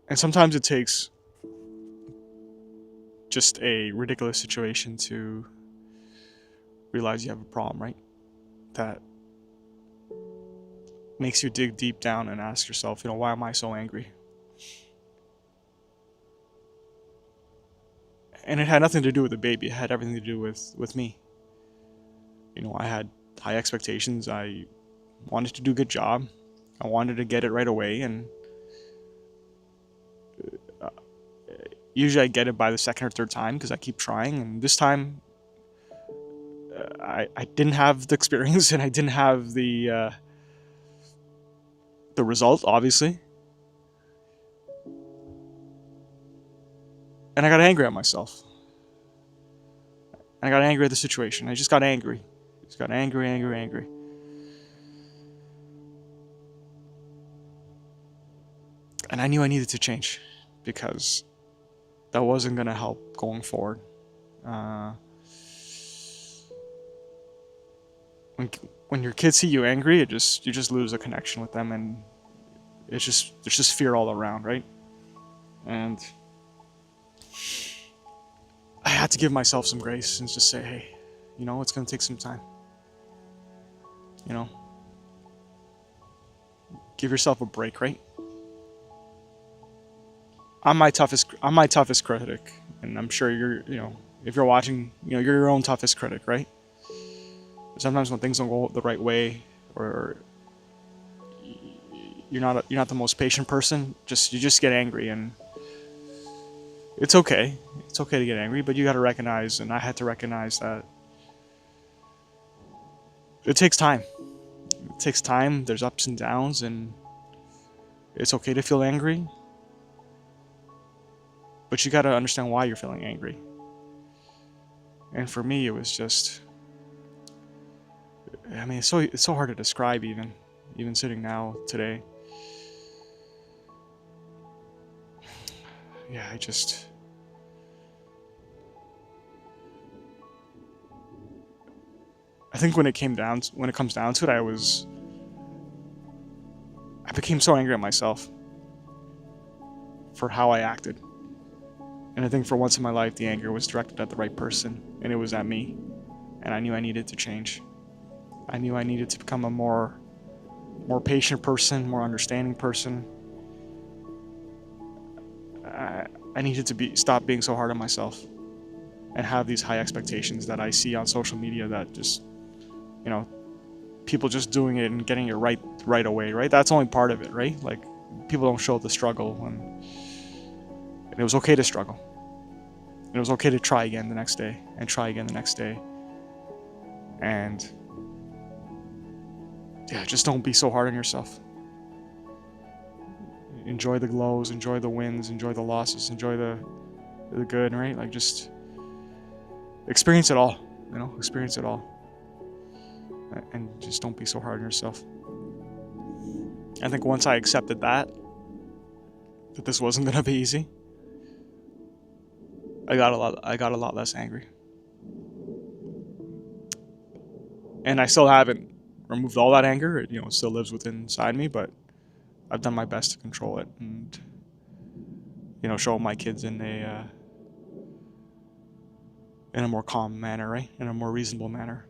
Speaker 1: And sometimes it takes just a ridiculous situation to realize you have a problem, right? That makes you dig deep down and ask yourself, why am I so angry? And it had nothing to do with the baby. It had everything to do with me. I had high expectations. I wanted to do a good job. I wanted to get it right away, and usually I get it by the second or third time because I keep trying. And this time, I didn't have the experience, and I didn't have the result, obviously. And I got angry at myself. And I got angry at the situation. I just got angry. Just got angry. And I knew I needed to change because that wasn't going to help going forward. When your kids see you angry, you just lose a connection with them, and there's just fear all around, right? And I had to give myself some grace and just say, hey, it's going to take some time. Give yourself a break, right? I'm my toughest critic, and I'm sure if you're watching, you're your own toughest critic, right? Sometimes when things don't go the right way, or you're not the most patient person, you just get angry, and it's okay. It's okay to get angry, but you got to recognize, and I had to recognize that it takes time. It takes time. There's ups and downs, and it's okay to feel angry, but you got to understand why you're feeling angry. And for me, it was just, it's so hard to describe, even sitting now today. Yeah, I think when it comes down to it, I became so angry at myself for how I acted. And I think for once in my life, the anger was directed at the right person, and it was at me. And I knew I needed to change. I knew I needed to become a more patient person, more understanding person. I needed to stop being so hard on myself and have these high expectations that I see on social media that just, you know, people just doing it and getting it right away, right? That's only part of it, right? Like, people don't show the struggle, and it was okay to struggle. It was okay to try again the next day, and try again the next day. And yeah, just don't be so hard on yourself. Enjoy the lows, enjoy the wins, enjoy the losses, enjoy the good, right? Like, just experience it all, experience it all. And just don't be so hard on yourself. I think once I accepted that this wasn't gonna be easy, I got a lot less angry. And I still haven't removed all that anger. It still lives inside me, but I've done my best to control it and show my kids in a more calm manner, right? In a more reasonable manner.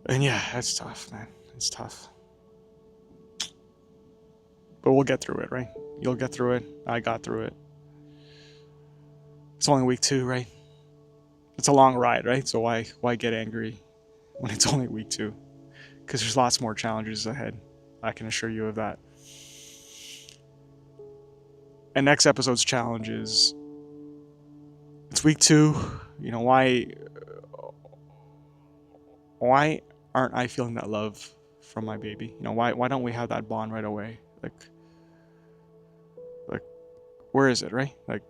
Speaker 1: And yeah, it's tough, man. It's tough. But we'll get through it, right? You'll get through it. I got through it. It's only week 2, right? It's a long ride, right? So why get angry when it's only week 2? Because there's lots more challenges ahead. I can assure you of that. And next episode's challenge is, it's week 2. Why aren't I feeling that love from my baby? Why don't we have that bond right away? Like where is it, right? Like,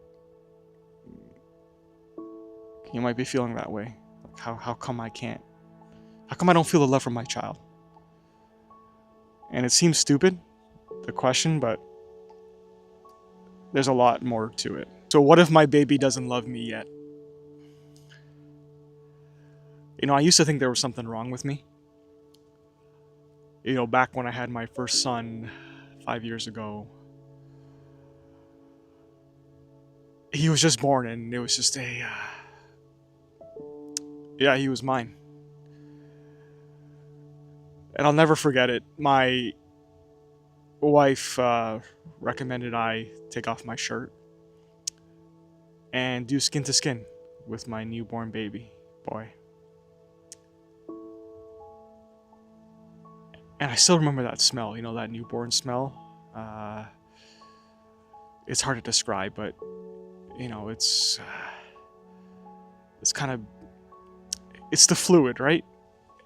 Speaker 1: you might be feeling that way. Like, how come I can't? How come I don't feel the love from my child? And it seems stupid, the question, but there's a lot more to it. So what if my baby doesn't love me yet? I used to think there was something wrong with me. Back when I had my first son 5 years ago, he was just born, and it was just he was mine. And I'll never forget it. My wife recommended I take off my shirt and do skin to skin with my newborn baby boy. And I still remember that smell, that newborn smell. It's hard to describe, but it's kind of, it's the fluid, right?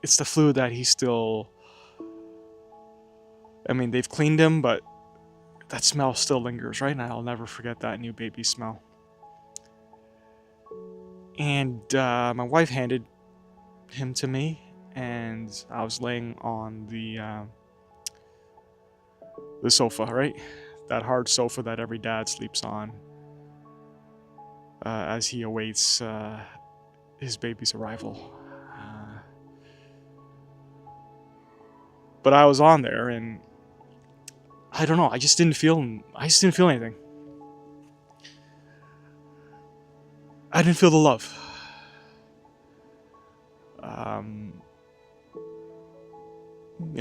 Speaker 1: It's the fluid that he's still, they've cleaned him, but that smell still lingers, right? And I'll never forget that new baby smell. And my wife handed him to me, and I was laying on the sofa, right? That hard sofa that every dad sleeps on as he awaits his baby's arrival. But I was on there, and I don't know. I just didn't feel anything. I didn't feel the love.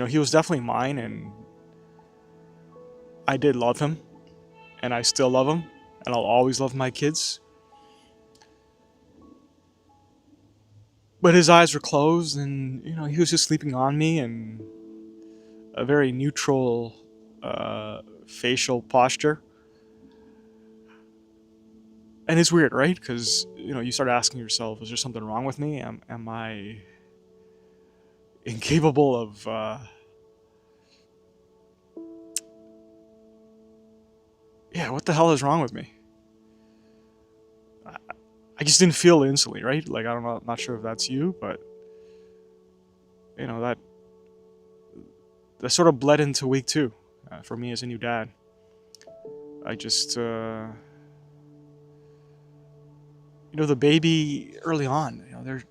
Speaker 1: He was definitely mine, and I did love him, and I still love him, and I'll always love my kids. But his eyes were closed, and he was just sleeping on me, and a very neutral facial posture. And it's weird, right? Because you start asking yourself, is there something wrong with me? Am I incapable of what the hell is wrong with me? I just didn't feel it instantly, right? Like, I don't know, I'm not sure if that's you, but that sort of bled into week 2 for me as a new dad. I just The baby early on, they're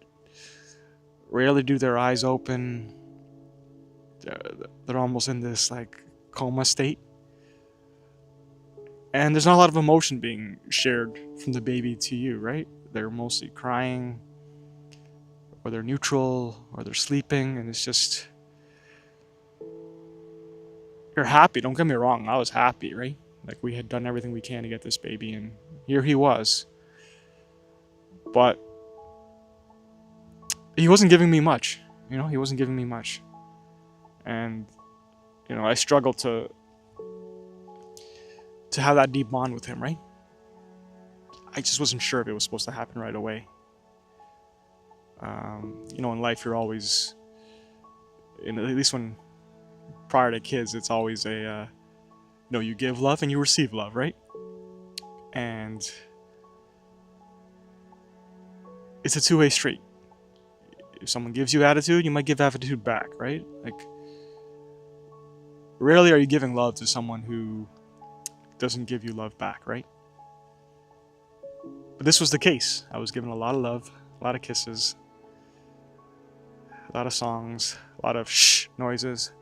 Speaker 1: rarely do their eyes open. They're almost in this like coma state. And there's not a lot of emotion being shared from the baby to you, right? They're mostly crying, or they're neutral, or they're sleeping, and it's just, you're happy. Don't get me wrong, I was happy, right? Like, we had done everything we can to get this baby, and here he was. But he wasn't giving me much. He wasn't giving me much. And, I struggled to have that deep bond with him, right? I just wasn't sure if it was supposed to happen right away. In life, you're always, at least when prior to kids, it's always a, you give love and you receive love, right? And it's a two-way street. If someone gives you attitude, you might give attitude back, right? Like, rarely are you giving love to someone who doesn't give you love back, right? But this was the case. I was given a lot of love, a lot of kisses, a lot of songs, a lot of shh noises.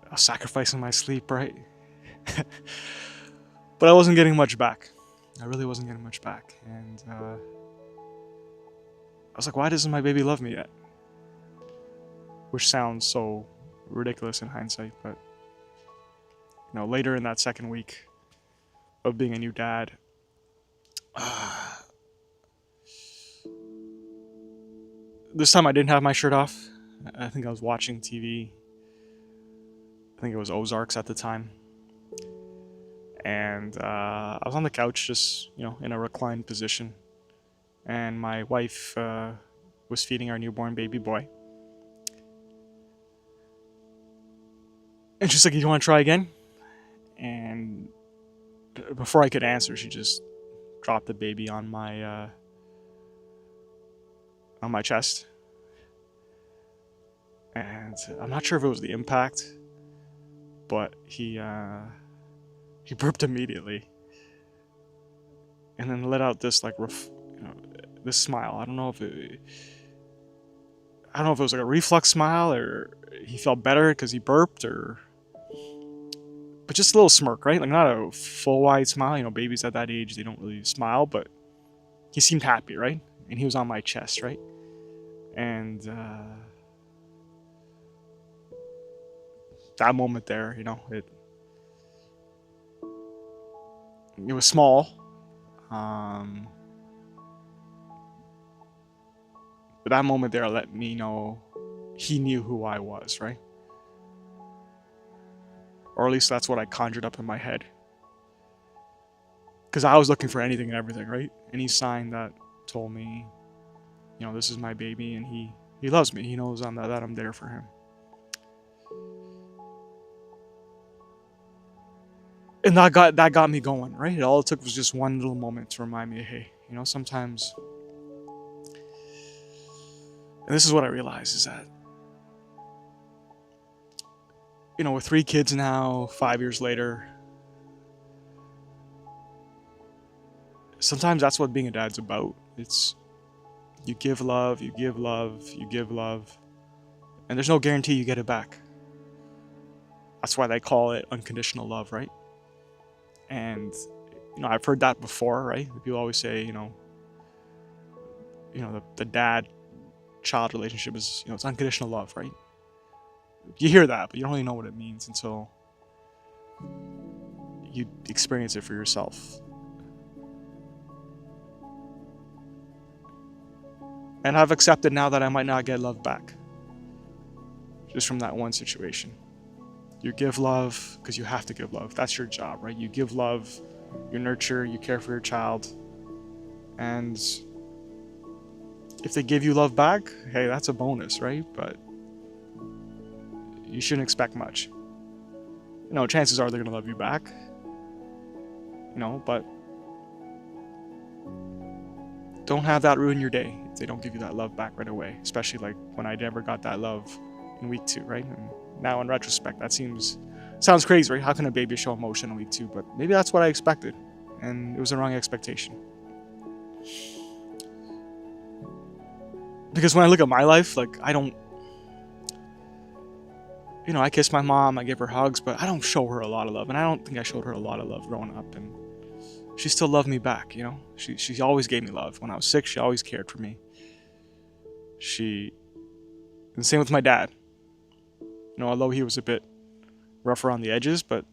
Speaker 1: I was sacrificing my sleep, right? But I wasn't getting much back. I really wasn't getting much back. And I was like, why doesn't my baby love me yet? Which sounds so ridiculous in hindsight, but later in that second week of being a new dad, this time I didn't have my shirt off. I think I was watching TV. I think it was Ozarks at the time. And I was on the couch, just, in a reclined position. And my wife was feeding our newborn baby boy. And she's like, "Do you want to try again?" And before I could answer, she just dropped the baby on my chest. And I'm not sure if it was the impact, but he burped immediately, and then let out this like this smile. I don't know if it was like a reflex smile, or he felt better because he burped, but just a little smirk, right? Like, not a full wide smile. Babies at that age, they don't really smile, but he seemed happy, right? And he was on my chest, right? And that moment there, it was small, but that moment there let me know he knew who I was, right? Or at least that's what I conjured up in my head. Because I was looking for anything and everything, right? Any sign that told me, this is my baby, and he loves me. He knows that I'm there for him. And that got me going, right? All it took was just one little moment to remind me, hey, sometimes. And this is what I realized, is that, with 3 kids now, 5 years later, sometimes that's what being a dad's about. It's, you give love, you give love, you give love, and there's no guarantee you get it back. That's why they call it unconditional love, right? And, I've heard that before, right? People always say, the dad-child relationship is, it's unconditional love, right? You hear that, but you don't really know what it means until you experience it for yourself. And I've accepted now that I might not get love back, just from that one situation. You give love because you have to give love. That's your job, right? You give love, you nurture, you care for your child. And if they give you love back, hey, that's a bonus, right? But you shouldn't expect much. Chances are they're going to love you back. But don't have that ruin your day if they don't give you that love back right away. Especially like when I never got that love in week 2, right? And now in retrospect, that sounds crazy, right? How can a baby show emotion in week 2? But maybe that's what I expected, and it was the wrong expectation. Because when I look at my life, like, I don't, I kiss my mom, I give her hugs, but I don't show her a lot of love. And I don't think I showed her a lot of love growing up. And she still loved me back, She always gave me love. When I was sick, she always cared for me. And same with my dad. Although he was a bit rough around the edges, but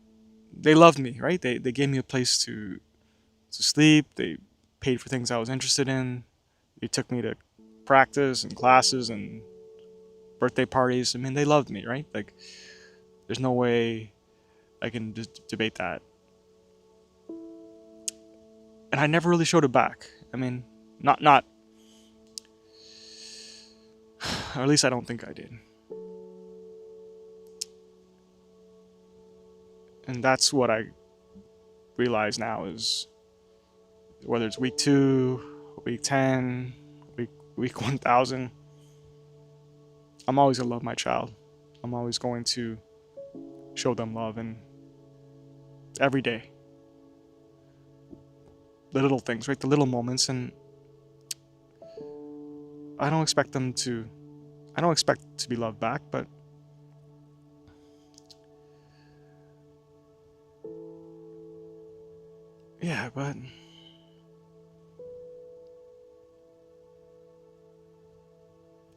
Speaker 1: they loved me, right? They gave me a place to sleep. They paid for things I was interested in. They took me to practice and classes and birthday parties. I mean, they loved me, right? Like, there's no way I can debate that. And I never really showed it back. I mean, not, or at least I don't think I did. And that's what I realize now is whether it's week 2, week 10, week 1000, I'm always going to love my child. I'm always going to show them love, and every day. The little things, right? The little moments, and I don't expect to be loved back, but yeah, but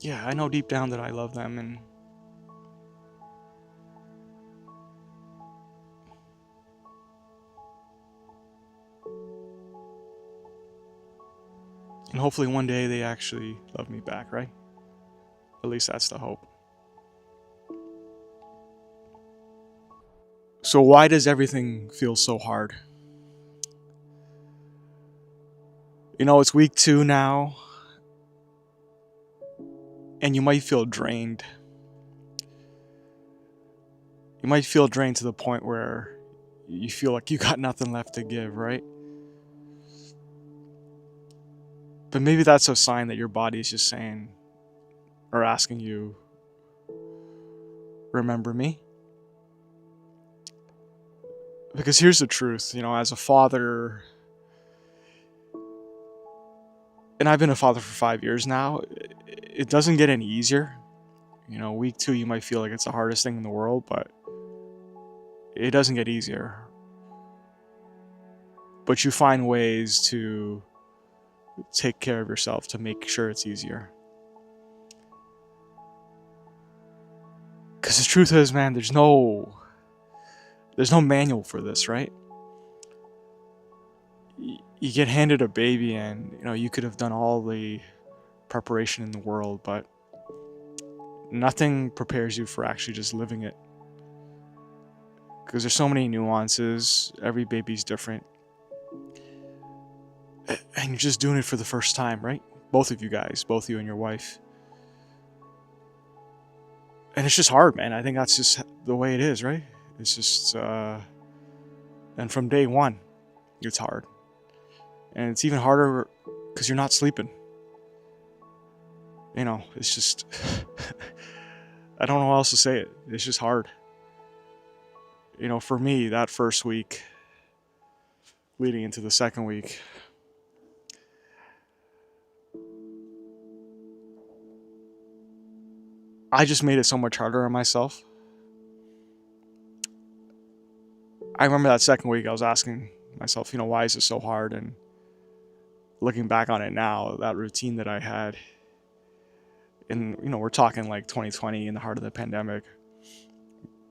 Speaker 1: yeah, I know deep down that I love them, and hopefully one day they actually love me back, right? At least that's the hope. So why does everything feel so hard? It's week 2 now, and you might feel drained. You might feel drained to the point where you feel like you got nothing left to give, right? But maybe that's a sign that your body is just saying, or asking you, remember me? Because here's the truth, as a father, and I've been a father for 5 years now, it doesn't get any easier. Week 2, you might feel like it's the hardest thing in the world, but it doesn't get easier. But you find ways to take care of yourself to make sure it's easier. Because the truth is, man, there's no manual for this, right? You get handed a baby, and you could have done all the preparation in the world, but nothing prepares you for actually just living it. Because there's so many nuances. Every baby's different, and you're just doing it for the first time, right? Both of you guys, both you and your wife. And it's just hard, man. I think that's just the way it is, right? It's just, and from day one, it's hard. And it's even harder because you're not sleeping. It's just, I don't know how else to say it. It's just hard. For me, that first week, leading into the second week, I just made it so much harder on myself. I remember that second week, I was asking myself, why is this so hard? And looking back on it now, that routine that I had, and we're talking like 2020 in the heart of the pandemic,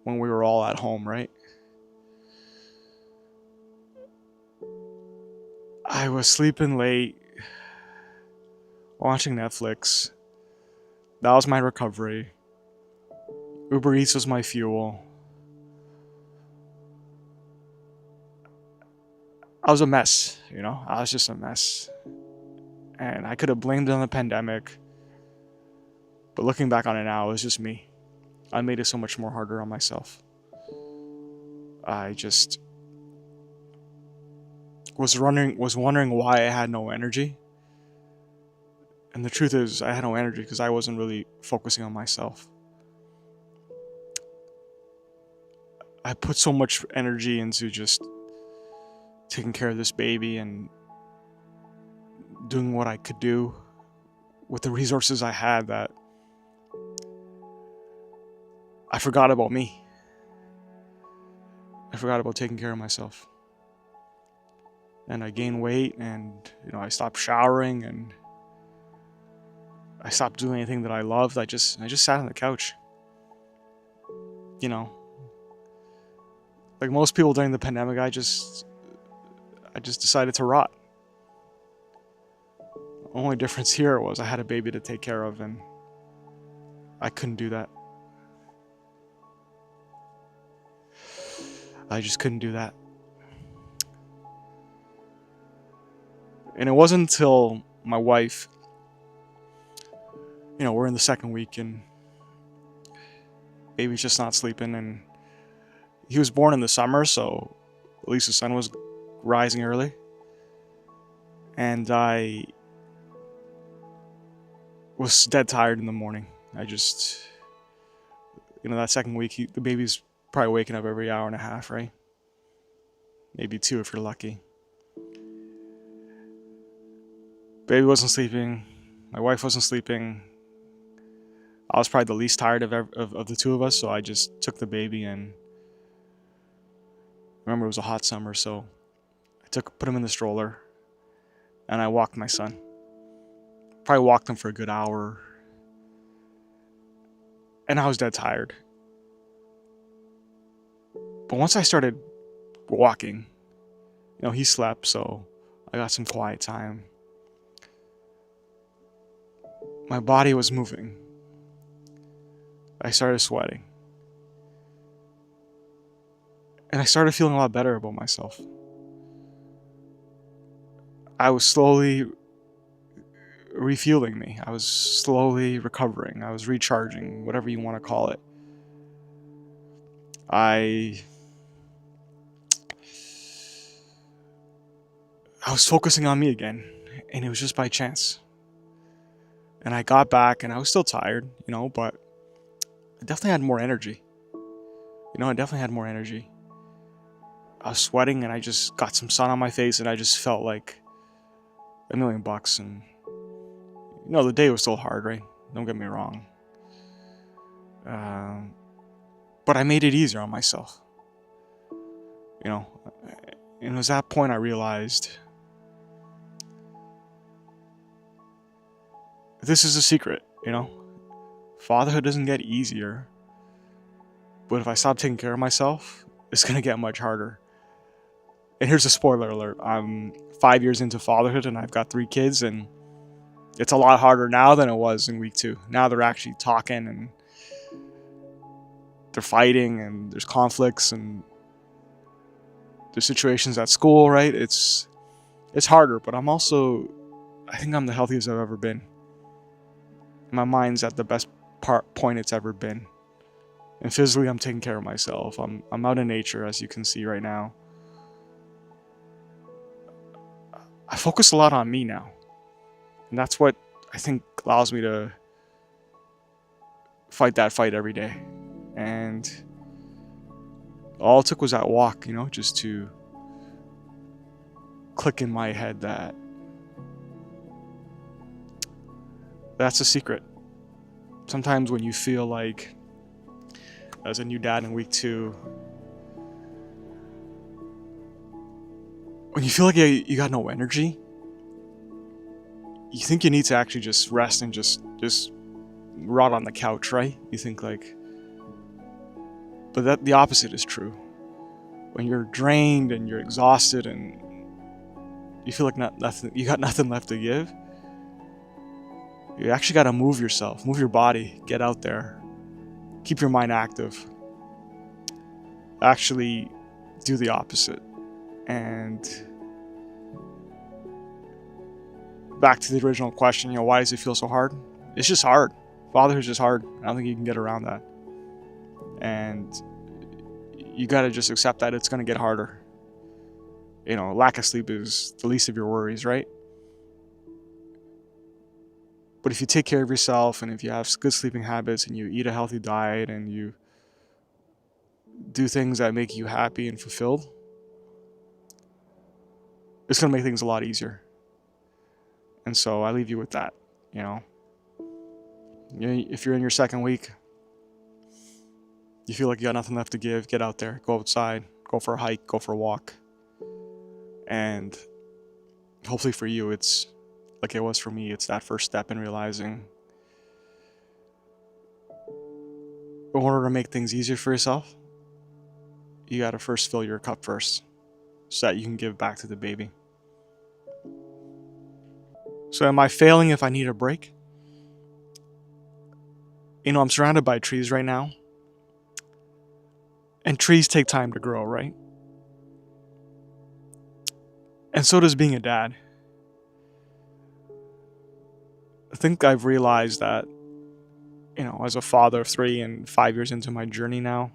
Speaker 1: when we were all at home, right? I was sleeping late, watching Netflix. That was my recovery. Uber Eats was my fuel. I was a mess, I was just a mess. And I could have blamed it on the pandemic, but looking back on it now, it was just me. I made it so much more harder on myself. I just was wondering why I had no energy. And the truth is, I had no energy because I wasn't really focusing on myself. I put so much energy into just taking care of this baby and doing what I could do with the resources I had, that I forgot about me. I forgot about taking care of myself. And I gained weight, and I stopped showering, and I stopped doing anything that I loved. I just sat on the couch. Like most people during the pandemic, I just decided to rot. The only difference here was I had a baby to take care of, and I couldn't do that. I just couldn't do that. And it wasn't until my wife, we're in the second week, and baby's just not sleeping, and he was born in the summer, so at least the sun was rising early. And I was dead tired in the morning. I just, that second week, the baby's probably waking up every hour and a half, right? Maybe 2 if you're lucky. Baby wasn't sleeping. My wife wasn't sleeping. I was probably the least tired of the two of us, so I just took the baby, and remember it was a hot summer, so I put him in the stroller, and I walked my son. Probably walked him for a good hour, and I was dead tired. But once I started walking, he slept, so I got some quiet time. My body was moving. I started sweating. And I started feeling a lot better about myself. I was slowly refueling me. I was slowly recovering. I was recharging, whatever you want to call it. I was focusing on me again, and it was just by chance. And I got back, and I was still tired, but I definitely had more energy. I was sweating, and I just got some sun on my face, and I just felt like $1,000,000. And the day was still hard, right? Don't get me wrong. But I made it easier on myself. And it was that point I realized this is a secret, Fatherhood doesn't get easier. But if I stop taking care of myself, it's going to get much harder. And here's a spoiler alert. I'm 5 years into fatherhood, and I've got 3 kids, and it's a lot harder now than it was in week 2. Now they're actually talking, and they're fighting, and there's conflicts, and there's situations at school, right? It's harder, but I think I'm the healthiest I've ever been. My mind's at the best point it's ever been. And physically, I'm taking care of myself. I'm out in nature, as you can see right now. I focus a lot on me now. And that's what I think allows me to fight that fight every day. And all it took was that walk, just to click in my head that that's a secret. Sometimes when you feel like, as a new dad in week 2, when you feel like you got no energy, you think you need to actually just rest and just rot on the couch, right? You think but the opposite is true. When you're drained and you're exhausted and you feel like you got nothing left to give, you actually got to move yourself, move your body, get out there, keep your mind active. Actually do the opposite. And back to the original question, why does it feel so hard? It's just hard. Fatherhood is just hard. I don't think you can get around that. And you got to just accept that it's going to get harder. Lack of sleep is the least of your worries, right? But if you take care of yourself, and if you have good sleeping habits, and you eat a healthy diet, and you do things that make you happy and fulfilled, it's going to make things a lot easier. And so I leave you with that. If you're in your second week, you feel like you got nothing left to give, get out there, go outside, go for a hike, go for a walk. And hopefully for you, it's like it was for me, it's that first step in realizing in order to make things easier for yourself, you got to first fill your cup first so that you can give back to the baby. So am I failing if I need a break? I'm surrounded by trees right now. And trees take time to grow, right? And so does being a dad. I think I've realized that, as a father of 3 and 5 years into my journey now,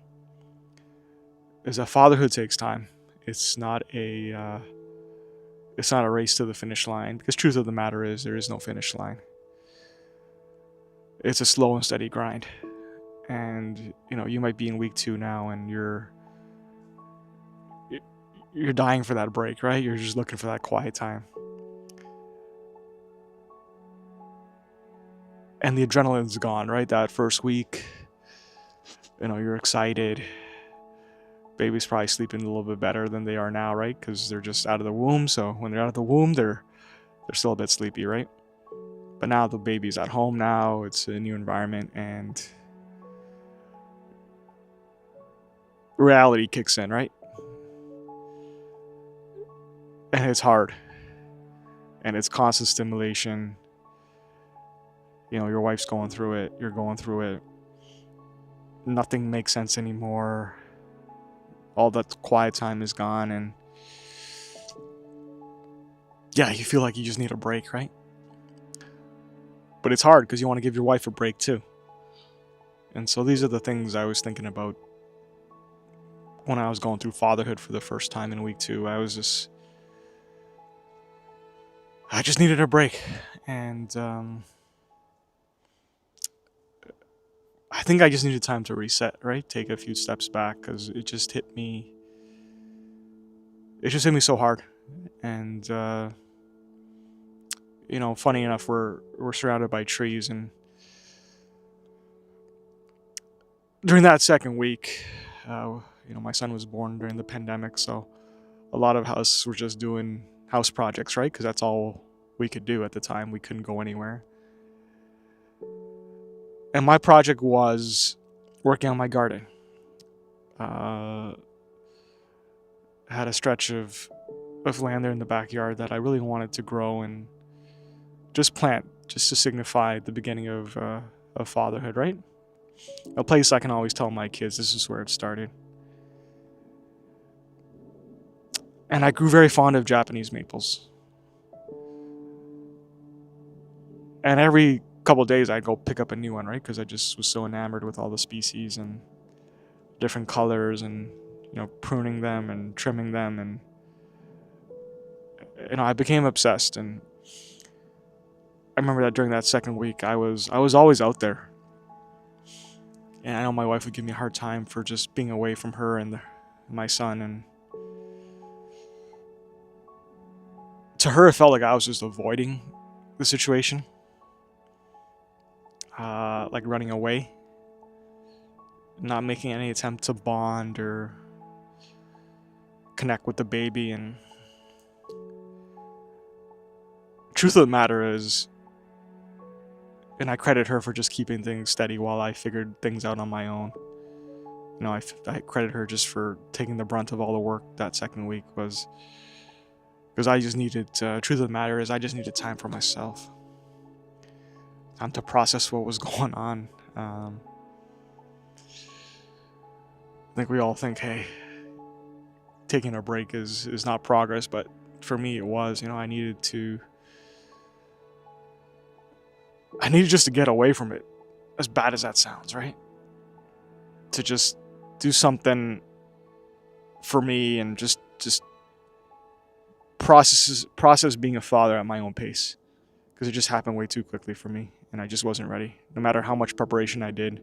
Speaker 1: is that fatherhood takes time. It's not a race to the finish line, because truth of the matter is there is no finish line. It's a slow and steady grind. And you might be in week 2 now, and you're dying for that break, right? You're just looking for that quiet time. And the adrenaline's gone, right? That first week, you're excited. Baby's probably sleeping a little bit better than they are now, right? Because they're just out of the womb. So when they're out of the womb, they're still a bit sleepy, right? But now the baby's at home now. It's a new environment, and reality kicks in, right? And it's hard. And it's constant stimulation. Your wife's going through it. You're going through it. Nothing makes sense anymore. All that quiet time is gone, and yeah, you feel like you just need a break, right? But it's hard because you want to give your wife a break too. And so these are the things I was thinking about when I was going through fatherhood for the first time in week 2. I just needed a break. And I think I just needed time to reset, right? Take a few steps back, because it just hit me. It just hit me so hard. And funny enough, we're surrounded by trees, and during that second week, my son was born during the pandemic, so a lot of us were just doing house projects, right? Because that's all we could do at the time. We couldn't go anywhere. And my project was working on my garden. I had a stretch of land there in the backyard that I really wanted to grow and just plant, just to signify the beginning of fatherhood, right? A place I can always tell my kids this is where it started. And I grew very fond of Japanese maples. And every couple of days I'd go pick up a new one, right? Because I just was so enamored with all the species and different colors, and pruning them and trimming them, and I became obsessed. And I remember that during that second week, I was always out there. And I know my wife would give me a hard time for just being away from her and my son, and to her it felt like I was just avoiding the situation, like running away, not making any attempt to bond or connect with the baby. And truth of the matter is, and I credit her for just keeping things steady while I figured things out on my own. I credit her just for taking the brunt of all the work that second week, was because I just needed, truth of the matter is, I just needed time for myself. Time to process what was going on. I think we all think, hey, taking a break is not progress, but for me it was. I needed just to get away from it, as bad as that sounds, right? To just do something for me and just process being a father at my own pace, because it just happened way too quickly for me, and I just wasn't ready. No matter how much preparation I did,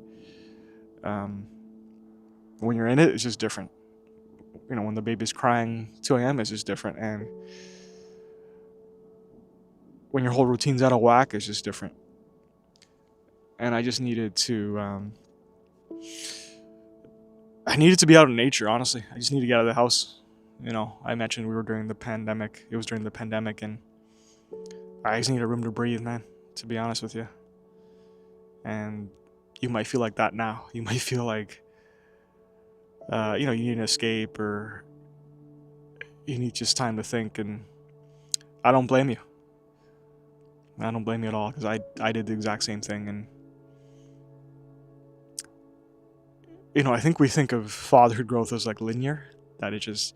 Speaker 1: when you're in it, it's just different. When the baby's crying 2 a.m., it's just different. And when your whole routine's out of whack, it's just different. And I just needed to, I needed to be out in nature, honestly. I just needed to get out of the house. I mentioned we were during the pandemic. It was during the pandemic, and I just need a room to breathe, man, to be honest with you. And you might feel like that now. You might feel like, you need an escape, or you need just time to think, and I don't blame you. I don't blame you at all, because I did the exact same thing. And I think we think of fatherhood growth as like linear, that it just,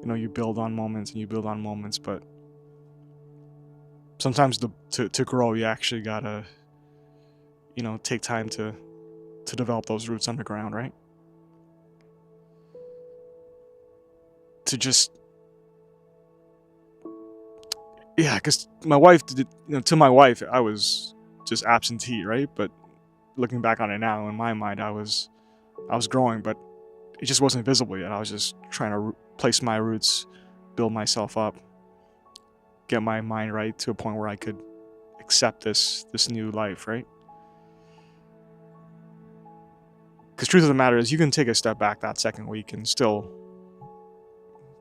Speaker 1: you build on moments and you build on moments, but sometimes to grow, you actually gotta, take time to develop those roots underground, right? To just, yeah, because my wife did, to my wife, I was just absentee, right? But looking back on it now, in my mind, I was growing, but it just wasn't visible yet. I was just trying to place my roots, build myself up, get my mind right to a point where I could accept this new life, right? Because truth of the matter is, you can take a step back that second week and still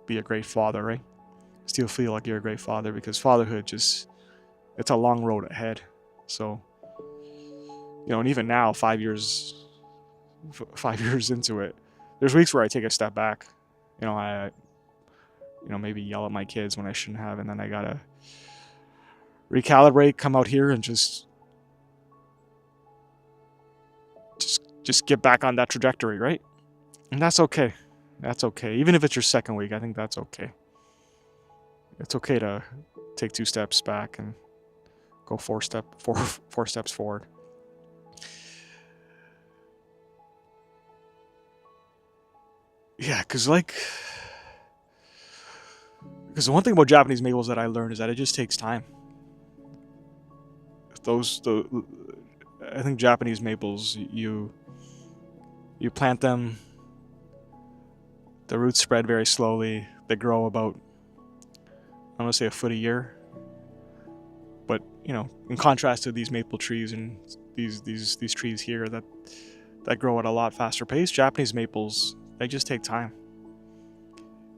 Speaker 1: be a great father, right? Still feel like you're a great father, because fatherhood it's a long road ahead. So, and even now, 5 years into it, there's weeks where I take a step back. I maybe yell at my kids when I shouldn't have, and then I gotta recalibrate, come out here, and just get back on that trajectory, right? And that's okay. That's okay. Even if it's your second week, I think that's okay. It's okay to take 2 steps back and go 4 steps forward. Yeah, because the one thing about Japanese maples that I learned is that it just takes time. I think Japanese maples, you plant them, the roots spread very slowly. They grow about, I'm gonna say, a foot a year. But in contrast to these maple trees and these trees here that grow at a lot faster pace, Japanese maples, they just take time.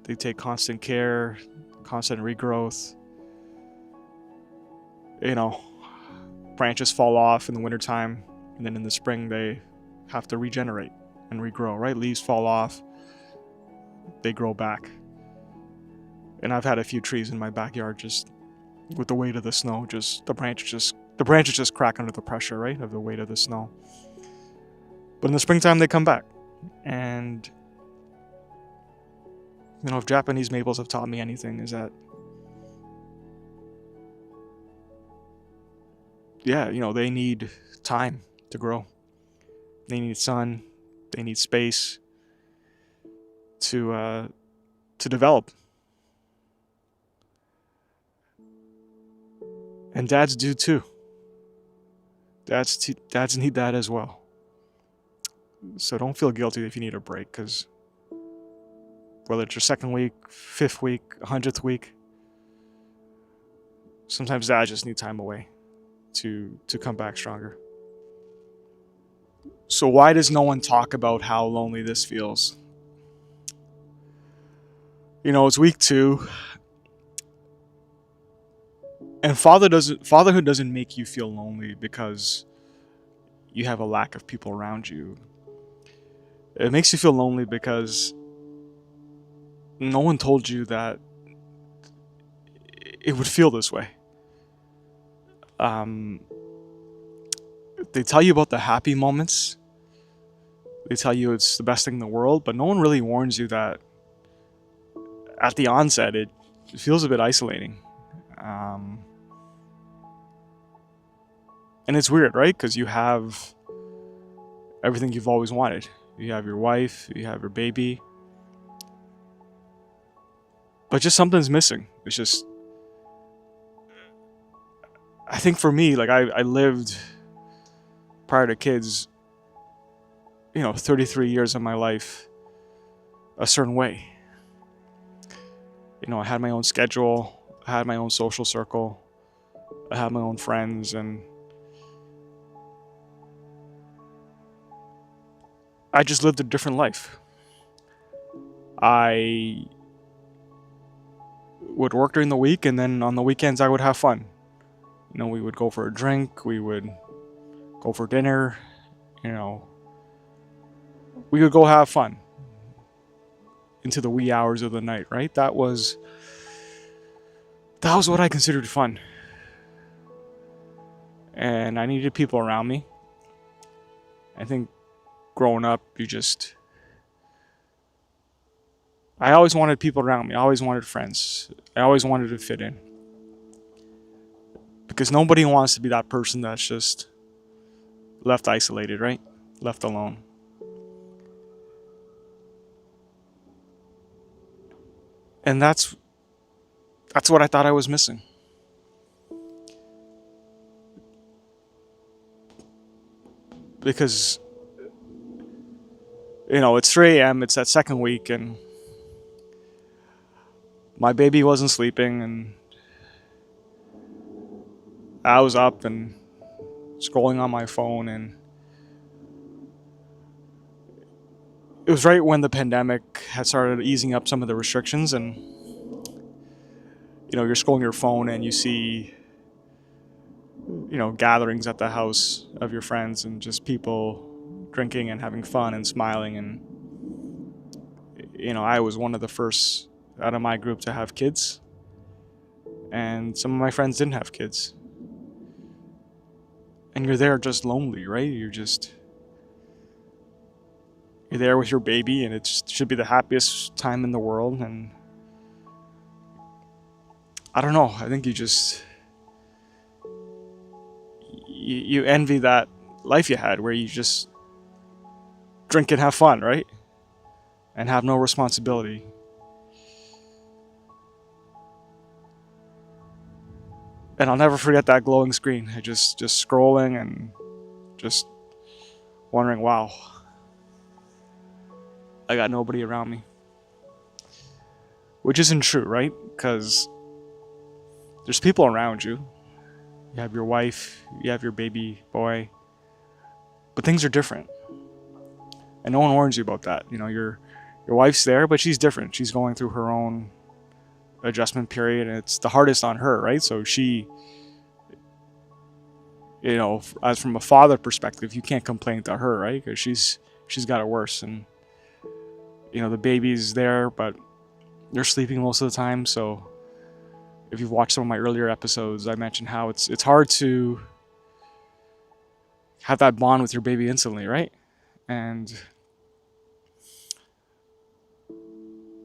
Speaker 1: They take constant care, constant regrowth. Branches fall off in the wintertime, and then in the spring they have to regenerate and regrow, right? Leaves fall off, they grow back. And I've had a few trees in my backyard, just with the weight of the snow, just the branches just crack under the pressure, right, of the weight of the snow. But in the springtime they come back. And if Japanese maples have taught me anything, is that, they need time to grow. They need sun, they need space to develop. And dads do too. Dads need that as well. So don't feel guilty if you need a break, because whether it's your second week, 5th week, 100th week, sometimes dads just need time away to come back stronger. So why does no one talk about how lonely this feels? It's week 2, and fatherhood doesn't make you feel lonely because you have a lack of people around you. It makes you feel lonely because no one told you that it would feel this way. They tell you about the happy moments. They tell you it's the best thing in the world, but no one really warns you that at the onset it feels a bit isolating. And it's weird, right? Because you have everything you've always wanted. You have your wife, you have your baby, but just something's missing. It's just, I think for me, like I lived prior to kids, 33 years of my life a certain way. I had my own schedule, I had my own social circle, I have my own friends, and I just lived a different life. I would work during the week, and then on the weekends I would have fun. We would go for a drink, we would go for dinner, we would go have fun into the wee hours of the night, right? That was what I considered fun. And I needed people around me. I think growing up, I always wanted people around me. I always wanted friends. I always wanted to fit in. Because nobody wants to be that person that's just left isolated, right? Left alone. And that's what I thought I was missing. Because, it's 3 a.m., it's that second week, and my baby wasn't sleeping, and I was up and scrolling on my phone, and it was right when the pandemic had started easing up some of the restrictions, and you're scrolling your phone and you see gatherings at the house of your friends and just people drinking and having fun and smiling, and I was one of the first out of my group to have kids, and some of my friends didn't have kids, and you're there just lonely, right? You're there with your baby, and it should be the happiest time in the world, and I don't know, I think you envy that life you had where you just drink and have fun, right? And have no responsibility. And I'll never forget that glowing screen. I just scrolling and just wondering, wow, I got nobody around me. Which isn't true, right? Because there's people around you. You have your wife, you have your baby boy, but things are different. And no one warns you about that. Your wife's there, but she's different. She's going through her own adjustment period, and it's the hardest on her, right? So she, as from a father perspective, you can't complain to her, right? Because she's got it worse, and the baby's there, but they're sleeping most of the time. So if you've watched some of my earlier episodes, I mentioned how it's hard to have that bond with your baby instantly, right? And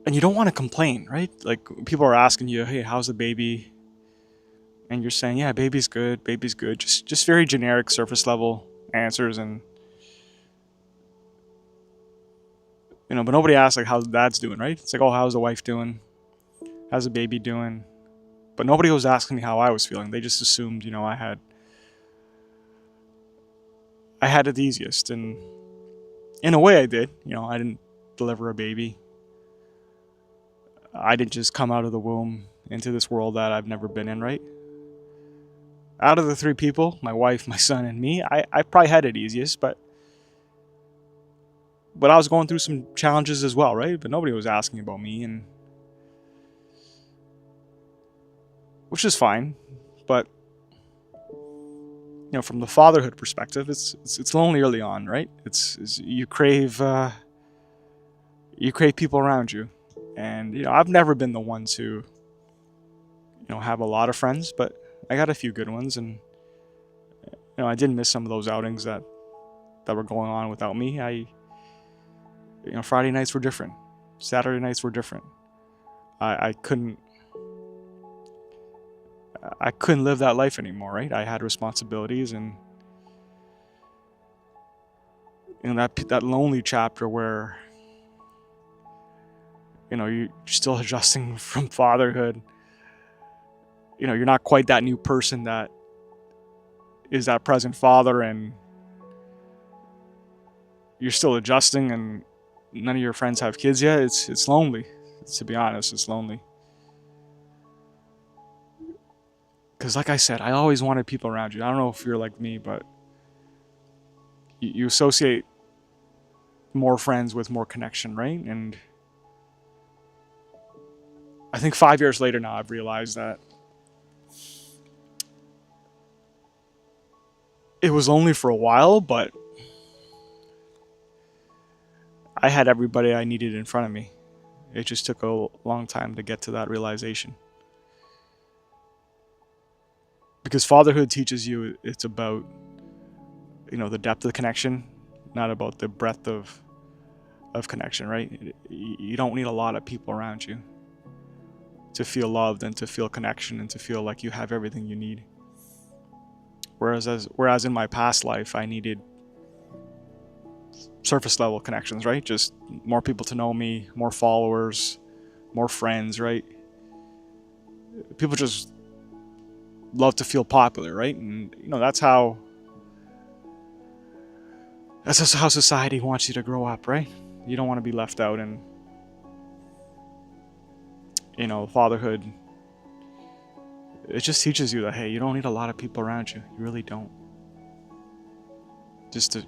Speaker 1: you don't want to complain, right? Like, people are asking you, hey, how's the baby? And you're saying, yeah, baby's good. Just very generic surface level answers. And, but nobody asks, like, how's dad's doing, right? It's like, oh, how's the wife doing? How's the baby doing? But nobody was asking me how I was feeling. They just assumed, I had it easiest. And in a way I did. I didn't deliver a baby. I didn't just come out of the womb into this world that I've never been in, right? Out of the 3 people, my wife, my son, and me, I probably had it easiest, but I was going through some challenges as well, right? But nobody was asking about me, and which is fine. But from the fatherhood perspective, it's lonely early on, right? It's you crave people around you. And I've never been the one to have a lot of friends, but I got a few good ones, and I did miss some of those outings that were going on without me. Friday nights were different. Saturday nights were different. I couldn't live that life anymore, right? I had responsibilities, and that lonely chapter where you're still adjusting from fatherhood. You're not quite that new person that is that present father, and you're still adjusting, and none of your friends have kids yet. It's lonely. To be honest, it's lonely. Because like I said, I always wanted people around you. I don't know if you're like me, but you associate more friends with more connection, right? And I think 5 years later now, I've realized that it was only for a while, but I had everybody I needed in front of me. It just took a long time to get to that realization. Because fatherhood teaches you it's about, the depth of the connection, not about the breadth of connection, right? You don't need a lot of people around you to feel loved and to feel connection and to feel like you have everything you need. Whereas in my past life, I needed surface level connections, right? Just more people to know me, more followers, more friends, right? People just love to feel popular, right? And that's how society wants you to grow up, right? You don't want to be left out, and fatherhood, it just teaches you that, hey, you don't need a lot of people around you. You really don't. Just to,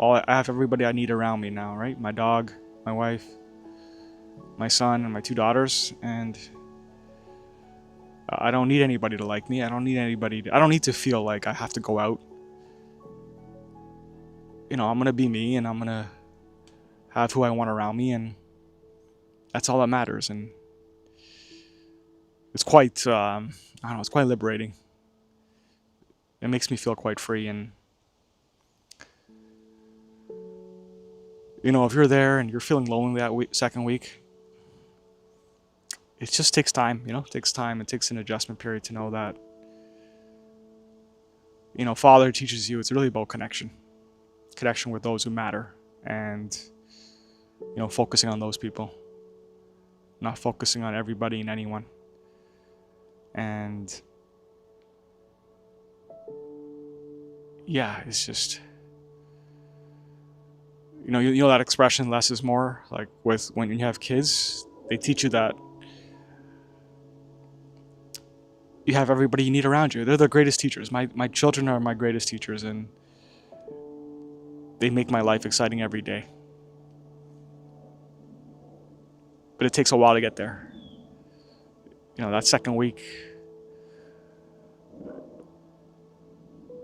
Speaker 1: I have everybody I need around me now, right? My dog, my wife, my son, and my 2 daughters, and I don't need anybody to like me. I don't need to feel like I have to go out. I'm gonna be me, and I'm gonna have who I want around me, and that's all that matters. And it's quite, I don't know, it's quite liberating. It makes me feel quite free. And if you're there and you're feeling lonely that second week, it just takes time. It takes time. It takes an adjustment period to know that. Father teaches you it's really about connection with those who matter, and focusing on those people, not focusing on everybody and anyone. And yeah, it's just, you know that expression, less is more. Like when you have kids, they teach you that you have everybody you need around you. They're the greatest teachers. My children are my greatest teachers, and they make my life exciting every day. But it takes a while to get there. That second week,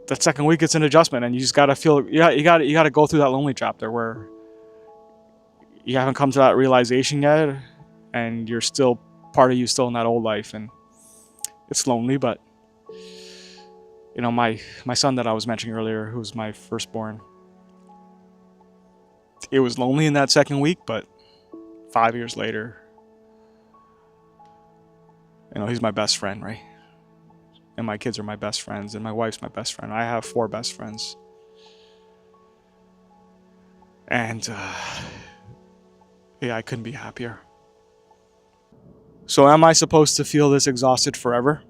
Speaker 1: it's an adjustment, and you just gotta feel. Yeah, you gotta go through that lonely chapter where you haven't come to that realization yet, and you're still part of you still in that old life, and it's lonely. But my son that I was mentioning earlier, who's my firstborn, it was lonely in that second week, but 5 years later, he's my best friend, right? And my kids are my best friends, and my wife's my best friend. I have 4 best friends. And yeah, I couldn't be happier. So am I supposed to feel this exhausted forever?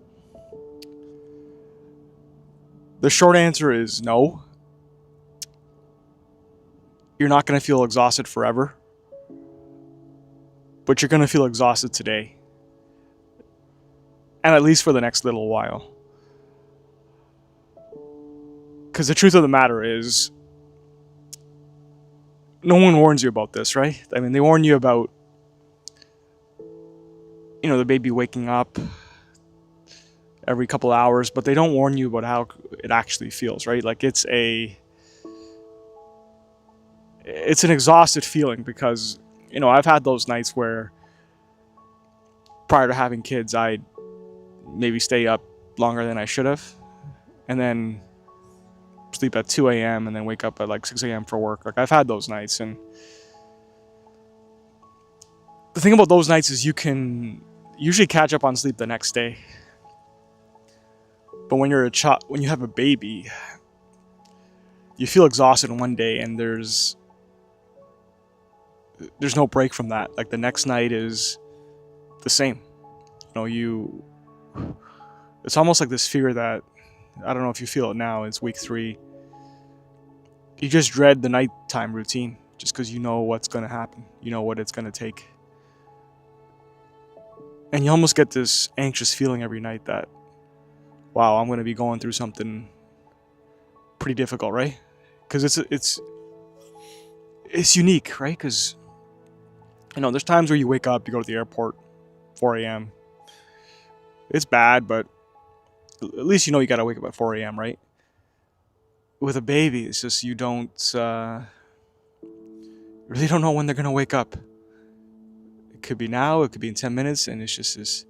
Speaker 1: The short answer is no. You're not going to feel exhausted forever, but you're going to feel exhausted today, and at least for the next little while. Because the truth of the matter is, no one warns you about this, right? I mean, they warn you about, the baby waking up every couple hours, but they don't warn you about how it actually feels, right? Like it's an exhausted feeling, because, I've had those nights where prior to having kids, I'd maybe stay up longer than I should have, and then sleep at 2 a.m. and then wake up at like 6 a.m. for work. Like I've had those nights, and the thing about those nights is you can usually catch up on sleep the next day. But when when you have a baby, you feel exhausted one day, and there's no break from that. Like the next night is the same. It's almost like this fear that, I don't know if you feel it now, it's week 3. You just dread the nighttime routine just because you know what's going to happen. You know what it's going to take. And you almost get this anxious feeling every night that, wow, I'm going to be going through something pretty difficult, right? Because it's unique, right? Because there's times where you wake up, you go to the airport, 4 a.m. It's bad, but at least you got to wake up at 4 a.m., right? With a baby, it's just you really don't know when they're going to wake up. It could be now, it could be in 10 minutes, and it's just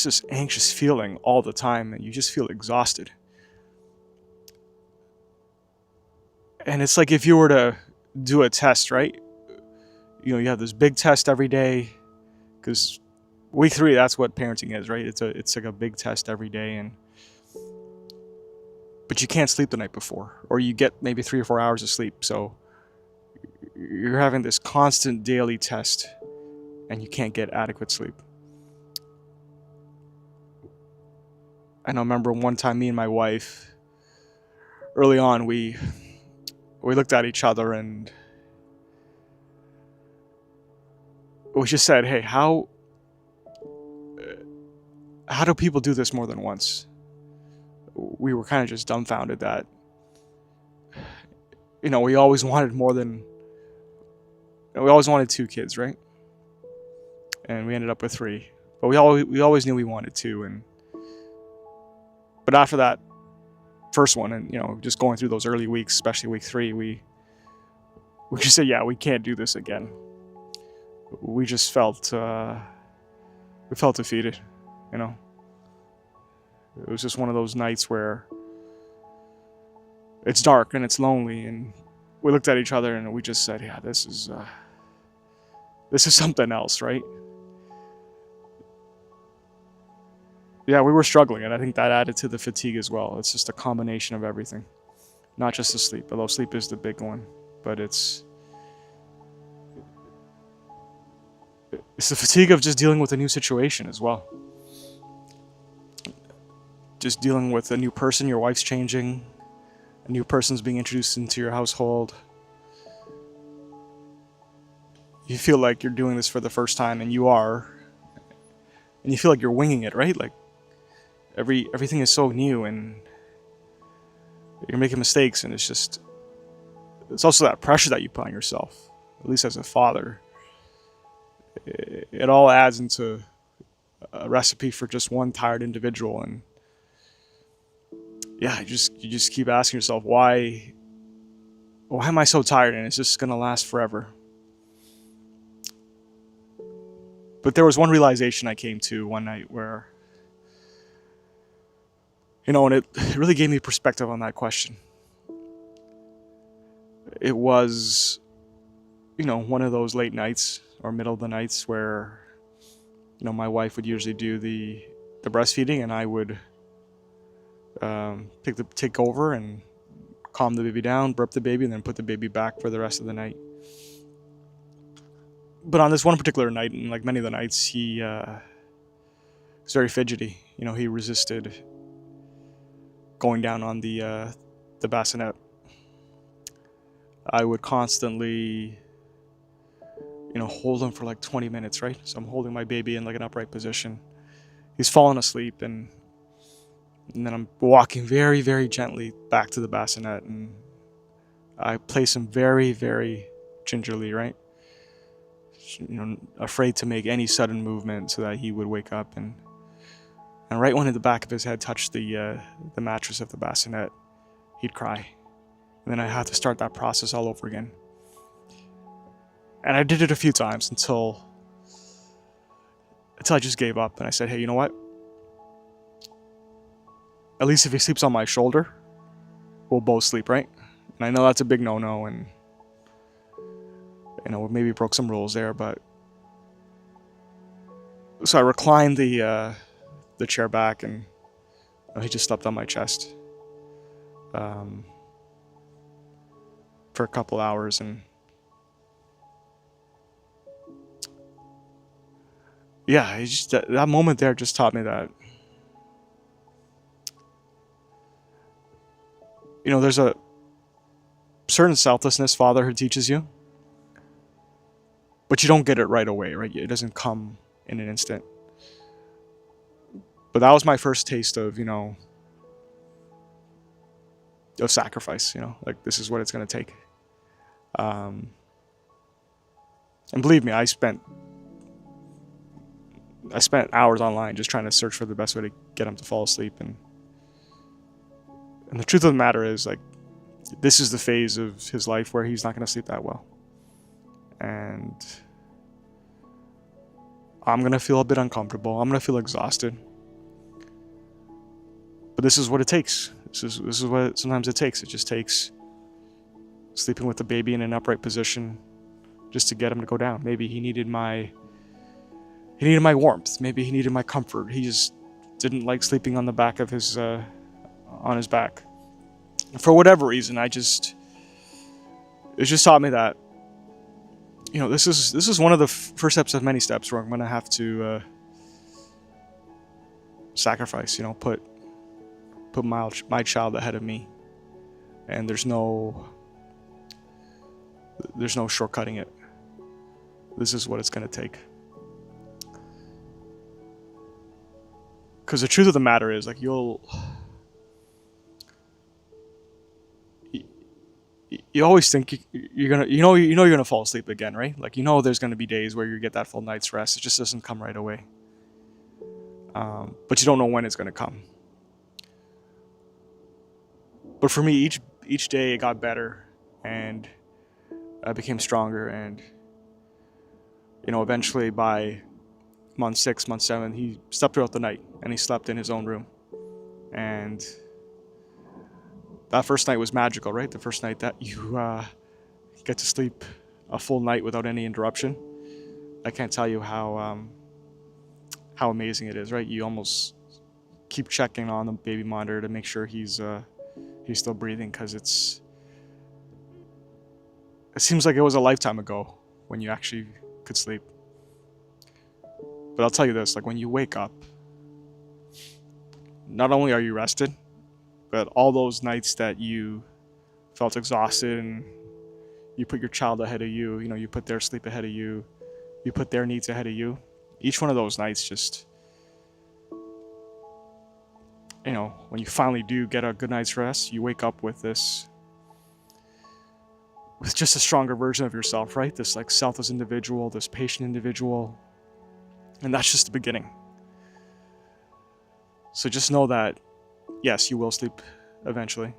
Speaker 1: this anxious feeling all the time, and you just feel exhausted. And it's like if you were to do a test, right? You have this big test every day, because week 3, that's what parenting is, right? It's like a big test every day, but you can't sleep the night before, or you get maybe 3 or 4 hours of sleep. So you're having this constant daily test, and you can't get adequate sleep. I remember one time, me and my wife, early on, we looked at each other and we just said, hey, how do people do this more than once? We were kind of just dumbfounded that, we always wanted we always wanted 2 kids, right? And we ended up with 3, but we always knew we wanted 2. But after that first one, and just going through those early weeks, especially week 3, we just said, yeah, we can't do this again. We just felt defeated. It was just one of those nights where it's dark and it's lonely, and we looked at each other and we just said, yeah, this is something else, right? Yeah, we were struggling, and I think that added to the fatigue as well. It's just a combination of everything, not just the sleep, although sleep is the big one, but it's the fatigue of just dealing with a new situation as well. Just dealing with a new person, your wife's changing, a new person's being introduced into your household. You feel like you're doing this for the first time, and you are, and you feel like you're winging it, right? Like everything is so new, and you're making mistakes, and it's also that pressure that you put on yourself, at least as a father. It all adds into a recipe for just one tired individual, and yeah, you just keep asking yourself, why am I so tired, and it's just gonna last forever? But there was one realization I came to one night where, and it really gave me perspective on that question. It was, one of those late nights or middle of the nights where, my wife would usually do the breastfeeding, and I would take over and calm the baby down, burp the baby, and then put the baby back for the rest of the night. But on this one particular night, and like many of the nights, he was very fidgety. He resisted going down on the bassinet. I would constantly, hold him for like 20 minutes, right? So I'm holding my baby in like an upright position. He's fallen asleep, and then I'm walking very, very gently back to the bassinet, and I place him very, very gingerly, right? Afraid to make any sudden movement so that he would wake up, and right when the back of his head touched the mattress of the bassinet, he'd cry. And then I had to start that process all over again. And I did it a few times until I just gave up, and I said, hey, you know what? At least if he sleeps on my shoulder, we'll both sleep, right? And I know that's a big no-no, and we maybe broke some rules there, but so I reclined the chair back, and he just slept on my chest for a couple hours, and yeah, that moment there just taught me that there's a certain selflessness fatherhood teaches you, but you don't get it right away, right? It doesn't come in an instant. But that was my first taste of, of sacrifice, like this is what it's going to take. And believe me, I spent hours online just trying to search for the best way to get him to fall asleep. And the truth of the matter is, like, this is the phase of his life where he's not going to sleep that well. And I'm going to feel a bit uncomfortable. I'm going to feel exhausted. But this is what it takes. This is what sometimes it takes. It just takes sleeping with the baby in an upright position just to get him to go down. Maybe he needed my warmth. Maybe he needed my comfort. He just didn't like sleeping on the back of his on his back. For whatever reason, it just taught me that, this is one of the first steps of many steps where I'm gonna have to sacrifice. Put my child ahead of me, and there's no shortcutting it. This is what it's gonna take. Because the truth of the matter is, like, you always think you're gonna fall asleep again, right? Like, there's gonna be days where you get that full night's rest. It just doesn't come right away. But you don't know when it's gonna come. But for me, each day it got better, and I became stronger, and eventually by month 6, month 7, he slept throughout the night, and he slept in his own room. And that first night was magical, right? The first night that you get to sleep a full night without any interruption. I can't tell you how amazing it is, right? You almost keep checking on the baby monitor to make sure he's still breathing, because it seems like it was a lifetime ago when you actually could sleep. But I'll tell you this, like, when you wake up, not only are you rested, but all those nights that you felt exhausted and you put your child ahead of you, you put their sleep ahead of you, you put their needs ahead of you, each one of those nights just, when you finally do get a good night's rest, you wake up with just a stronger version of yourself, right? This, like, selfless individual, this patient individual. And that's just the beginning. So just know that, yes, you will sleep eventually.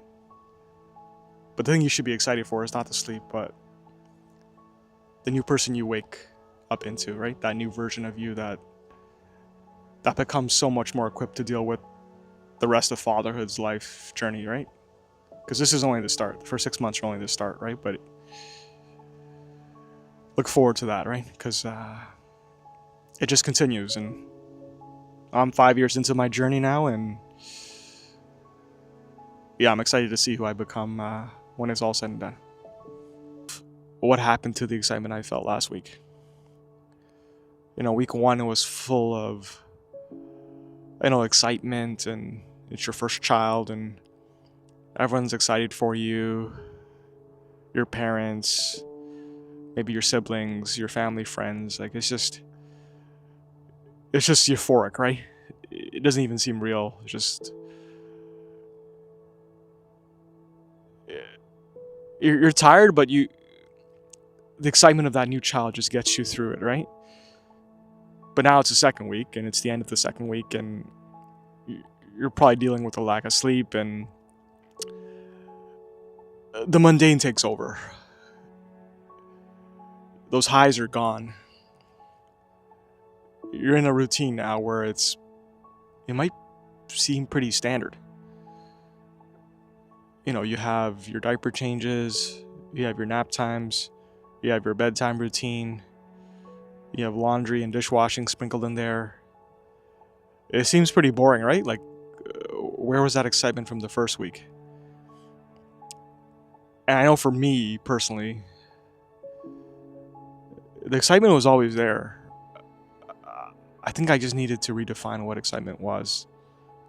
Speaker 1: But the thing you should be excited for is not the sleep, but the new person you wake up into, right? That new version of you that becomes so much more equipped to deal with the rest of fatherhood's life journey, right? Because this is only the start. The first 6 months are only the start, right? But look forward to that, right? Because it just continues. And I'm 5 years into my journey now, and yeah, I'm excited to see who I become when it's all said and done. What happened to the excitement I felt last week? Week 1, it was full of, excitement, and it's your first child, and everyone's excited for you, your parents, maybe your siblings, your family, friends. Like, it's just euphoric, right? It doesn't even seem real. It's just, you're tired, but the excitement of that new child just gets you through it, right? But now it's the second week, and it's the end of the second week, and you're probably dealing with a lack of sleep, and the mundane takes over. Those highs are gone. You're in a routine now where it might seem pretty standard. You have your diaper changes, you have your nap times, you have your bedtime routine, you have laundry and dishwashing sprinkled in there. It seems pretty boring, right? Like, where was that excitement from the first week? And I know for me personally, the excitement was always there. I think I just needed to redefine what excitement was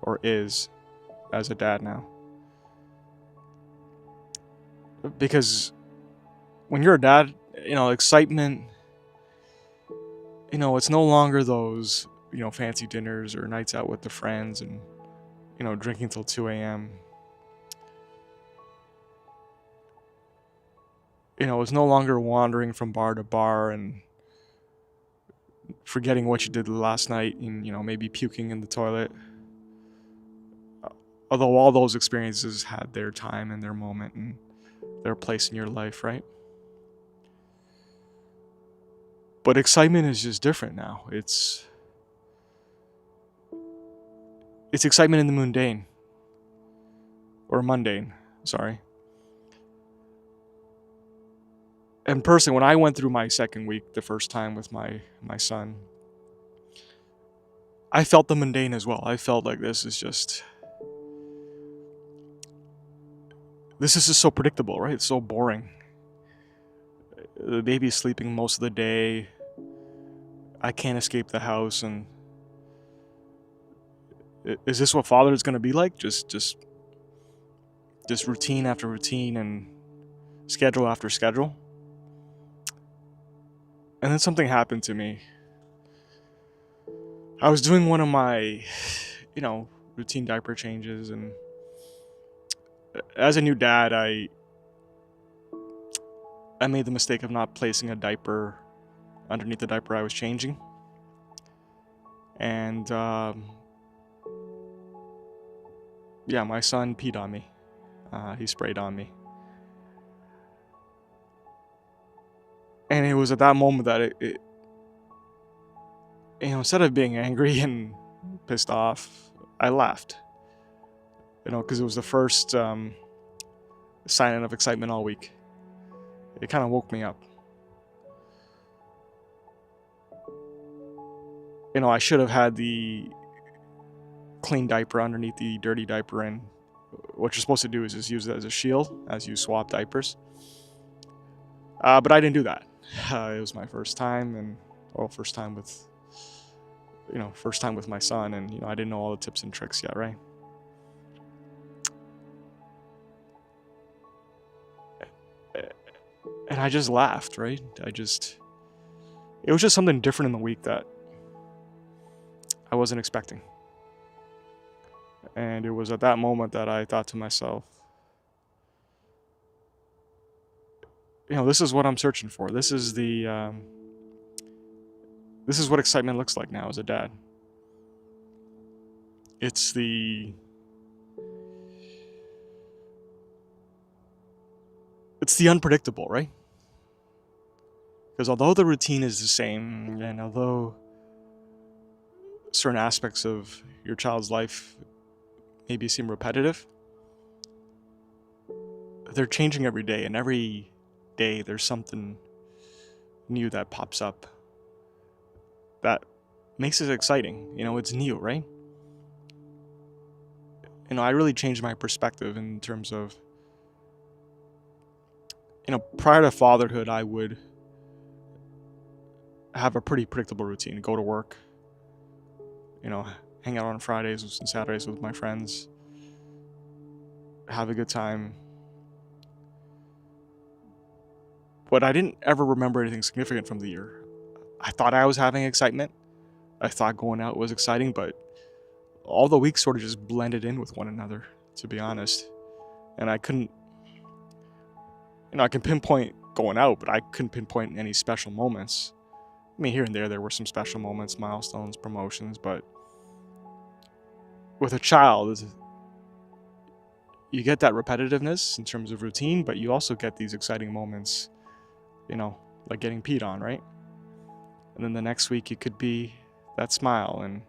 Speaker 1: or is as a dad now. Because when you're a dad, excitement, it's no longer those, fancy dinners or nights out with the friends and, drinking till 2 a.m. It's no longer wandering from bar to bar and forgetting what you did last night and, maybe puking in the toilet. Although all those experiences had their time and their moment and their place in your life, right? But excitement is just different now. It's excitement in the mundane. Or mundane, sorry. And personally, when I went through my second week the first time with my son, I felt the mundane as well. I felt like this is just so predictable, right? It's so boring. The baby's sleeping most of the day. I can't escape the house, and is this what father is going to be like? Just routine after routine and schedule after schedule. And then something happened to me. I was doing one of my, routine diaper changes, and as a new dad, I made the mistake of not placing a diaper underneath the diaper I was changing. And my son peed on me. He sprayed on me. And it was at that moment that it instead of being angry and pissed off, I laughed. Because it was the first sign of excitement all week. It kind of woke me up. I should have had the clean diaper underneath the dirty diaper, and what you're supposed to do is just use it as a shield as you swap diapers. But I didn't do that. It was my first time, first time with my son, and I didn't know all the tips and tricks yet, right? And I just laughed, right? It was just something different in the week that I wasn't expecting. And it was at that moment that I thought to myself, this is what I'm searching for. This is what excitement looks like now as a dad. It's the unpredictable, right? Because although the routine is the same, and although certain aspects of your child's life maybe seem repetitive, they're changing every day, and every day there's something new that pops up that makes it exciting. It's new, right? I really changed my perspective in terms of, prior to fatherhood, I would have a pretty predictable routine. Go to work, hang out on Fridays and Saturdays with my friends, have a good time. But I didn't ever remember anything significant from the year. I thought I was having excitement. I thought going out was exciting, but all the weeks sort of just blended in with one another, to be honest. And I couldn't, I can pinpoint going out, but I couldn't pinpoint any special moments. I mean, here and there were some special moments, milestones, promotions, but with a child, you get that repetitiveness in terms of routine, but you also get these exciting moments, like getting peed on, right? And then the next week it could be that smile, and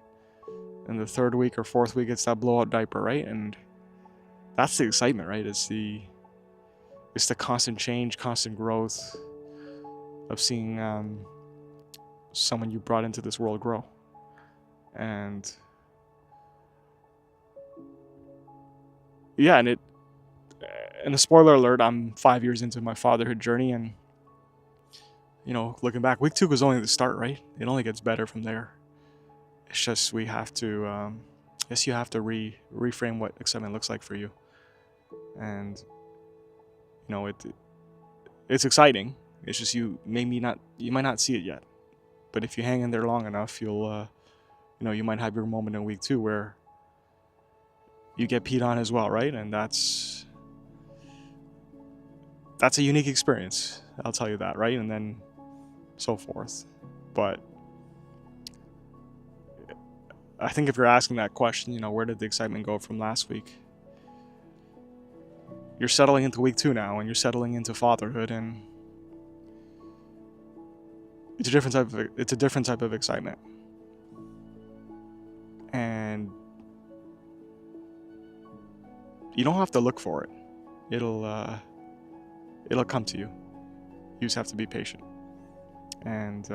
Speaker 1: the third week or fourth week it's that blowout diaper, right? And that's the excitement, right? It's the constant change, constant growth of seeing someone you brought into this world grow. And yeah, and a spoiler alert, I'm 5 years into my fatherhood journey, and looking back, week 2 was only the start, right? It only gets better from there. It's just we have to, you have to reframe what excitement looks like for you, and it's exciting. It's just you might not see it yet, but if you hang in there long enough, you'll you might have your moment in week 2 where you get peed on as well, right? And that's a unique experience, I'll tell you that, right? And then so forth. But I think if you're asking that question, where did the excitement go from last week? You're settling into week 2 now, and you're settling into fatherhood, and it's a different type of excitement. And you don't have to look for it. It'll come to you. You just have to be patient. And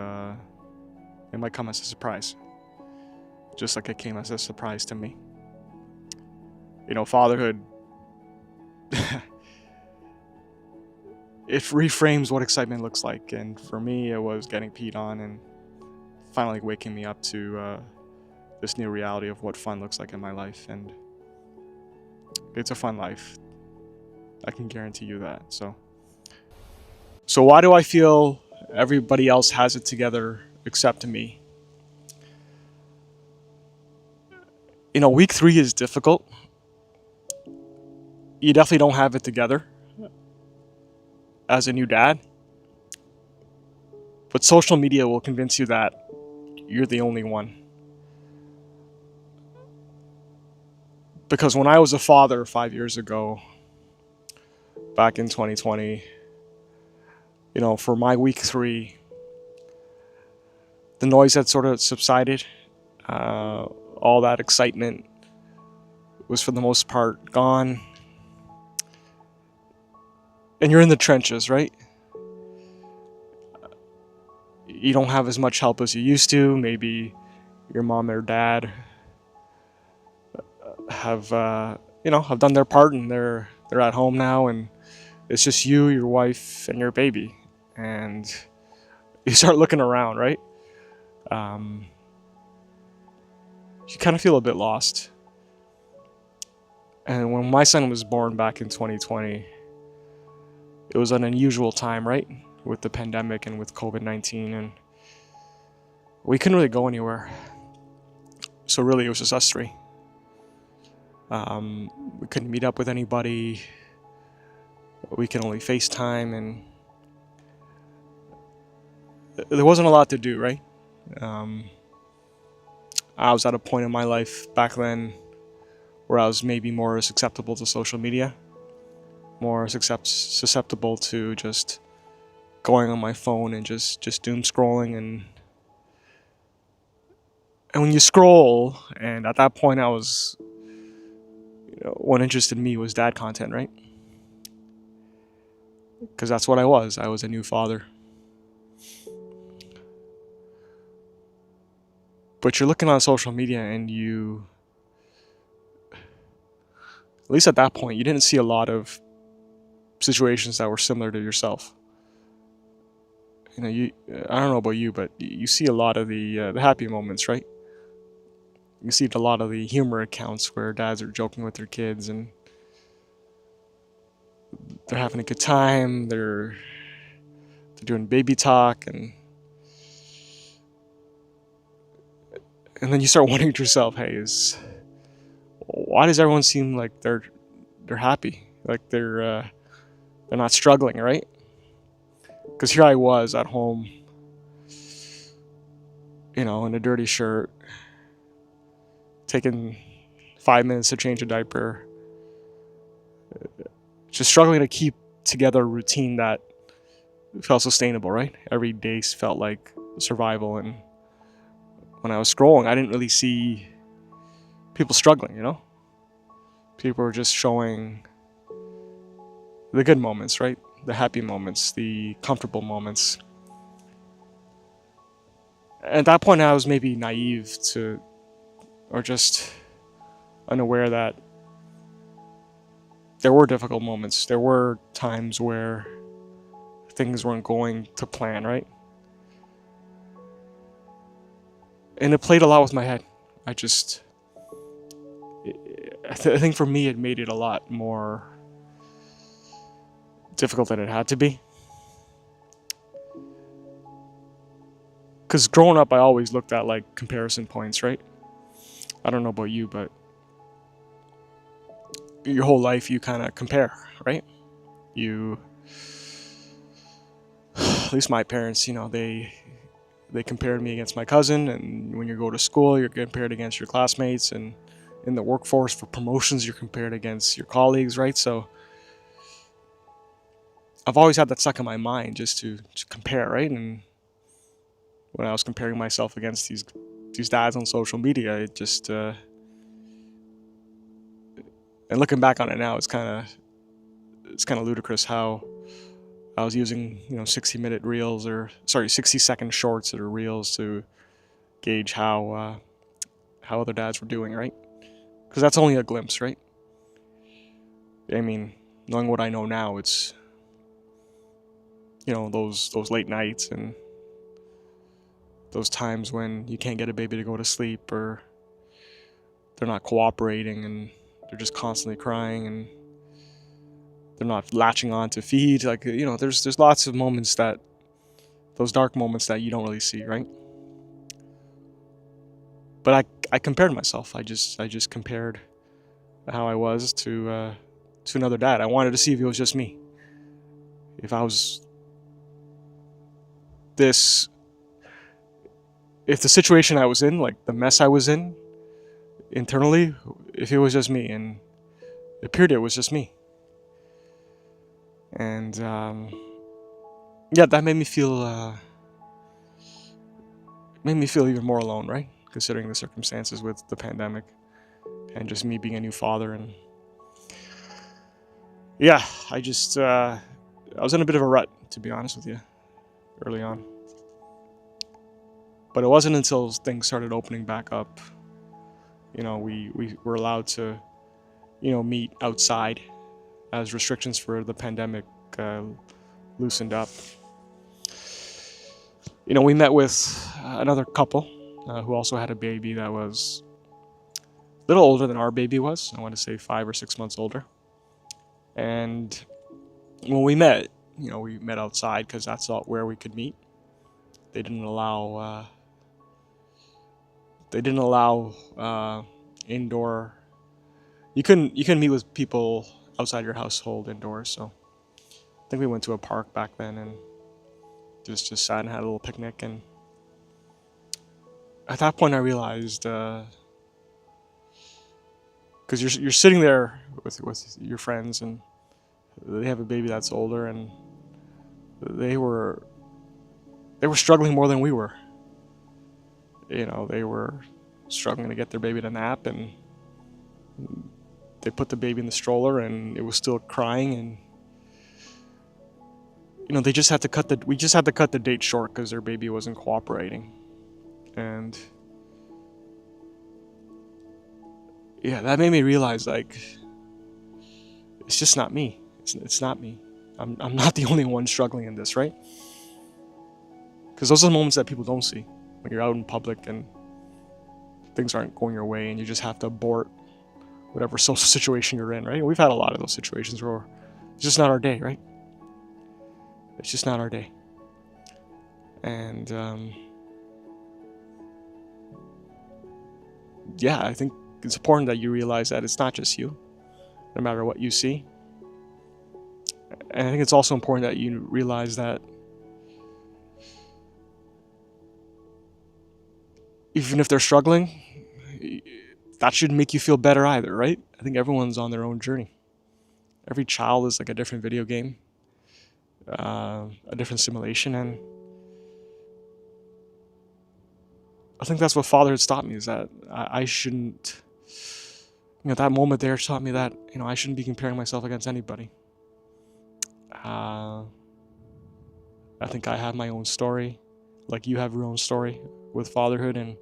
Speaker 1: it might come as a surprise. Just like it came as a surprise to me. Fatherhood, it reframes what excitement looks like. And for me, it was getting peed on and finally waking me up to this new reality of what fun looks like in my life. And it's a fun life. I can guarantee you that. So why do I feel everybody else has it together except me? Week 3 is difficult. You definitely don't have it together as a new dad. But social media will convince you that you're the only one. Because when I was a father 5 years ago, back in 2020, for my week 3, the noise had sort of subsided. All that excitement was for the most part gone. And you're in the trenches, right? You don't have as much help as you used to. Maybe your mom or dad have done their part, and they're at home now, and it's just you, your wife, and your baby. And you start looking around, right? You kind of feel a bit lost. And when my son was born back in 2020, it was an unusual time, right? With the pandemic and with COVID-19, and we couldn't really go anywhere. So really, it was just us 3. We couldn't meet up with anybody. We could only FaceTime, and there wasn't a lot to do, right? I was at a point in my life back then where I was maybe more susceptible to social media, more susceptible to just going on my phone and just doom scrolling. And when you scroll, and at that point I was, what interested me was dad content, right? Because that's what I was. I was a new father. But you're looking on social media, and you, at least at that point, you didn't see a lot of situations that were similar to yourself. I don't know about you, but you see a lot of the happy moments, right? You see a lot of the humor accounts where dads are joking with their kids, and they're having a good time. They're doing baby talk, and then you start wondering to yourself, hey, why does everyone seem like they're happy, like they're not struggling, right? Because here I was at home, in a dirty shirt, taking 5 minutes to change a diaper, just struggling to keep together a routine that felt sustainable, right? Every day felt like survival. And when I was scrolling, I didn't really see people struggling, People were just showing the good moments, right? The happy moments, the comfortable moments. At that point, I was maybe naive or just unaware that there were difficult moments. There were times where things weren't going to plan, right? And it played a lot with my head. I think for me, it made it a lot more difficult than it had to be. Because growing up, I always looked at comparison points, right? I don't know about you, but your whole life you kind of compare, right? You, at least my parents, they compared me against my cousin, and when you go to school, you're compared against your classmates, and in the workforce for promotions, you're compared against your colleagues, right? So I've always had that stuck in my mind just to compare, right? And when I was comparing myself against these dads on social media, it just and looking back on it now, it's kind of ludicrous how I was using 60-minute reels, or sorry, 60-second shorts or reels to gauge how other dads were doing, right? Because that's only a glimpse, right? I mean, knowing what I know now, it's those late nights and those times when you can't get a baby to go to sleep, or they're not cooperating and they're just constantly crying and they're not latching on to feed. Like, there's lots of moments, those dark moments that you don't really see, right? But I compared myself. I just compared how I was to another dad. I wanted to see if it was just me. If I was this, if the situation I was in, like the mess I was in internally, if it was just me, and it appeared it was just me. And yeah, that made me feel even more alone, right? Considering the circumstances with the pandemic and just me being a new father. And yeah, I was in a bit of a rut, to be honest with you, early on. But it wasn't until things started opening back up, we were allowed to, meet outside as restrictions for the pandemic loosened up. We met with another couple who also had a baby that was a little older than our baby was. I want to say 5 or 6 months older. And when we met outside because that's where we could meet. They didn't allow. Indoor. You couldn't meet with people outside your household indoors. So I think we went to a park back then and just sat and had a little picnic. And at that point, I realized because you're sitting there with your friends and they have a baby that's older, and they were struggling more than we were. They were struggling to get their baby to nap, and they put the baby in the stroller and it was still crying, and they just had to we just had to cut the date short because their baby wasn't cooperating. And yeah, that made me realize, like, it's just not me. It's not me. I'm not the only one struggling in this, right? Because those are the moments that people don't see when you're out in public and things aren't going your way and you just have to abort whatever social situation you're in, right? We've had a lot of those situations where it's just not our day, right? It's just not our day. And yeah, I think it's important that you realize that it's not just you, no matter what you see. And I think it's also important that you realize that even if they're struggling, that shouldn't make you feel better either, right? I think everyone's on their own journey. Every child is like a different video game, a different simulation, and I think that's what fatherhood taught me, is that I shouldn't, that moment there taught me that, I shouldn't be comparing myself against anybody. I think I have my own story, like you have your own story with fatherhood, and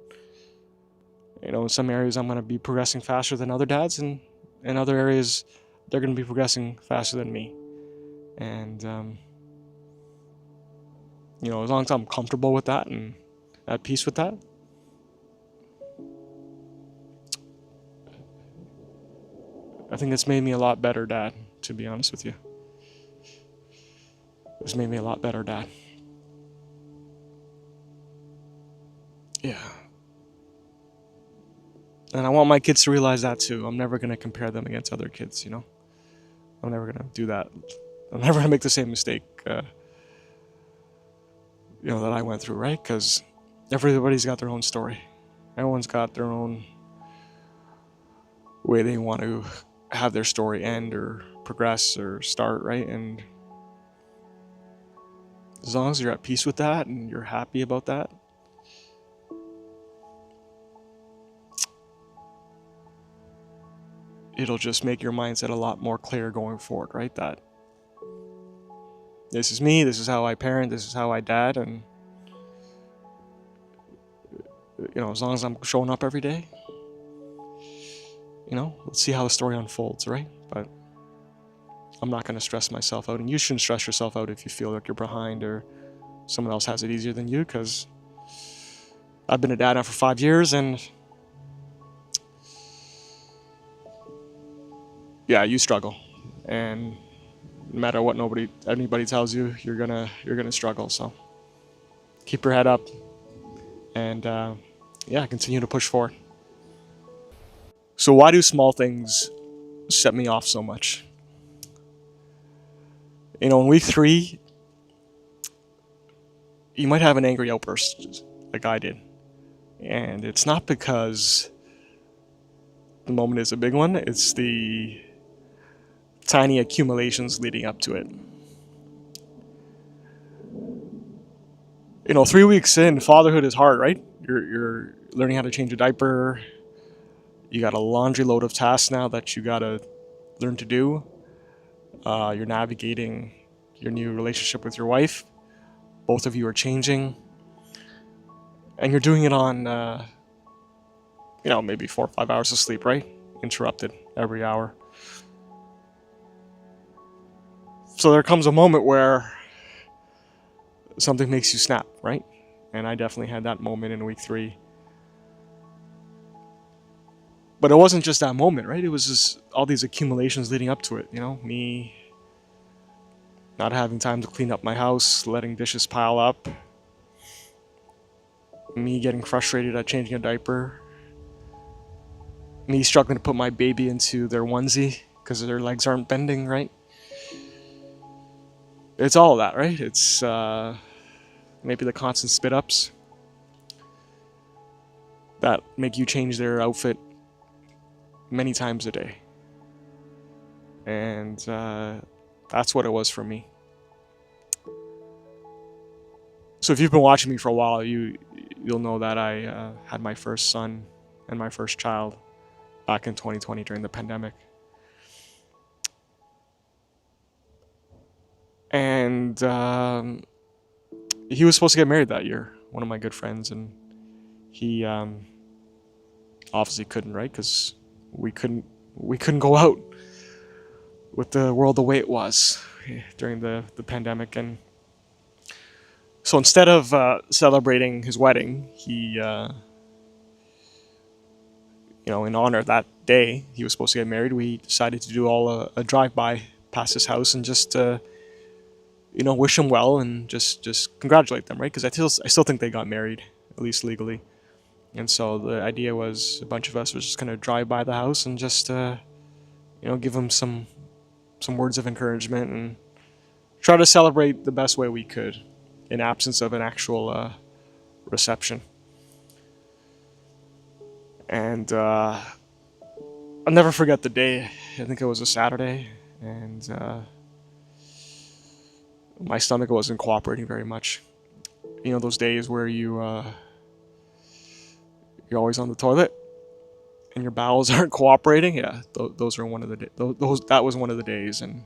Speaker 1: in some areas I'm going to be progressing faster than other dads, and in other areas they're going to be progressing faster than me. And as long as I'm comfortable with that and at peace with that, I think it's made me a lot better dad, to be honest with you. It's made me a lot better dad. Yeah. And I want my kids to realize that too. I'm never going to compare them against other kids, you know? I'm never going to do that. I'm never going to make the same mistake, that I went through, right? Because everybody's got their own story. Everyone's got their own way they want to have their story end or progress or start, right? And as long as you're at peace with that and you're happy about that, it'll just make your mindset a lot more clear going forward, right? That this is me, this is how I parent, this is how I dad, and as long as I'm showing up every day, let's see how the story unfolds, right? But I'm not going to stress myself out, and you shouldn't stress yourself out if you feel like you're behind or someone else has it easier than you, because I've been a dad now for 5 years, and yeah, you struggle, and no matter what anybody tells you, you're gonna struggle. So keep your head up, and continue to push forward. So why do small things set me off so much? In week 3, you might have an angry outburst like I did, and it's not because the moment is a big one. It's the tiny accumulations leading up to it. 3 weeks in, fatherhood is hard, right? You're learning how to change a diaper. You got a laundry load of tasks now that you gotta learn to do. You're navigating your new relationship with your wife. Both of you are changing, and you're doing it on, maybe 4 or 5 hours of sleep, right? Interrupted every hour. So there comes a moment where something makes you snap, right? And I definitely had that moment in week 3. But it wasn't just that moment, right? It was just all these accumulations leading up to it, me not having time to clean up my house, letting dishes pile up, me getting frustrated at changing a diaper, me struggling to put my baby into their onesie because their legs aren't bending, right? It's all of that, right? It's maybe the constant spit ups that make you change their outfit many times a day. And that's what it was for me. So if you've been watching me for a while, you'll know that I had my first son and my first child back in 2020 during the pandemic. And he was supposed to get married that year, one of my good friends, and he obviously couldn't, right? Because we couldn't go out with the world the way it was during the pandemic. And so instead of celebrating his wedding, he in honor of that day he was supposed to get married, we decided to do all a drive-by past his house and just wish him well and just congratulate them, right? Because I still think they got married, at least legally. And so the idea was a bunch of us was just gonna drive by the house and just give him some words of encouragement and try to celebrate the best way we could in absence of an actual reception. And I'll never forget the day. I think it was a Saturday, and my stomach wasn't cooperating very much. Those days where you're always on the toilet and your bowels aren't cooperating. Yeah, those are one of the that was one of the days. And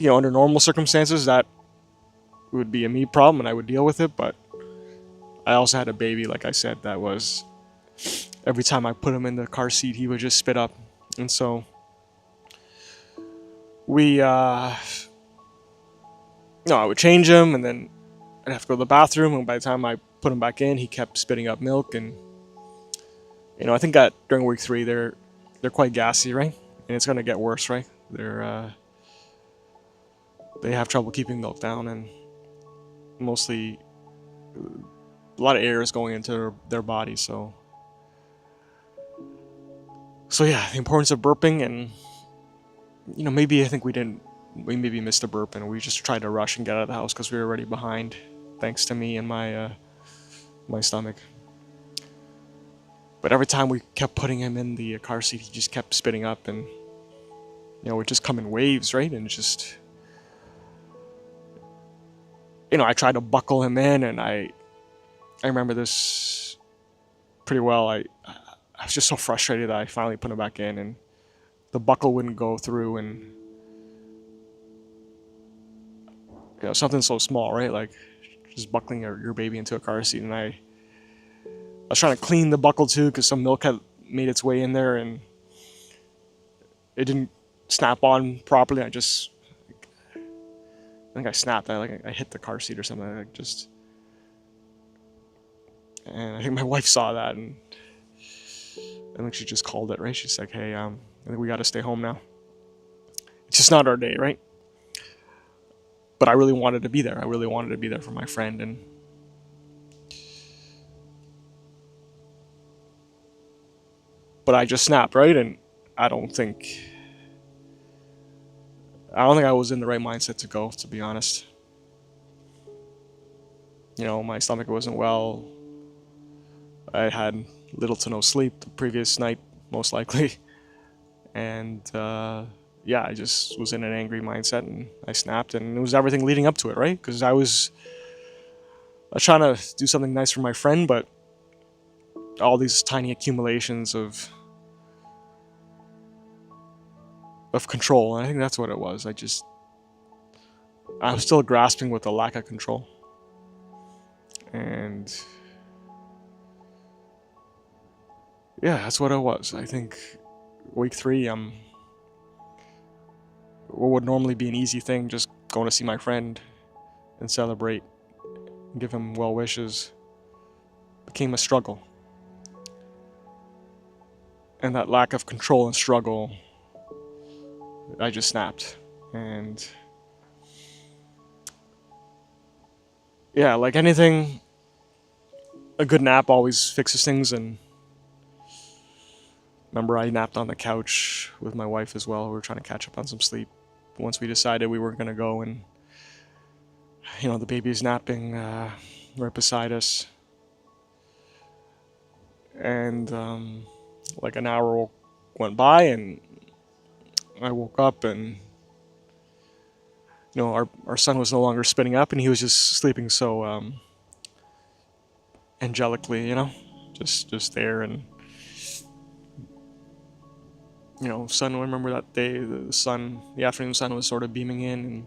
Speaker 1: under normal circumstances that would be a me problem and I would deal with it, but I also had a baby, like I said, that was every time I put him in the car seat he would just spit up. And so I would change him, and then I'd have to go to the bathroom, and by the time I put him back in, he kept spitting up milk. And I think that during week 3 they're quite gassy, right? And it's gonna get worse, right? They have trouble keeping milk down, and mostly a lot of air is going into their body. So yeah, the importance of burping, and maybe I think we maybe missed a burp, and we just tried to rush and get out of the house because we were already behind, thanks to me and my stomach. But every time we kept putting him in the car seat, he just kept spitting up, and it would just come in waves, right? And just, I tried to buckle him in, and I remember this pretty well. I was just so frustrated that I finally put him back in, and the buckle wouldn't go through, and something so small, right? Like just buckling your baby into a car seat, and I was trying to clean the buckle too because some milk had made its way in there, and it didn't snap on properly. I think I snapped. I hit the car seat or something. And I think my wife saw that, and I think she just called it, right? She's like, "Hey, I think we got to stay home now. It's just not our day, right?" But I really wanted to be there. I really wanted to be there for my friend, but I just snapped, right? And I don't think I was in the right mindset to go, to be honest. My stomach wasn't well. I had little to no sleep the previous night, most likely. And yeah, I just was in an angry mindset, and I snapped, and it was everything leading up to it, right? Because I was trying to do something nice for my friend, but all these tiny accumulations of control, and I think that's what it was. I'm still grasping with the lack of control. And yeah, that's what it was. I think week 3, what would normally be an easy thing, just going to see my friend and celebrate and give him well wishes, became a struggle. And that lack of control and struggle, I just snapped. And yeah, like anything, a good nap always fixes things. And remember, I napped on the couch with my wife as well. We were trying to catch up on some sleep once we decided we were going to go, and the baby's napping right beside us. And like an hour went by, and I woke up, and our son was no longer spitting up, and he was just sleeping so angelically, just there. And sun, I remember that day, the afternoon sun was sort of beaming in and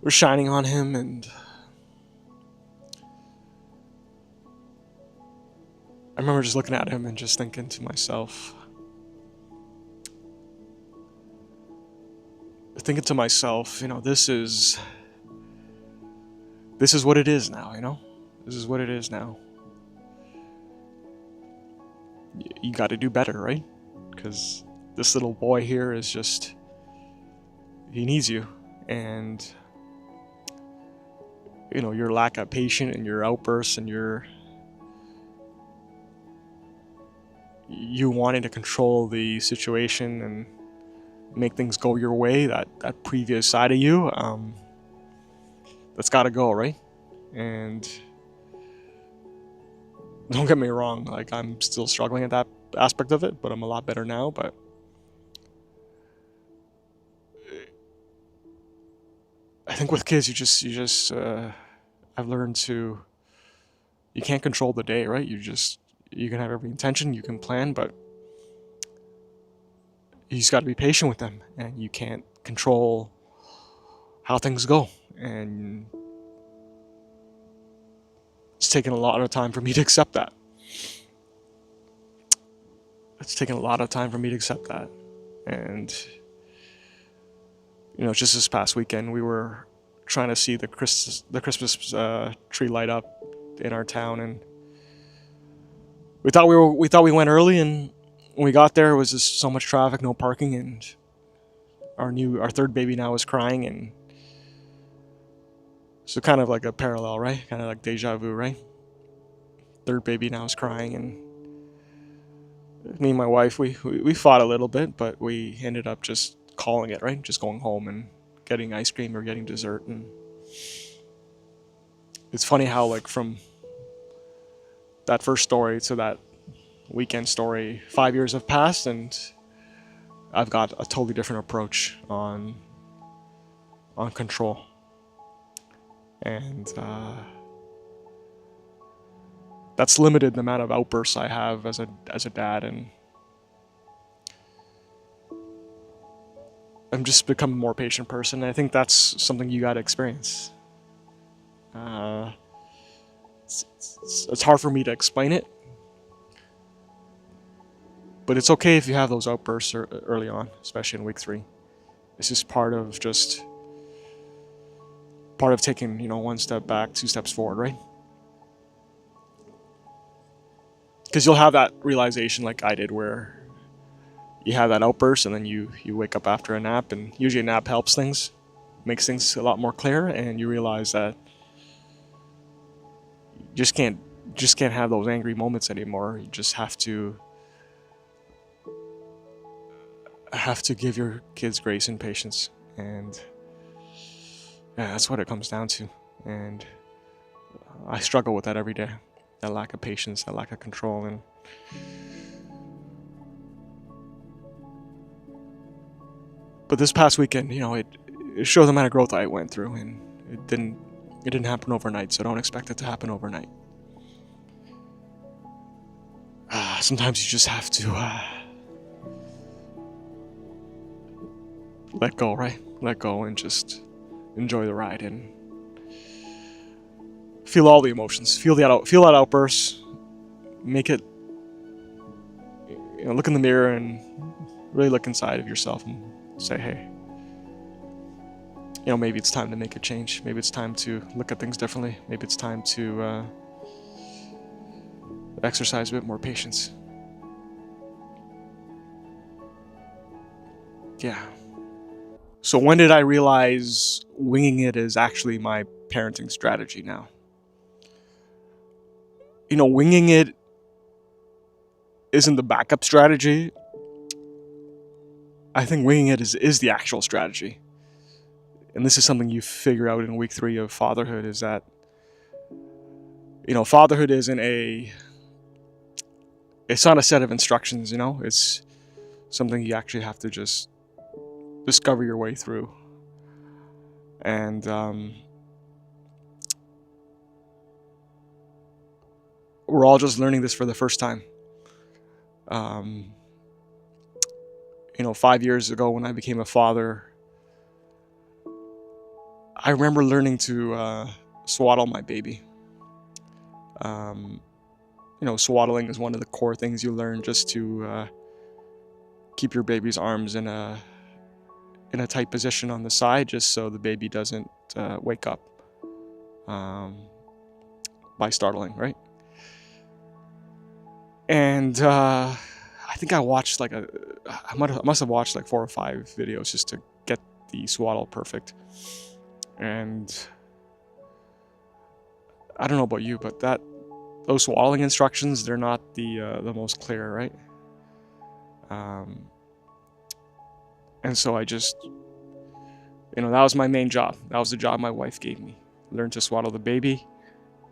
Speaker 1: was shining on him, and I remember just looking at him and just thinking to myself, this is what it is now, this is what it is now. You got to do better, right? Because this little boy here is he needs you. And your lack of patience and your outbursts and you wanting to control the situation and make things go your way, that previous side of you, that's got to go, right? And don't get me wrong, like I'm still struggling at that aspect of it, but I'm a lot better now. But I think with kids, I've learned you can't control the day, right? You can have every intention, you can plan, but you just got to be patient with them, and you can't control how things go. And it's taken a lot of time for me to accept that. And just this past weekend, we were trying to see the Christmas tree light up in our town, and we thought we went early, and when we got there, it was just so much traffic, no parking, and our third baby now is crying, and So kind of like a parallel, right? Kind of like deja vu, right? Third baby now is crying, and me and my wife, we fought a little bit, but we ended up just calling it, right? Just going home and getting ice cream or getting dessert. And it's funny how, like, from that first story to that weekend story, 5 years have passed, and I've got a totally different approach on control. And that's limited the amount of outbursts I have as a dad, and I'm just becoming a more patient person. And I think that's something you got to experience. It's hard for me to explain it, but it's okay if you have those outbursts early on, especially in week 3. It's just part of taking, one step back, 2 steps forward, right? Because you'll have that realization like I did, where you have that outburst and then you wake up after a nap, and usually a nap helps things, makes things a lot more clear, and you realize that you just can't have those angry moments anymore. You just have to give your kids grace and patience, and yeah, that's what it comes down to. And I struggle with that every day, that lack of patience, that lack of control. And but this past weekend, it showed the amount of growth I went through, and it didn't happen overnight, so don't expect it to happen overnight. Sometimes you just have to let go, right? Let go and just enjoy the ride and feel all the emotions. Feel that outburst. Make it. Look in the mirror and really look inside of yourself and say, hey, maybe it's time to make a change. Maybe it's time to look at things differently. Maybe it's time to exercise a bit more patience. Yeah. So when did I realize winging it is actually my parenting strategy now? Winging it isn't the backup strategy. I think winging it is the actual strategy. And this is something you figure out in week 3 of fatherhood, is that, fatherhood isn't it's not a set of instructions, it's something you actually have to just discover your way through. And we're all just learning this for the first time. 5 years ago when I became a father, I remember learning to swaddle my baby. Swaddling is one of the core things you learn, just to keep your baby's arms in a tight position on the side, just so the baby doesn't wake up by startling, right? And I think I watched I must have watched like 4 or 5 videos just to get the swaddle perfect. And I don't know about you, but those swaddling instructions, they're not the most clear, right? And so I just, that was my main job. That was the job my wife gave me. Learn to swaddle the baby,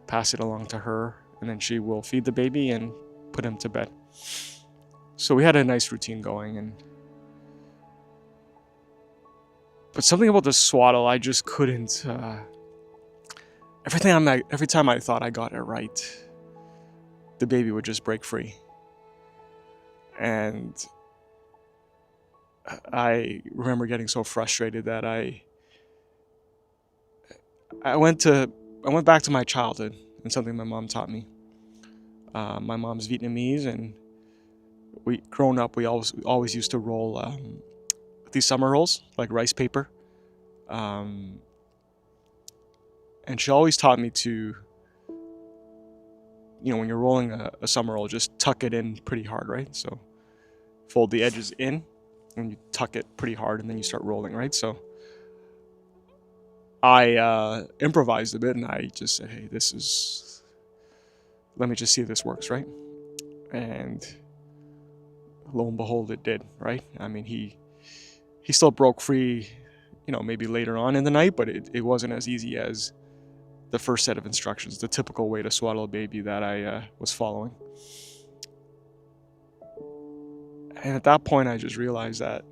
Speaker 1: pass it along to her, and then she will feed the baby and put him to bed. So we had a nice routine going, but something about the swaddle, I just couldn't. Every time I thought I got it right, the baby would just break free. And I remember getting so frustrated that I went back to my childhood and something my mom taught me. My mom's Vietnamese, and growing up, we always used to roll these summer rolls, like rice paper. And she always taught me to, when you're rolling a summer roll, just tuck it in pretty hard, right? So fold the edges in and you tuck it pretty hard, and then you start rolling, right? So I improvised a bit, and I just said, hey, let me just see if this works, right? And lo and behold, it did, right? I mean, he still broke free, maybe later on in the night, but it wasn't as easy as the first set of instructions, the typical way to swaddle a baby that I was following. And at that point, I just realized that,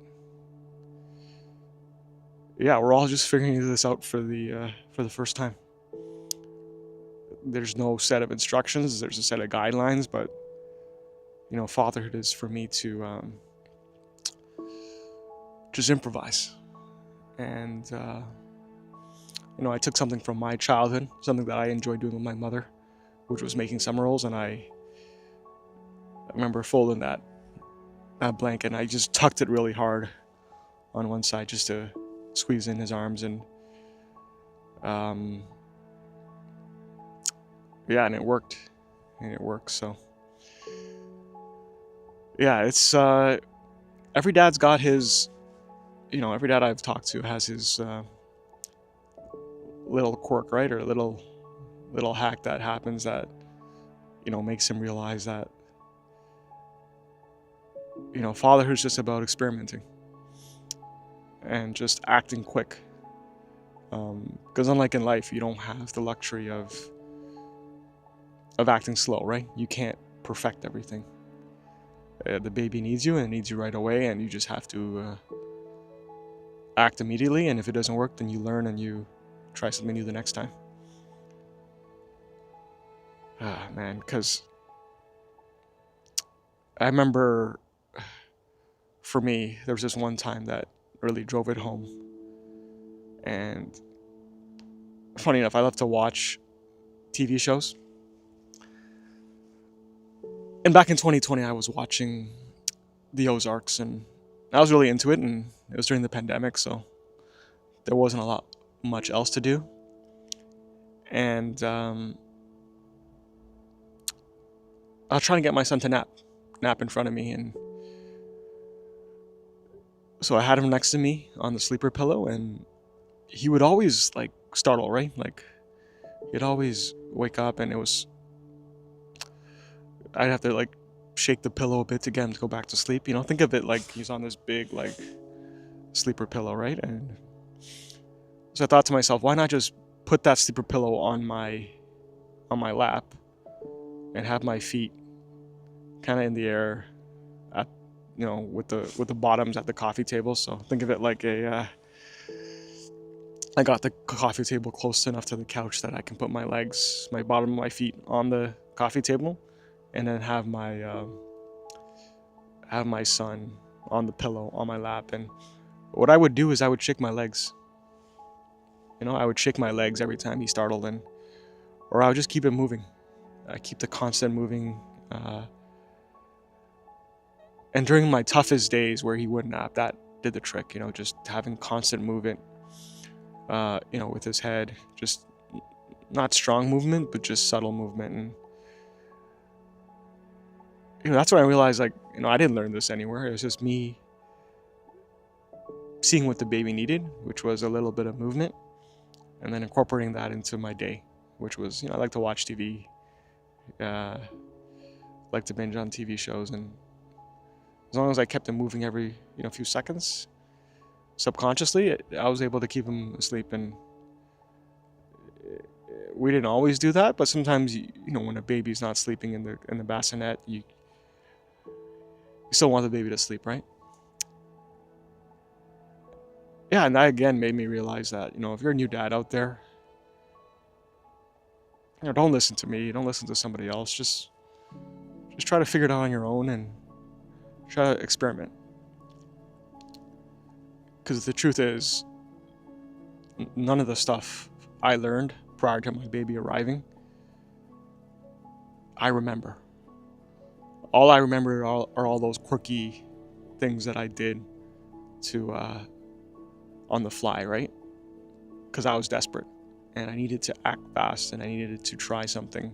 Speaker 1: yeah, we're all just figuring this out for the first time. There's no set of instructions. There's a set of guidelines, but fatherhood is for me to just improvise. And I took something from my childhood, something that I enjoyed doing with my mother, which was making summer rolls, and I remember folding that blanket, and I just tucked it really hard on one side just to squeeze in his arms, and yeah, and it worked. So yeah, it's every dad's got his, every dad I've talked to has his little quirk, right, or little hack that happens that makes him realize that fatherhood's just about experimenting and just acting quick. Because unlike in life, you don't have the luxury of acting slow, right? You can't perfect everything. The baby needs you, and it needs you right away, and you just have to act immediately. And if it doesn't work, then you learn and you try something new the next time. Man, because I remember, for me, there was this one time that really drove it home. And funny enough, I love to watch TV shows. And back in 2020, I was watching The Ozarks, and I was really into it, and it was during the pandemic, so there wasn't much else to do. And I was trying to get my son to nap in front of me, and so I had him next to me on the sleeper pillow, and he would always startle, right? He'd always wake up, and I'd have to shake the pillow a bit to get him to go back to sleep. Think of it like he's on this big sleeper pillow, right? And so I thought to myself, why not just put that sleeper pillow on my lap and have my feet kind of in the air at with the bottoms at the coffee table. So think of it like I got the coffee table close enough to the couch that I can put my bottom of my feet on the coffee table, and then have my son on the pillow on my lap. And what I would do is I would shake my legs. I would shake my legs every time he startled, or I would just keep it moving. I keep the constant moving. And during my toughest days where he would nap, that did the trick. Just having constant movement. With his head, just not strong movement, but just subtle movement. And that's when I realized, I didn't learn this anywhere. It was just me seeing what the baby needed, which was a little bit of movement, and then incorporating that into my day, which was, I like to watch TV, like to binge on TV shows, and as long as I kept him moving every, few seconds, subconsciously, I was able to keep him asleep. And we didn't always do that, but sometimes, when a baby's not sleeping in the bassinet, you still want the baby to sleep, right? Yeah, and that again made me realize that, if you're a new dad out there, don't listen to me, don't listen to somebody else, just try to figure it out on your own and try to experiment. Because the truth is, none of the stuff I learned prior to my baby arriving, I remember. All I remember are all those quirky things that I did to on the fly, right? Because I was desperate, and I needed to act fast, and I needed to try something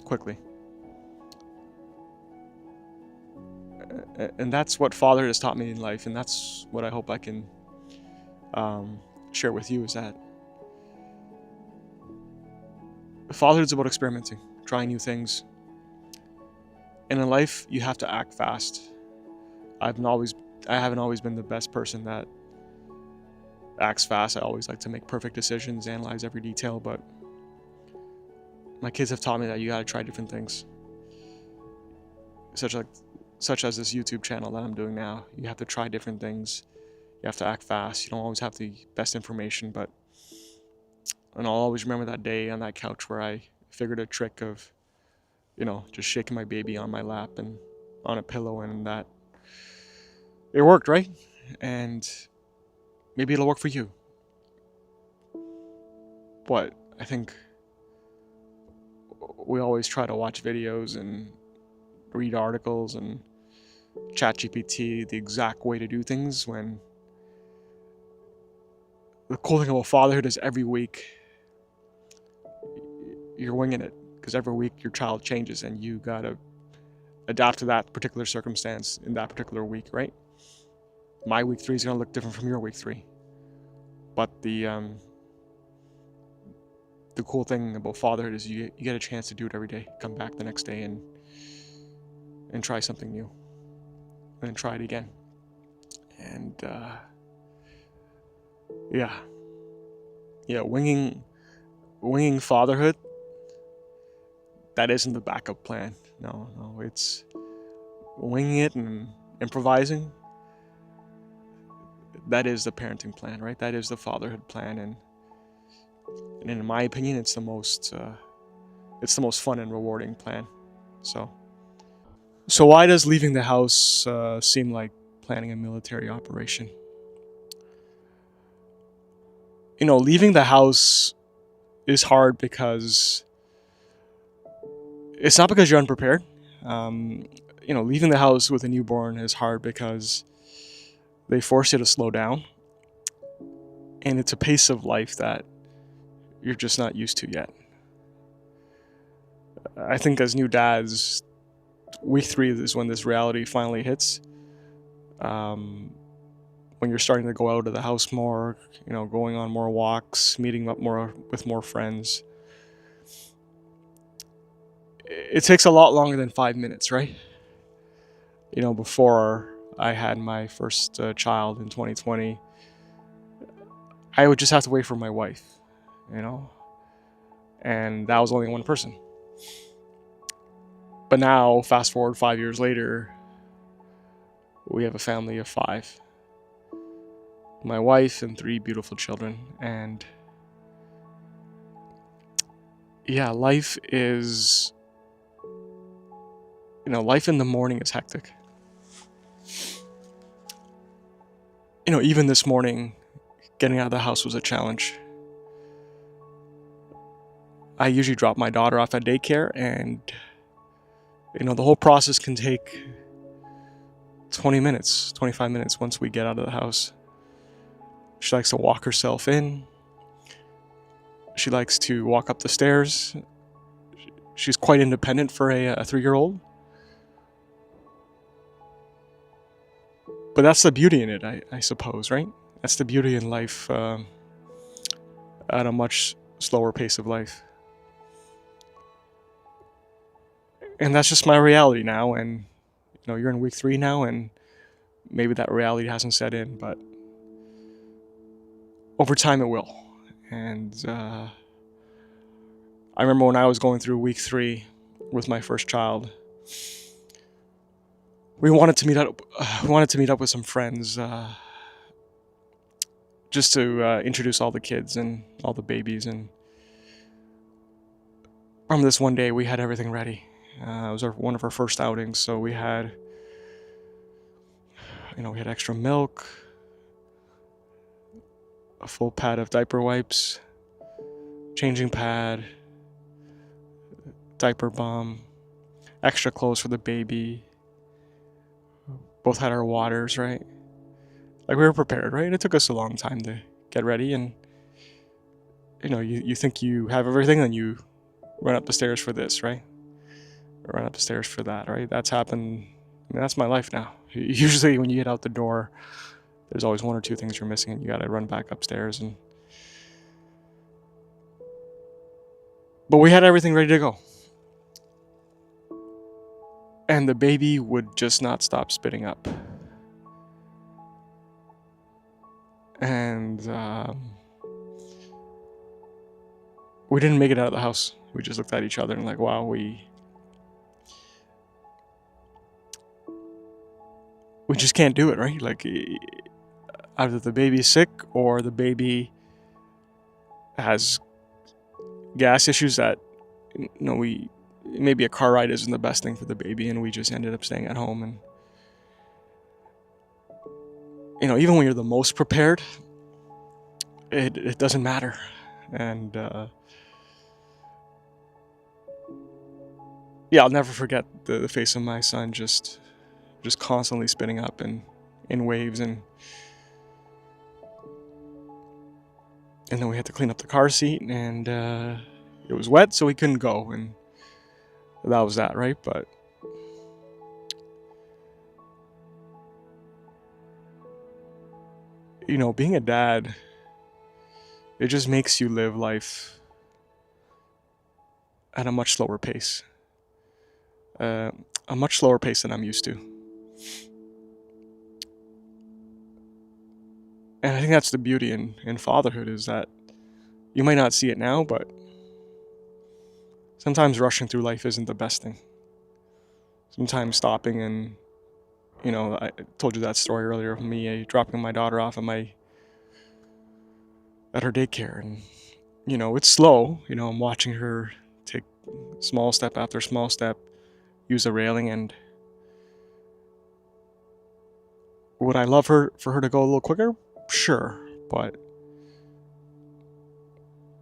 Speaker 1: quickly. And that's what fatherhood has taught me in life, and that's what I hope I can share with you is that fatherhood is about experimenting, trying new things. And in life, you have to act fast. I haven't always been the best person that acts fast. I always like to make perfect decisions, analyze every detail, but my kids have taught me that you gotta try different things. Such as this YouTube channel that I'm doing now. You have to try different things. You have to act fast. You don't always have the best information, and I'll always remember that day on that couch where I figured a trick of, just shaking my baby on my lap and on a pillow, and that it worked, right? And maybe it'll work for you. But I think we always try to watch videos and read articles and ChatGPT the exact way to do things, when the cool thing about fatherhood is every week you're winging it, because every week your child changes and you gotta adapt to that particular circumstance in that particular week, right? My week 3 is gonna look different from your week 3, but the cool thing about fatherhood is you get a chance to do it every day. Come back the next day and try something new, and then try it again. And winging fatherhood, that isn't the backup plan. No, it's winging it and improvising. That is the parenting plan, right? That is the fatherhood plan, and in my opinion, it's the most fun and rewarding plan. So why does leaving the house seem like planning a military operation? Leaving the house is hard because it's not because you're unprepared. Leaving the house with a newborn is hard because they force you to slow down, and it's a pace of life that you're just not used to yet. I think as new dads, week 3 is when this reality finally hits. When you're starting to go out of the house more, going on more walks, meeting up more with more friends. It takes a lot longer than 5 minutes, right? Before I had my first child in 2020, I would just have to wait for my wife, and that was only one person. But now, fast forward 5 years later, we have a family of 5. My wife and 3 beautiful children, and life is, life in the morning is hectic. Even this morning, getting out of the house was a challenge. I usually drop my daughter off at daycare, and the whole process can take 20 minutes, 25 minutes once we get out of the house. She likes to walk herself in. She likes to walk up the stairs. She's quite independent for a 3-year-old. But that's the beauty in it, I suppose, right? That's the beauty in life, at a much slower pace of life. And that's just my reality now, and you're in week 3 now, and maybe that reality hasn't set in, but over time it will. And I remember when I was going through week 3 with my first child, we wanted to meet up with some friends, just to introduce all the kids and all the babies. And from this one day, we had everything ready. It was one of our first outings, so we had extra milk, a full pad of diaper wipes, changing pad, diaper balm, extra clothes for the baby. Both had our waters, right? Like, we were prepared, right? It took us a long time to get ready, and you think you have everything, and you run up the stairs for this, right? Run up the stairs for that, right? That's happened. That's my life now. Usually when you get out the door, there's always one or two things you're missing, and you gotta run back upstairs. But we had everything ready to go, and the baby would just not stop spitting up. And we didn't make it out of the house. We just looked at each other and like, wow, we just can't do it, right? Like, either the baby's sick or the baby has gas issues that, maybe a car ride isn't the best thing for the baby, and we just ended up staying at home. And even when you're the most prepared, it doesn't matter. And I'll never forget the face of my son just constantly spitting up and in waves, and then we had to clean up the car seat, and it was wet, so we couldn't go, and that was that, right? But being a dad, it just makes you live life at a much slower pace. A much slower pace than I'm used to. And I think that's the beauty in fatherhood, is that you might not see it now, but sometimes rushing through life isn't the best thing. Sometimes stopping and, I told you that story earlier of me dropping my daughter off at her daycare, and, it's slow. I'm watching her take small step after small step, use the railing, and would I love for her to go a little quicker? Sure, but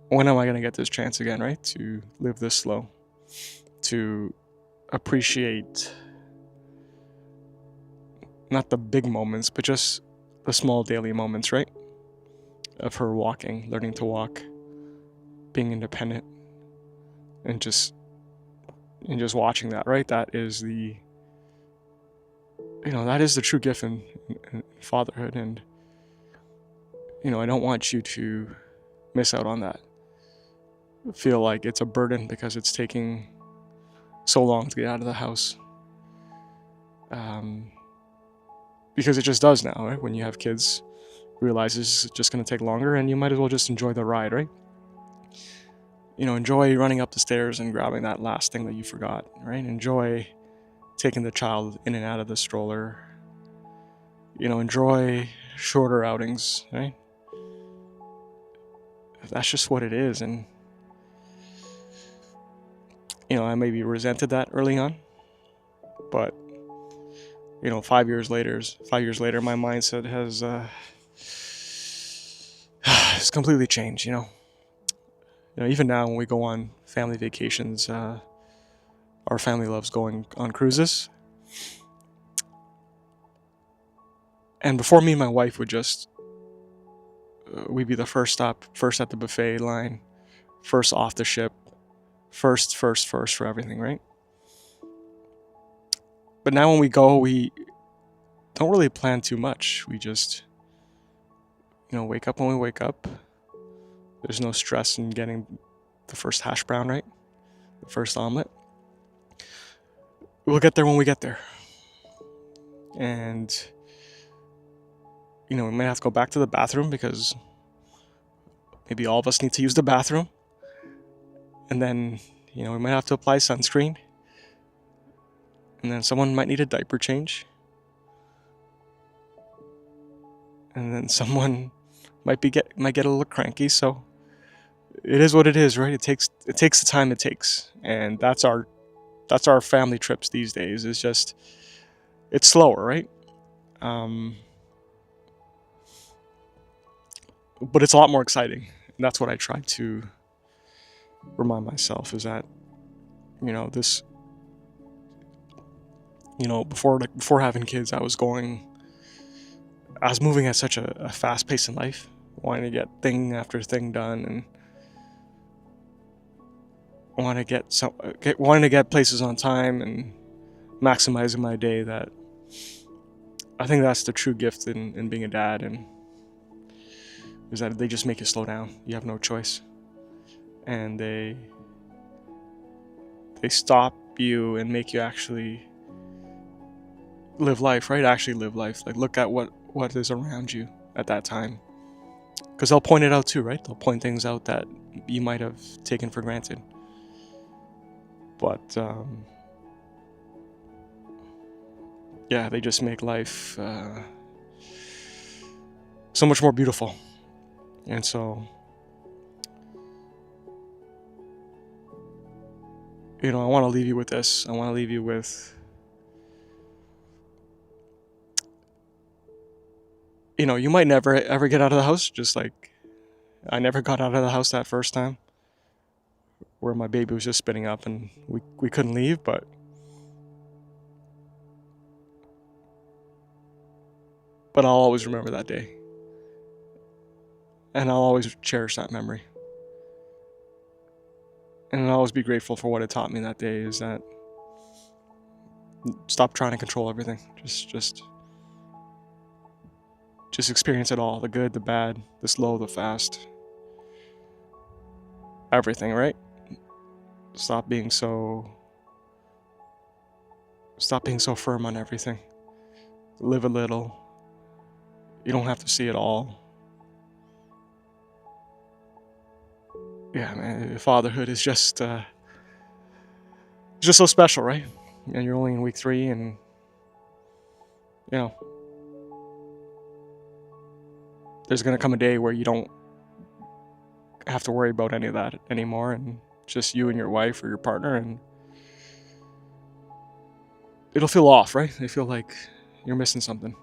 Speaker 1: when am I going to get this chance again, right? To live this slow, to appreciate not the big moments, but just the small daily moments, right? Of her walking, learning to walk, being independent, and just watching that, right? That is the true gift in fatherhood. And I don't want you to miss out on that. Feel like it's a burden because it's taking so long to get out of the house. Because it just does now, right? When you have kids, realize it's just going to take longer, and you might as well just enjoy the ride, right? Enjoy running up the stairs and grabbing that last thing that you forgot, right? Enjoy taking the child in and out of the stroller. Enjoy shorter outings, right? That's just what it is. And I maybe resented that early on, but 5 years later, my mindset has completely changed. Even now when we go on family vacations, our family loves going on cruises. And before, me and my wife would just, we'd be the first stop, first at the buffet line, first off the ship, first for everything, right? But now when we go, we don't really plan too much. We just, wake up when we wake up. There's no stress in getting the first hash brown, right? The first omelet. We'll get there when we get there. And, we might have to go back to the bathroom because maybe all of us need to use the bathroom. And then, we might have to apply sunscreen. And then someone might need a diaper change. And then someone might get a little cranky. So it is what it is, right? It takes the time it takes. And that's our family trips these days. It's slower, right? But it's a lot more exciting. And that's what I try to remind myself, is that, this, before having kids, I was moving at such a fast pace in life, wanting to get thing after thing done, and wanting to get places on time and maximizing my day, that I think that's the true gift in being a dad, and is that they just make you slow down. You have no choice, and they stop you and make you actually live life, right? Actually live life. Like, look at what is around you at that time, because they'll point it out too, right? They'll point things out that you might have taken for granted, but yeah, they just make life so much more beautiful. And so, I want to leave you with this. I want to leave you with, you might never ever get out of the house, just like I never got out of the house that first time, where my baby was just spitting up and we couldn't leave, but I'll always remember that day. And I'll always cherish that memory. And I'll always be grateful for what it taught me that day, is that stop trying to control everything. Just experience it all. The good, the bad, the slow, the fast. Everything, right? Stop being so firm on everything. Live a little. You don't have to see it all. Yeah, man, fatherhood is just so special, right? And you're only in week 3, and there's gonna come a day where you don't have to worry about any of that anymore, and just you and your wife or your partner, and it'll feel off, right? It'll feel like you're missing something.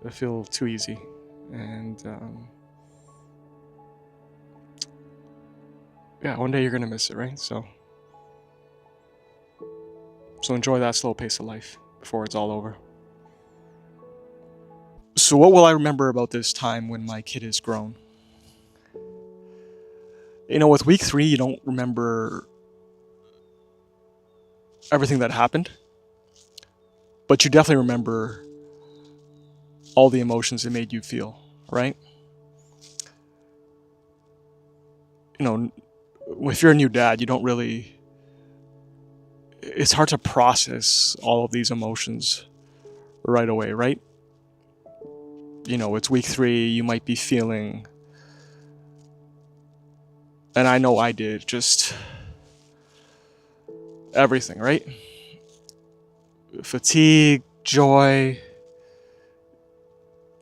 Speaker 1: It'll feel too easy, and yeah, one day you're gonna miss it, right? So enjoy that slow pace of life before it's all over. So what will I remember about this time when my kid is grown? With week 3, you don't remember everything that happened, but you definitely remember all the emotions it made you feel, right? If you're a new dad, you don't really, it's hard to process all of these emotions right away, right? It's week 3, you might be feeling, and I know I did, just everything, right? Fatigue, joy,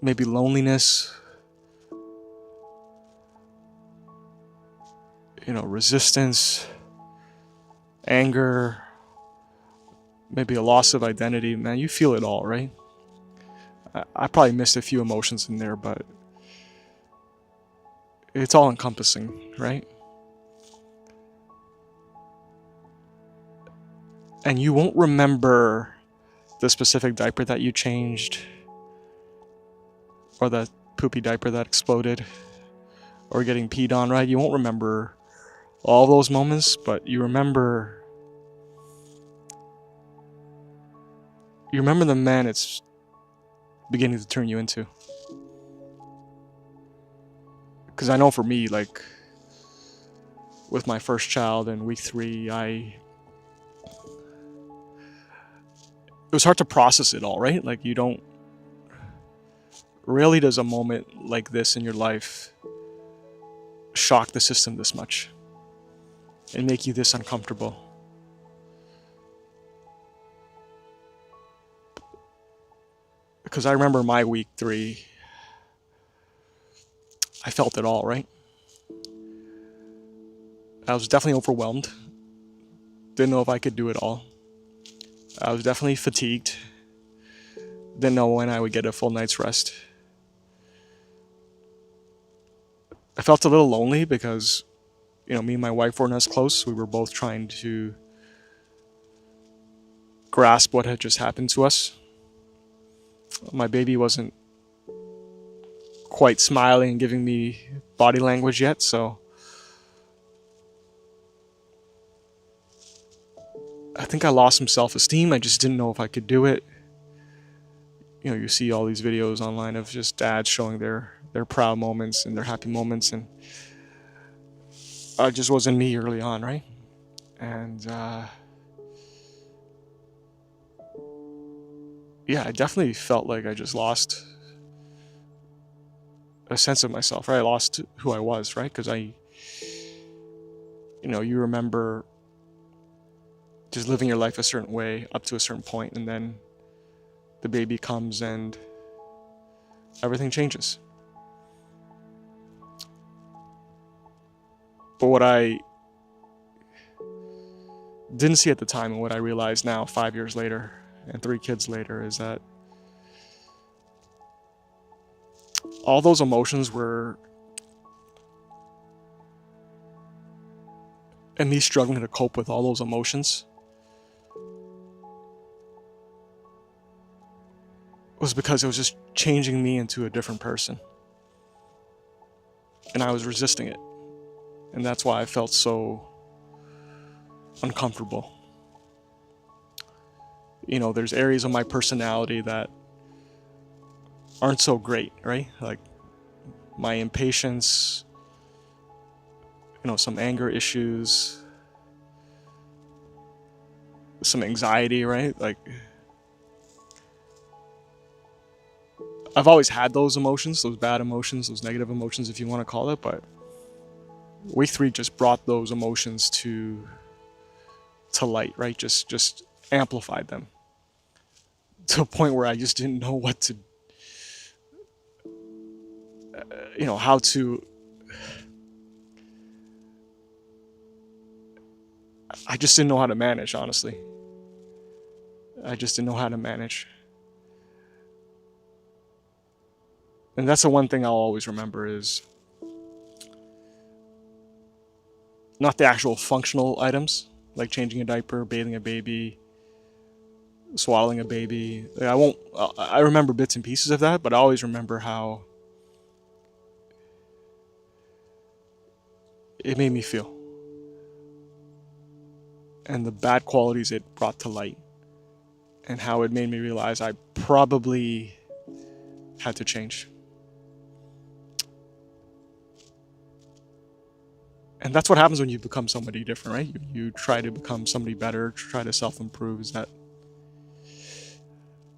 Speaker 1: maybe loneliness, resistance, anger, maybe a loss of identity. Man, you feel it all, right? I probably missed a few emotions in there, but it's all encompassing, right? And you won't remember the specific diaper that you changed, or the poopy diaper that exploded, or getting peed on, right? You won't remember all those moments, but you remember the man it's beginning to turn you into. Because I know for me, like, with my first child in week 3, it was hard to process it all, right? Like, you don't, rarely does a moment like this in your life shock the system this much and make you this uncomfortable. Because I remember my week 3, I felt it all, right? I was definitely overwhelmed. Didn't know if I could do it all. I was definitely fatigued. Didn't know when I would get a full night's rest. I felt a little lonely because, me and my wife weren't as close. We were both trying to grasp what had just happened to us. My baby wasn't quite smiling and giving me body language yet, so I think I lost some self-esteem. I just didn't know if I could do it. you see all these videos online of just dads showing their proud moments and their happy moments, and it just wasn't me early on, right? And yeah, I definitely felt like I just lost a sense of myself, right? I lost who I was, right? Because you remember just living your life a certain way up to a certain point, and then the baby comes and everything changes. But what I didn't see at the time, and what I realize now 5 years later and 3 kids later, is that all those emotions were, and me struggling to cope with all those emotions, was because it was just changing me into a different person. And I was resisting it. And that's why I felt so uncomfortable. There's areas of my personality that aren't so great, right? Like my impatience, some anger issues, some anxiety, right? Like I've always had those emotions, those bad emotions, those negative emotions, if you want to call it, but week 3 just brought those emotions to light, right? Just amplified them to a point where I just didn't know what to, how to. I just didn't know how to manage, honestly. I just didn't know how to manage. And that's the one thing I'll always remember, is not the actual functional items, like changing a diaper, bathing a baby, swaddling a baby. I remember bits and pieces of that, but I always remember how it made me feel and the bad qualities it brought to light, and how it made me realize I probably had to change. And that's what happens when you become somebody different, right? You try to become somebody better, try to self-improve, is that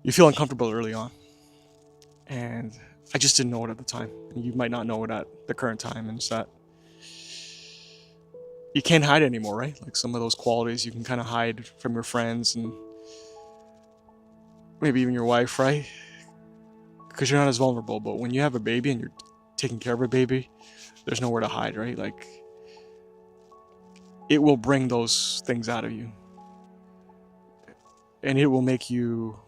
Speaker 1: you feel uncomfortable early on. And I just didn't know it at the time. And you might not know it at the current time, and it's that you can't hide anymore, right? Like some of those qualities you can kind of hide from your friends and maybe even your wife, right? Because you're not as vulnerable. But when you have a baby and you're taking care of a baby, there's nowhere to hide, right? Like it will bring those things out of you, and it will make you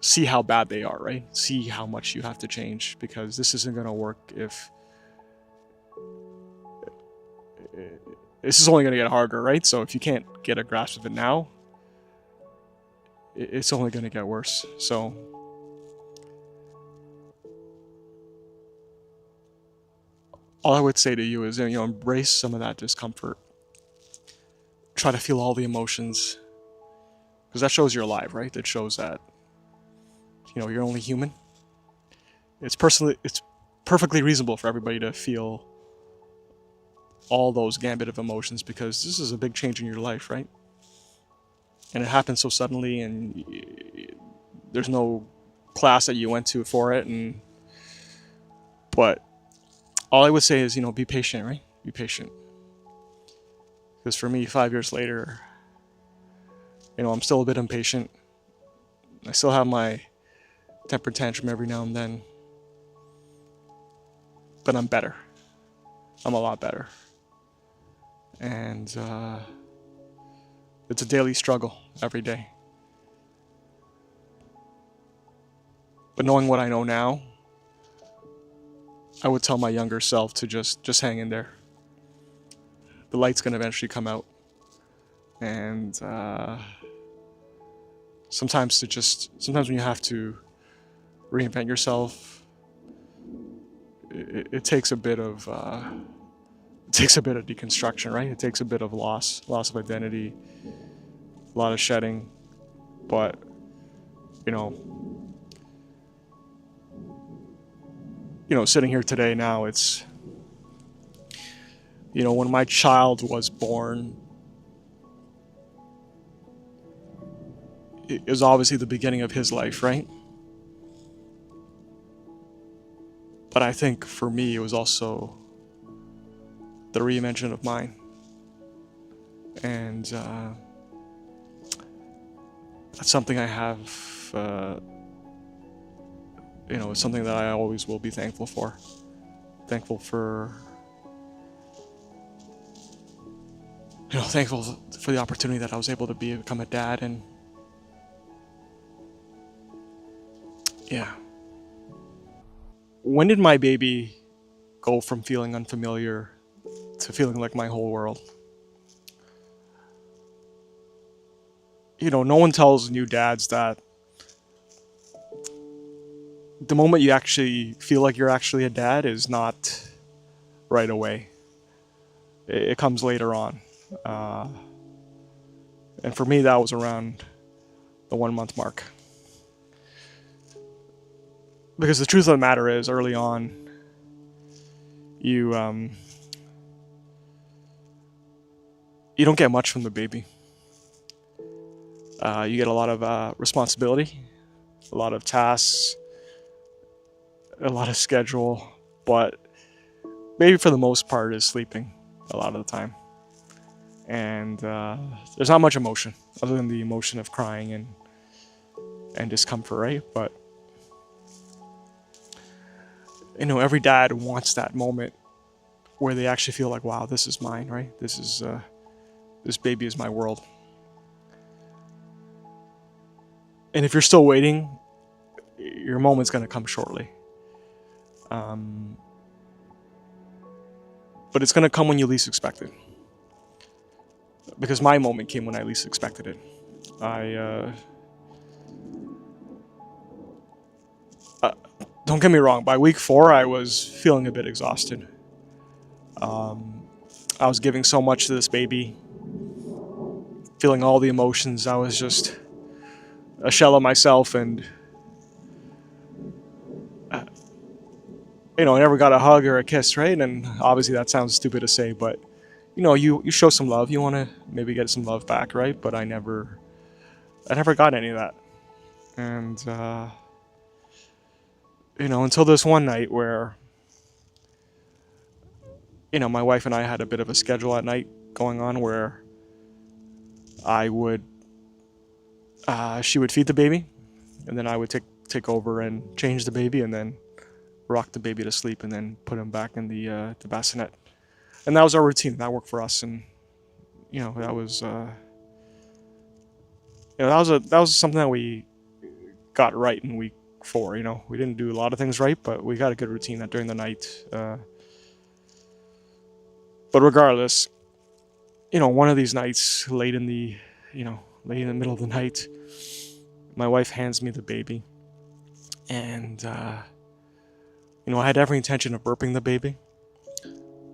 Speaker 1: see how bad they are, right? See how much you have to change, because this isn't going to work if this is only going to get harder, right? So if you can't get a grasp of it now, it's only going to get worse. So all I would say to you is, embrace some of that discomfort. Try to feel all the emotions, because that shows you're alive, right? That shows that, you're only human. It's perfectly reasonable for everybody to feel all those gambit of emotions, because this is a big change in your life, right? And it happens so suddenly, and there's no class that you went to for it. But all I would say is, be patient, right? Be patient. Because for me, 5 years later, I'm still a bit impatient. I still have my temper tantrum every now and then, but I'm better. I'm a lot better. And it's a daily struggle every day. But knowing what I know now, I would tell my younger self to just hang in there. The light's going to eventually come out. And sometimes when you have to reinvent yourself, it takes a bit of deconstruction, right? It takes a bit of loss of identity, a lot of shedding, But, you know, sitting here today now, it's, when my child was born, it was obviously the beginning of his life, right? But I think for me, it was also the reinvention of mine. And that's something I have, it's something that I always will be thankful for. Thankful for, thankful for the opportunity that I was able to become a dad. And yeah. When did my baby go from feeling unfamiliar to feeling like my whole world? No one tells new dads that the moment you actually feel like you're actually a dad is not right away. It comes later on. And for me, that was around the 1 month mark. Because the truth of the matter is, early on, you don't get much from the baby. You get a lot of responsibility, a lot of tasks, a lot of schedule, but baby for the most part is sleeping a lot of the time. And there's not much emotion other than the emotion of crying and discomfort, right? But every dad wants that moment where they actually feel like, wow, this is mine, right? This baby is my world. And if you're still waiting, your moment's going to come shortly. But it's going to come when you least expect it. Because my moment came when I least expected it. Don't get me wrong, by week 4, I was feeling a bit exhausted. I was giving so much to this baby, feeling all the emotions. I was just a shell of myself, and I never got a hug or a kiss, right? And obviously that sounds stupid to say, but you show some love. You want to maybe get some love back, right? But I never got any of that. And until this one night where my wife and I had a bit of a schedule at night going on where she would feed the baby, and then I would take over and change the baby, and then rock the baby to sleep, and then put him back in the bassinet. And that was our routine. That worked for us, and that was that was something that we got right in week 4. We didn't do a lot of things right, but we got a good routine that during the night. But regardless, one of these nights, late in the middle of the night, my wife hands me the baby, and I had every intention of burping the baby,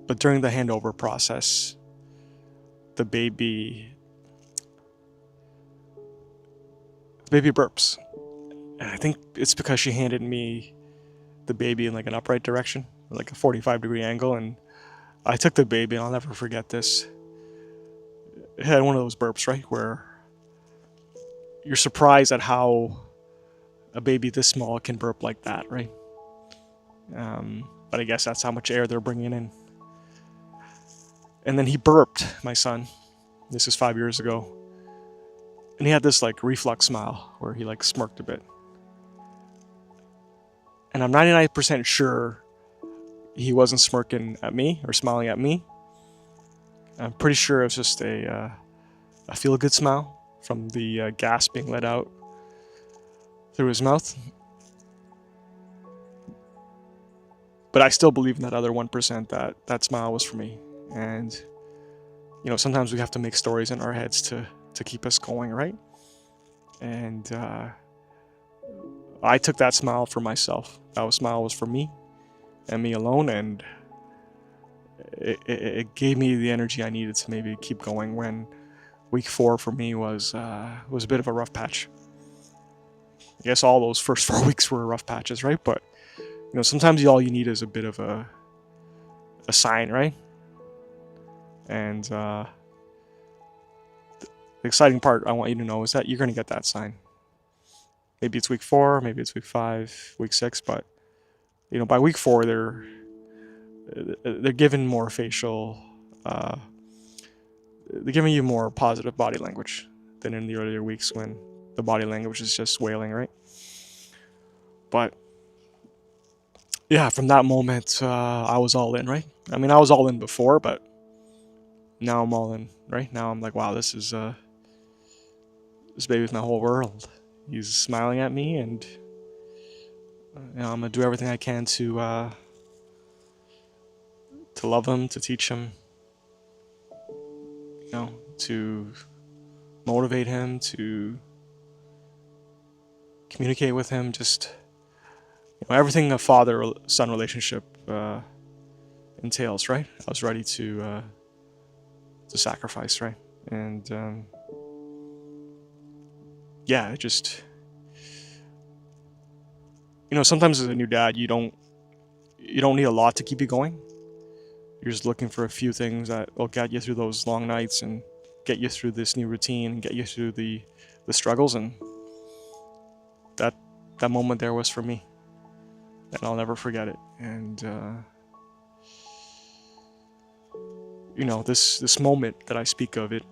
Speaker 1: but during the handover process, the baby burps. And I think it's because she handed me the baby in like an upright direction, like a 45-degree angle, and I took the baby, and I'll never forget this. It had one of those burps, right, where you're surprised at how a baby this small can burp like that, right? But I guess that's how much air they're bringing in. And then he burped, my son. This is 5 years ago. And he had this like reflex smile where he like smirked a bit. And I'm 99% sure he wasn't smirking at me or smiling at me. I'm pretty sure it was just a feel-good smile from the gas being let out through his mouth. But I still believe in that other 1% that smile was for me. And sometimes we have to make stories in our heads to keep us going, right? And I took that smile for myself. That smile was for me and me alone, and it gave me the energy I needed to maybe keep going when week 4 for me was a bit of a rough patch. I guess all those first 4 weeks were rough patches, right? But sometimes all you need is a bit of a sign, right? And the exciting part I want you to know is that you're going to get that sign. Maybe it's week 4, maybe it's week 5, week 6, but by week 4 they're given more facial, they're giving you more positive body language than in the earlier weeks when the body language is just wailing, right? But yeah, from that moment, I was all in, right? I mean, I was all in before, but now I'm all in, right? Now I'm like, wow, this baby's my whole world. He's smiling at me, and I'm gonna do everything I can to love him, to teach him, to motivate him, to communicate with him, just everything a father-son relationship entails, right? I was ready to sacrifice, right? And yeah, it just sometimes as a new dad, you don't need a lot to keep you going. You're just looking for a few things that will get you through those long nights and get you through this new routine and get you through the struggles. And that moment there was for me, and I'll never forget it. And this moment that I speak of, it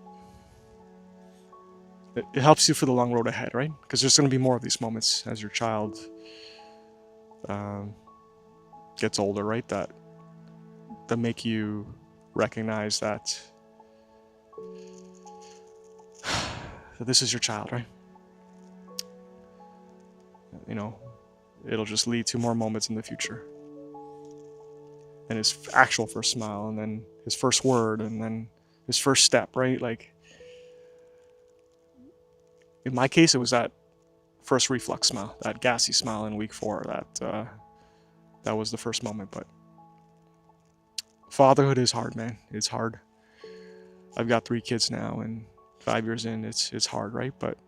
Speaker 1: helps you for the long road ahead, right? Because there's going to be more of these moments as your child gets older, right? That make you recognize that this is your child, right? It'll just lead to more moments in the future. And his actual first smile, and then his first word, and then his first step, right? Like, in my case, it was that first reflex smile, that gassy smile in week 4. That was the first moment. But fatherhood is hard, man. It's hard. I've got 3 kids now, and 5 years in, it's hard, right? But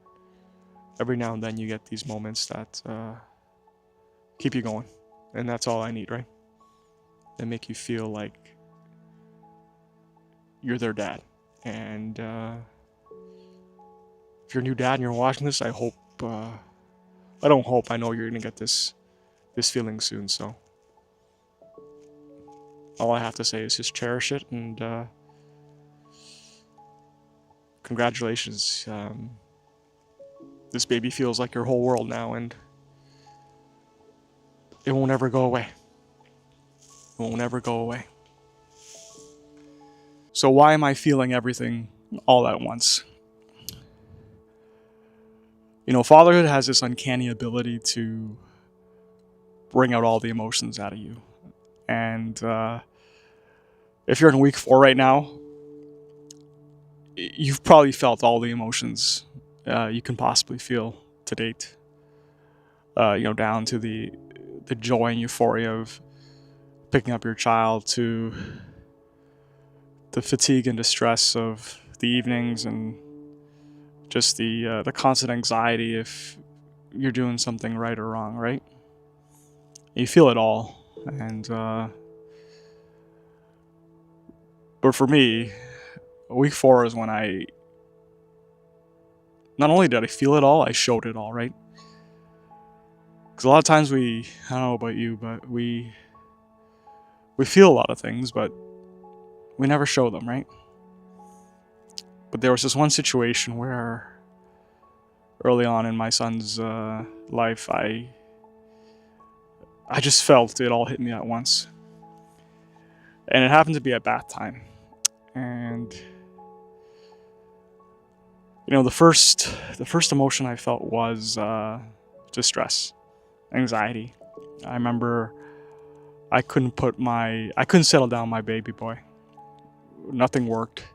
Speaker 1: every now and then you get these moments that keep you going, and that's all I need, right? They make you feel like you're their dad. And if you're a new dad and you're watching this, I hope, I don't hope, I know you're gonna get this feeling soon. So all I have to say is just cherish it, and congratulations. This baby feels like your whole world now, and it won't ever go away. It won't ever go away. So why am I feeling everything all at once? Fatherhood has this uncanny ability to bring out all the emotions out of you. And if you're in week 4 right now, you've probably felt all the emotions you can possibly feel to date. Down to the joy and euphoria of picking up your child, to the fatigue and distress of the evenings, and just the constant anxiety if you're doing something right or wrong, right? You feel it all. And but for me, week 4 is when not only did I feel it all, I showed it all, right? Because a lot of times I don't know about you, but we feel a lot of things, but we never show them, right? But there was this one situation where early on in my son's life, I just felt it all hit me at once. And it happened to be at bath time. And the first emotion I felt was distress, anxiety. I remember I couldn't settle down my baby boy. Nothing worked.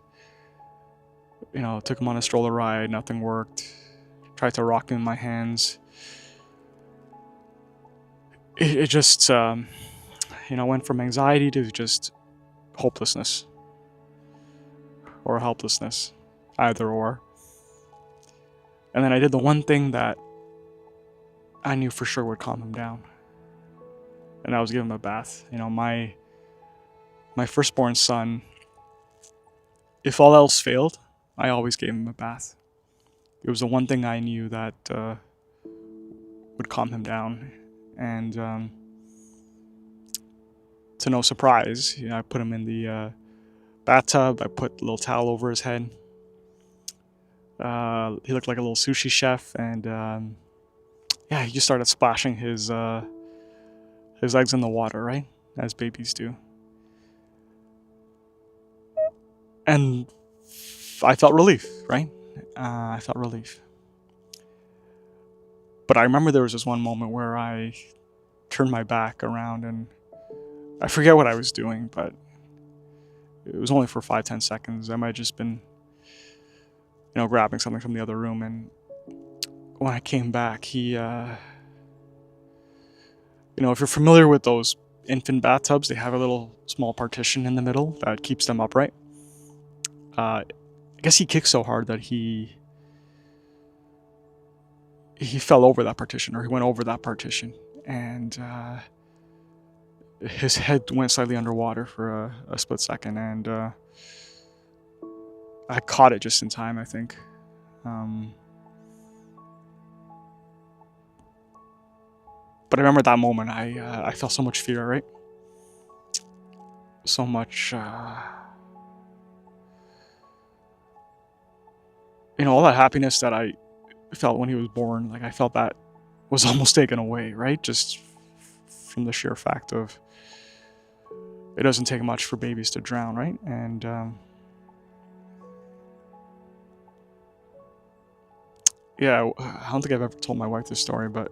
Speaker 1: Took him on a stroller ride, nothing worked. Tried to rock him in my hands. It just went from anxiety to just hopelessness or helplessness, either or. And then I did the one thing that I knew for sure would calm him down. And I was giving him a bath. You know, my firstborn son, if all else failed, I always gave him a bath. It was the one thing I knew that would calm him down. And to no surprise, you know, I put him in the bathtub. I put a little towel over his head. He looked like a little sushi chef, and yeah, he just started splashing his eggs in the water, right, as babies do. And I felt relief, right? I felt relief. But I remember there was this one moment where I turned my back around, and I forget what I was doing, but it was only for 5-10 seconds. I might have just been, you know, grabbing something from the other room. And when I came back, he, you know, if you're familiar with those infant bathtubs, they have a little small partition in the middle that keeps them upright. I guess he kicked so hard that he fell over that partition, or he went over that partition, and his head went slightly underwater for a split second, and I caught it just in time, I think. But I remember that moment, I felt so much fear, right? So much, you know, all that happiness that I felt when he was born, like I felt that was almost taken away, right? Just from the sheer fact of it doesn't take much for babies to drown, right? And yeah, I don't think I've ever told my wife this story, but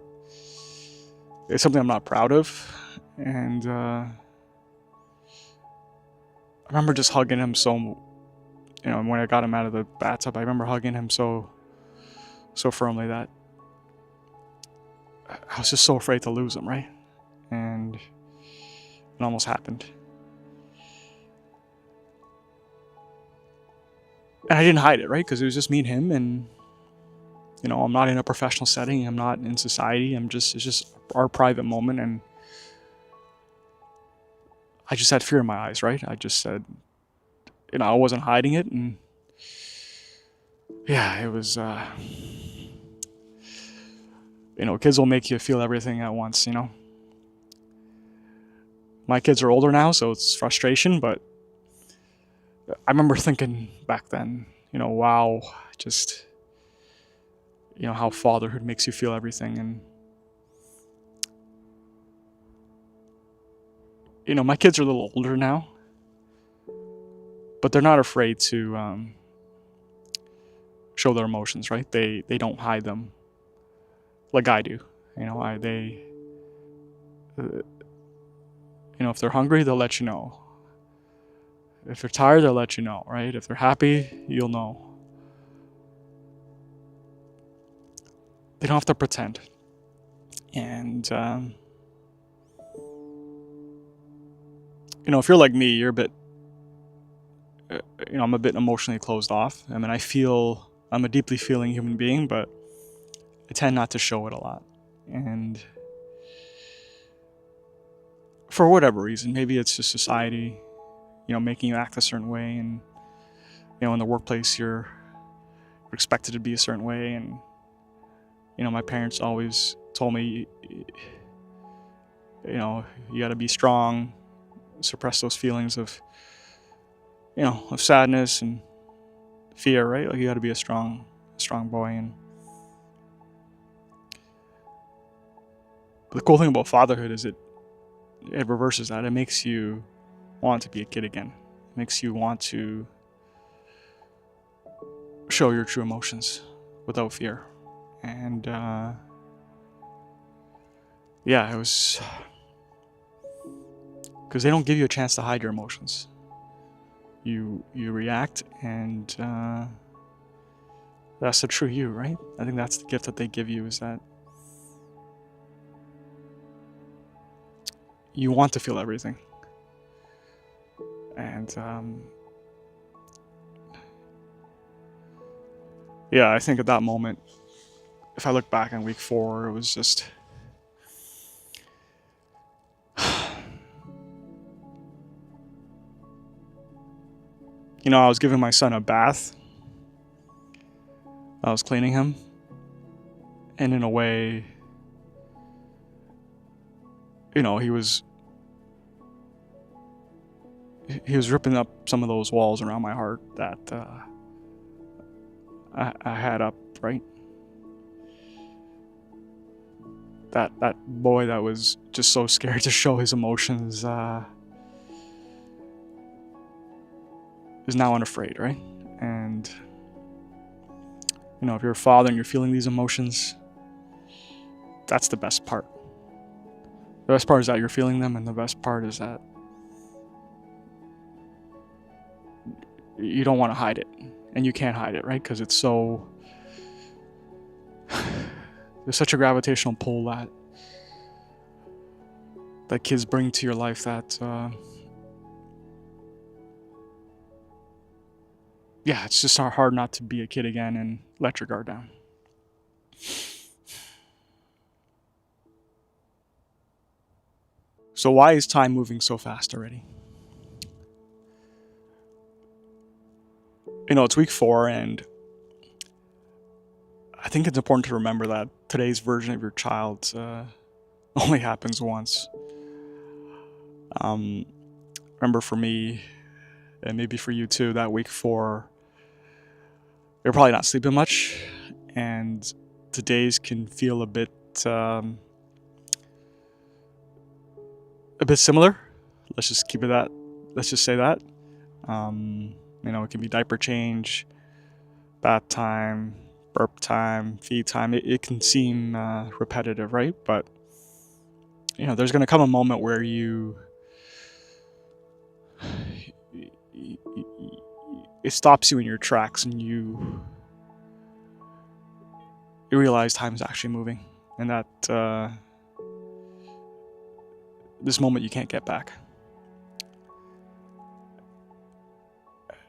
Speaker 1: it's something I'm not proud of. And I remember just hugging him so, you know, when I got him out of the bathtub, I remember hugging him so firmly that I was just so afraid to lose him, right? And it almost happened. And I didn't hide it, right? Because it was just me and him, and you know, I'm not in a professional setting. I'm not in society. It's just our private moment, and I just had fear in my eyes, right? I just said, you know, I wasn't hiding it, and yeah, it was, you know, kids will make you feel everything at once, you know. My kids are older now, so it's frustration, but I remember thinking back then, you know, wow, just, you know, how fatherhood makes you feel everything. And, you know, my kids are a little older now, but they're not afraid to show their emotions, right? They don't hide them like I do. You know, you know, if they're hungry, they'll let you know. If they're tired, they'll let you know, right? If they're happy, you'll know. They don't have to pretend. And, you know, if you're like me, you're a bit, you know, I'm a bit emotionally closed off. I mean, I'm a deeply feeling human being, but I tend not to show it a lot. And for whatever reason, maybe it's just society, you know, making you act a certain way. And, you know, in the workplace, you're expected to be a certain way. And, you know, my parents always told me, you know, you got to be strong, suppress those feelings of, you know, of sadness and fear, right? Like you got to be a strong boy. And but the cool thing about fatherhood is it reverses that. It makes you want to be a kid again. It makes you want to show your true emotions without fear. And yeah, it was because they don't give you a chance to hide your emotions. You react, and that's the true you, right? I think that's the gift that they give you, is that you want to feel everything. And yeah, I think at that moment, if I look back on week 4, it was just, I was giving my son a bath. I was cleaning him. And in a way, he was ripping up some of those walls around my heart that I had up, right? That boy that was just so scared to show his emotions is now unafraid, right? And if you're a father and you're feeling these emotions, that's the best part. The best part is that you're feeling them, and the best part is that you don't want to hide it, and you can't hide it, right? Because it's so there's such a gravitational pull that kids bring to your life that it's just hard not to be a kid again and let your guard down. So why is time moving so fast already? It's week 4, and I think it's important to remember that today's version of your child only happens once. Remember, for me, and maybe for you too, that week 4, you're probably not sleeping much, and the days can feel a bit similar. Let's just keep it that. Let's just say that. It can be diaper change, bath time, burp time, feed time. It can seem repetitive, right? But there's going to come a moment where it stops you in your tracks, and you realize time is actually moving, and that this moment you can't get back.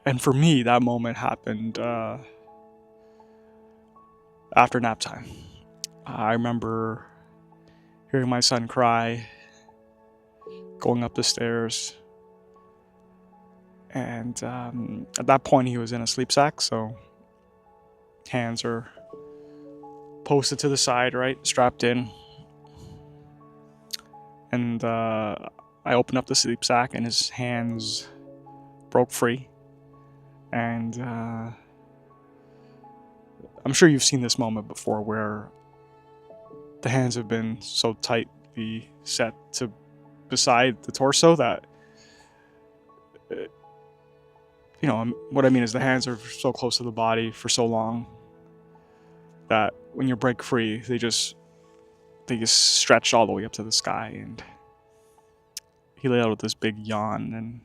Speaker 1: And for me, that moment happened after nap time. I remember hearing my son cry, going up the stairs, and at that point he was in a sleep sack, so hands are posted to the side, right, strapped in, and I opened up the sleep sack and his hands broke free, and I'm sure you've seen this moment before where the hands have been so tightly set to beside the torso that what I mean is the hands are so close to the body for so long that when you break free, they just stretch all the way up to the sky. And he laid out with this big yawn, and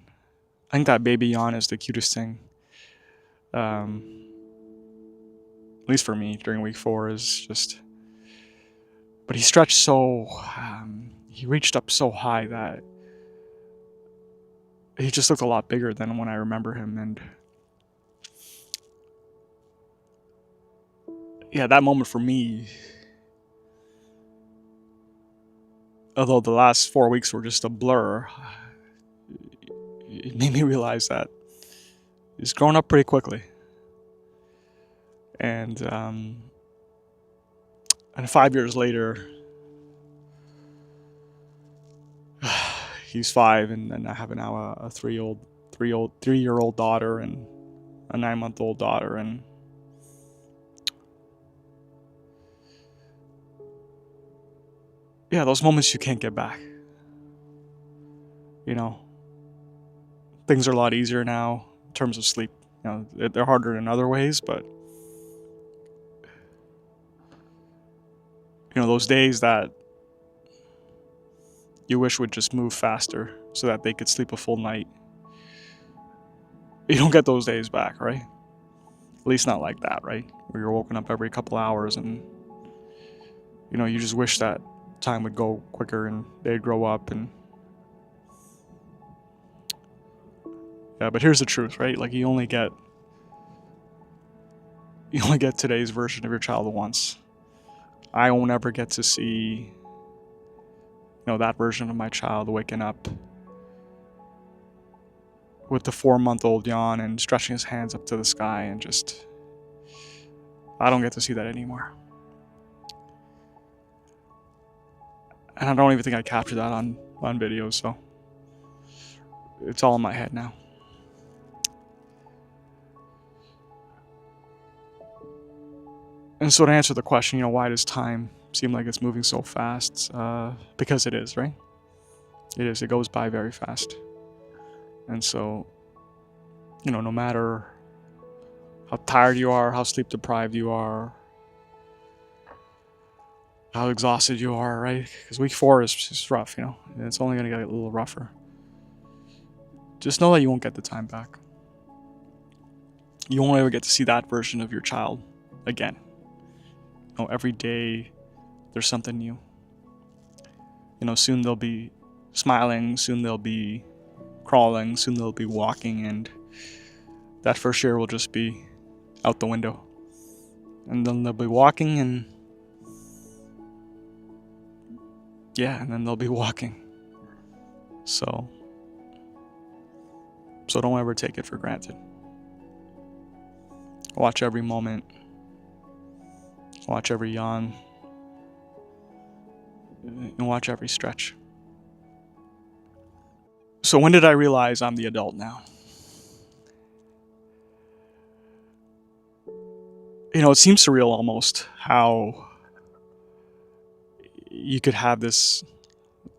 Speaker 1: I think that baby yawn is the cutest thing. At least for me during week 4 is just. But he stretched so. He reached up so high that he just looked a lot bigger than when I remember him, and that moment for me, although the last 4 weeks were just a blur, it made me realize that he's grown up pretty quickly. And 5 years later, he's 5, and I have now a 3-year-old daughter and a 9-month-old daughter, and those moments you can't get back. Things are a lot easier now in terms of sleep. They're harder in other ways, but those days that you wish would just move faster so that they could sleep a full night, you don't get those days back, right? At least not like that, right? Where you're woken up every couple hours and you just wish that time would go quicker and they'd grow up. And but here's the truth, right? Like you only get today's version of your child once. I won't ever get to see that version of my child waking up with the 4-month-old yawn and stretching his hands up to the sky, and just, I don't get to see that anymore. And I don't even think I captured that on video, so it's all in my head now. And so to answer the question, why does time seem like it's moving so fast? Because it is, right? It is. It goes by very fast. And so, no matter how tired you are, how sleep deprived you are, how exhausted you are, right? Because week 4 is just rough, and it's only going to get a little rougher. Just know that you won't get the time back. You won't ever get to see that version of your child again. Every day there's something new. Soon they'll be smiling, soon they'll be crawling, soon they'll be walking, and that first year will just be out the window. And then they'll be walking, and then they'll be walking. So don't ever take it for granted. Watch every moment. Watch every yawn. And watch every stretch. So when did I realize I'm the adult now? It seems surreal almost how you could have this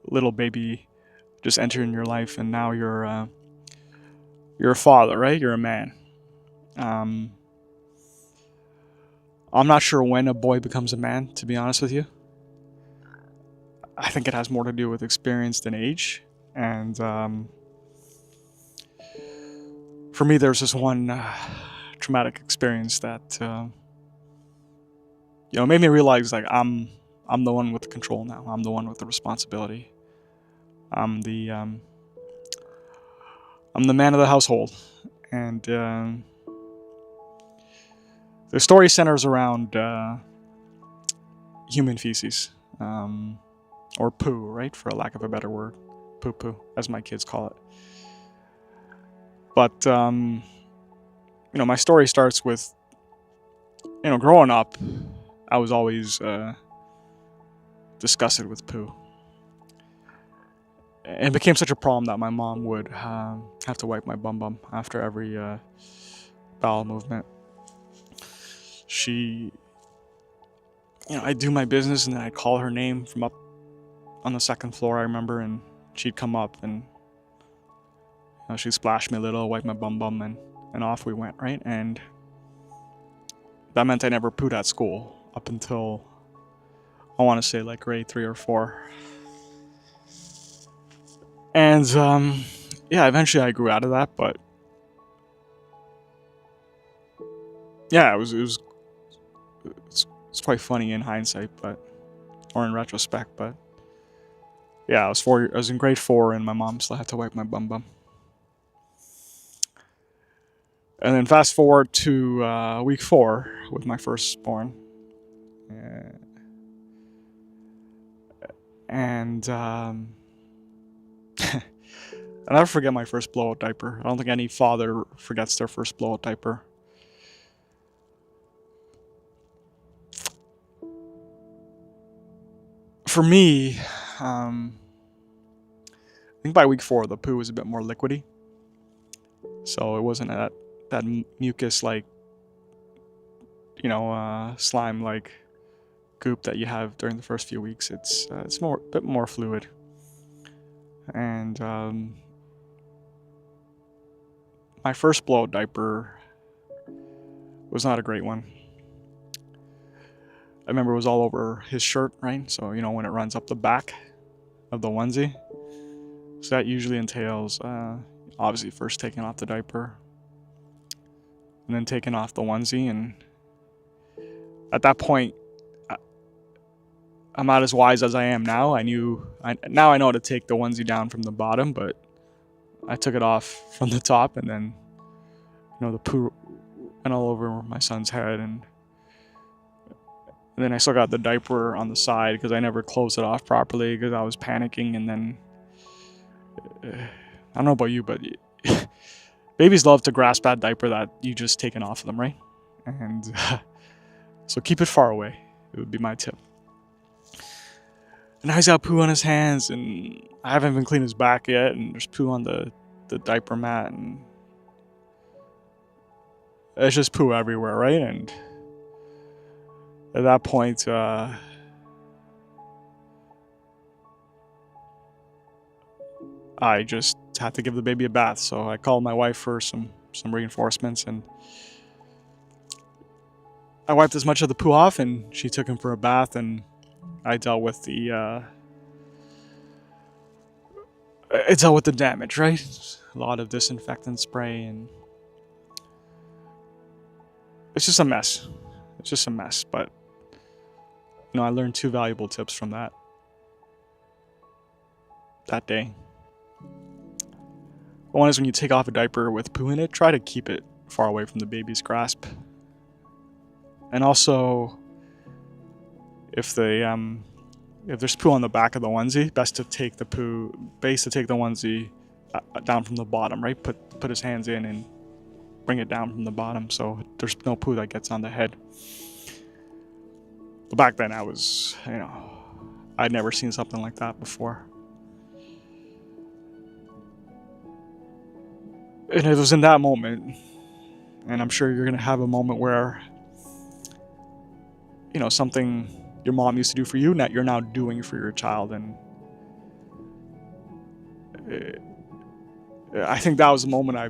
Speaker 1: little baby just enter in your life, and now you're a father, right? You're a man. I'm not sure when a boy becomes a man, to be honest with you. I think it has more to do with experience than age. And for me, there's this one traumatic experience that made me realize, like, I'm the one with the control now. I'm the one with the responsibility. I'm the man of the household. And the story centers around human feces, or poo, right? For a lack of a better word, poo-poo, as my kids call it. But my story starts with, growing up, I was always disgusted with poo. And it became such a problem that my mom would have to wipe my bum after every bowel movement. I'd do my business, and then I'd call her name from up on the 2nd floor, I remember, and she'd come up, and she'd splash me a little, wipe my bum, and off we went, right? And that meant I never pooed at school up until, I want to say, like grade 3 or 4. And eventually I grew out of that, but it's quite funny in hindsight, or in retrospect, but I was in grade 4, and my mom still had to wipe my bum. And then fast forward to week 4 with my firstborn. And I'll never forget my first blowout diaper. I don't think any father forgets their first blowout diaper. For me, I think by week 4, the poo was a bit more liquidy. So it wasn't that mucus-like, slime-like goop that you have during the first few weeks. It's a bit more fluid. And my first blowout diaper was not a great one. I remember it was all over his shirt, right? So, when it runs up the back of the onesie. So that usually entails, obviously, first taking off the diaper, and then taking off the onesie. And at that point, I'm not as wise as I am now. Now I know how to take the onesie down from the bottom, but I took it off from the top, and then, the poo went all over my son's head, and then I still got the diaper on the side because I never closed it off properly because I was panicking. And then, I don't know about you, but Babies love to grasp that diaper that you just taken off of them, right? And so keep it far away. It would be my tip. And now he's got poo on his hands, and I haven't even cleaned his back yet, and there's poo on the diaper mat, and it's just poo everywhere, right? And at that point, I just had to give the baby a bath. So I called my wife for some reinforcements, and I wiped as much of the poo off, and she took him for a bath, and I dealt with the damage, right? A lot of disinfectant spray, and it's just a mess. It's just a mess, but I learned 2 valuable tips from that day. One is when you take off a diaper with poo in it, try to keep it far away from the baby's grasp. And also, if there's poo on the back of the onesie, best to take the onesie down from the bottom, right? Put his hands in and bring it down from the bottom so there's no poo that gets on the head. But back then I was, I'd never seen something like that before. And it was in that moment, and I'm sure you're going to have a moment where, something your mom used to do for you, that you're now doing for your child. And I think that was the moment I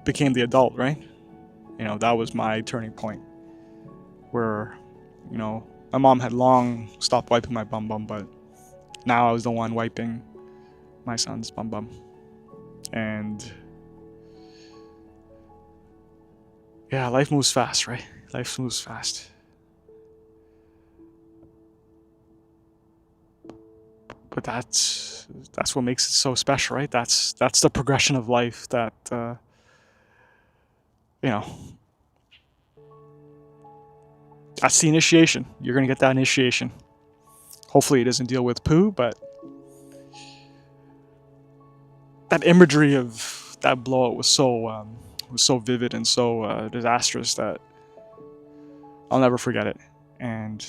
Speaker 1: became the adult, right? That was my turning point where, my mom had long stopped wiping my bum bum, but now I was the one wiping my son's bum bum. And yeah, life moves fast, right? Life moves fast. But that's what makes it so special, right? That's the progression of life that, that's the initiation. You're going to get that initiation. Hopefully it doesn't deal with poo, but that imagery of that blowout was so vivid and so disastrous that I'll never forget it. And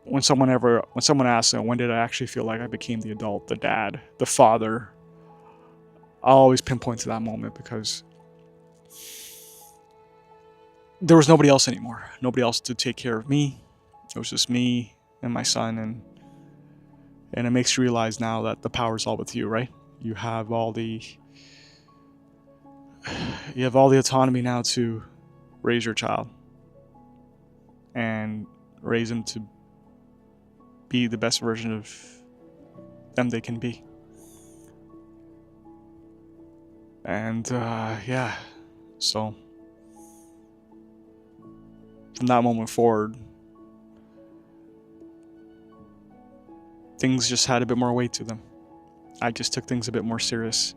Speaker 1: when someone asks, when did I actually feel like I became the adult, the dad, the father, I'll always pinpoint to that moment, because there was nobody else anymore. Nobody else to take care of me. It was just me and my son, and it makes you realize now that the power's all with you, right? You have all the autonomy now to raise your child and raise him to be the best version of them they can be. And so from that moment forward, things just had a bit more weight to them. I just took things a bit more serious.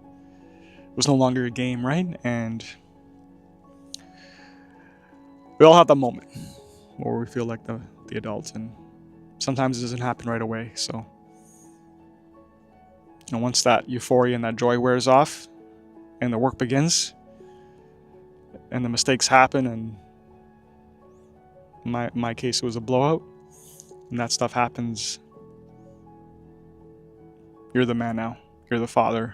Speaker 1: It was no longer a game, right? And we all have that moment where we feel like the adults, and sometimes it doesn't happen right away. So, once that euphoria and that joy wears off, and the work begins, and the mistakes happen, and in my case it was a blowout, and that stuff happens, you're the man now. You're the father.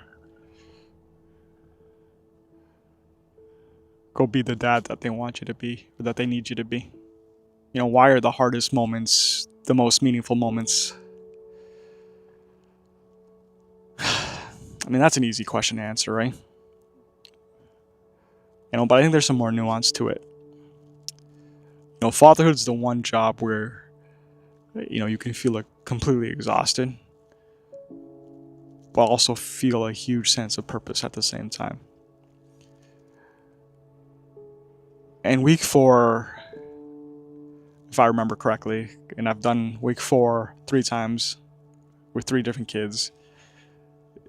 Speaker 1: Go be the dad that they want you to be, or that they need you to be. Why are the hardest moments the most meaningful moments? I mean, that's an easy question to answer, right? But I think there's some more nuance to it. Fatherhood's the one job where, you can feel completely exhausted, but also feel a huge sense of purpose at the same time. And week 4, if I remember correctly, and I've done week 4 3 times with 3 different kids,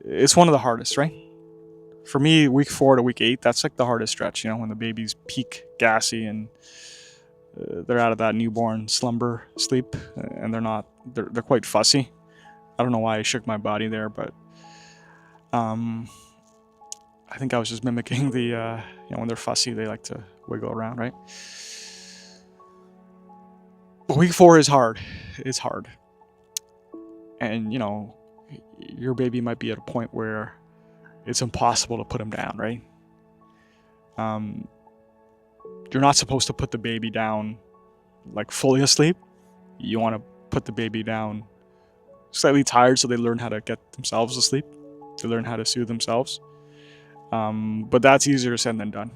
Speaker 1: it's one of the hardest, right? For me, week 4 to week 8, that's like the hardest stretch, when the babies peak gassy and they're out of that newborn sleep, and they're quite fussy. I don't know why I shook my body there, but Um, I think I was just mimicking the, when they're fussy, they like to wiggle around, right? But week 4 is hard. It's hard. And, your baby might be at a point where it's impossible to put him down, right? You're not supposed to put the baby down like fully asleep. You want to put the baby down slightly tired so they learn how to get themselves asleep. They learn how to soothe themselves. But that's easier said than done.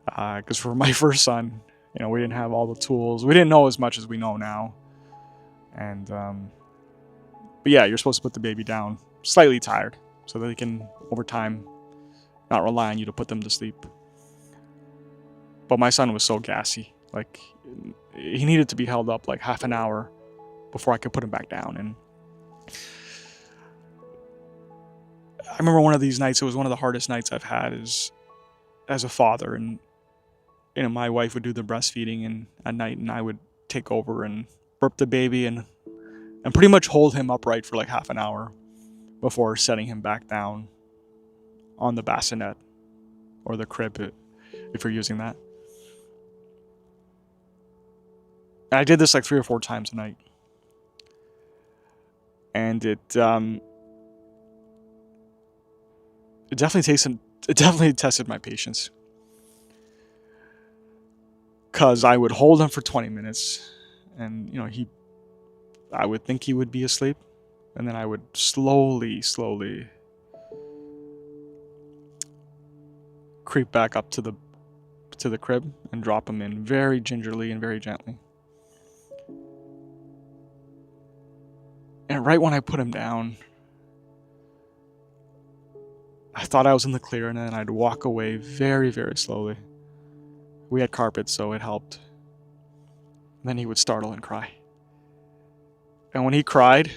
Speaker 1: Because for my first son, we didn't have all the tools. We didn't know as much as we know now. And, but yeah, you're supposed to put the baby down slightly tired so that they can, over time, not rely on you to put them to sleep. But my son was so gassy. Like, he needed to be held up like half an hour before I could put him back down. And I remember one of these nights, it was one of the hardest nights I've had as a father. And, my wife would do the breastfeeding and at night, and I would take over and burp the baby and pretty much hold him upright for like half an hour before setting him back down on the bassinet or the crib if you're using that. And I did this like 3 or 4 times a night. And it definitely tested my patience. Cause I would hold him for 20 minutes and I would think he would be asleep, and then I would slowly creep back up to the crib and drop him in very gingerly and very gently. And right when I put him down, I thought I was in the clear, and then I'd walk away very, very slowly. We had carpet, so it helped. And then he would startle and cry. And when he cried,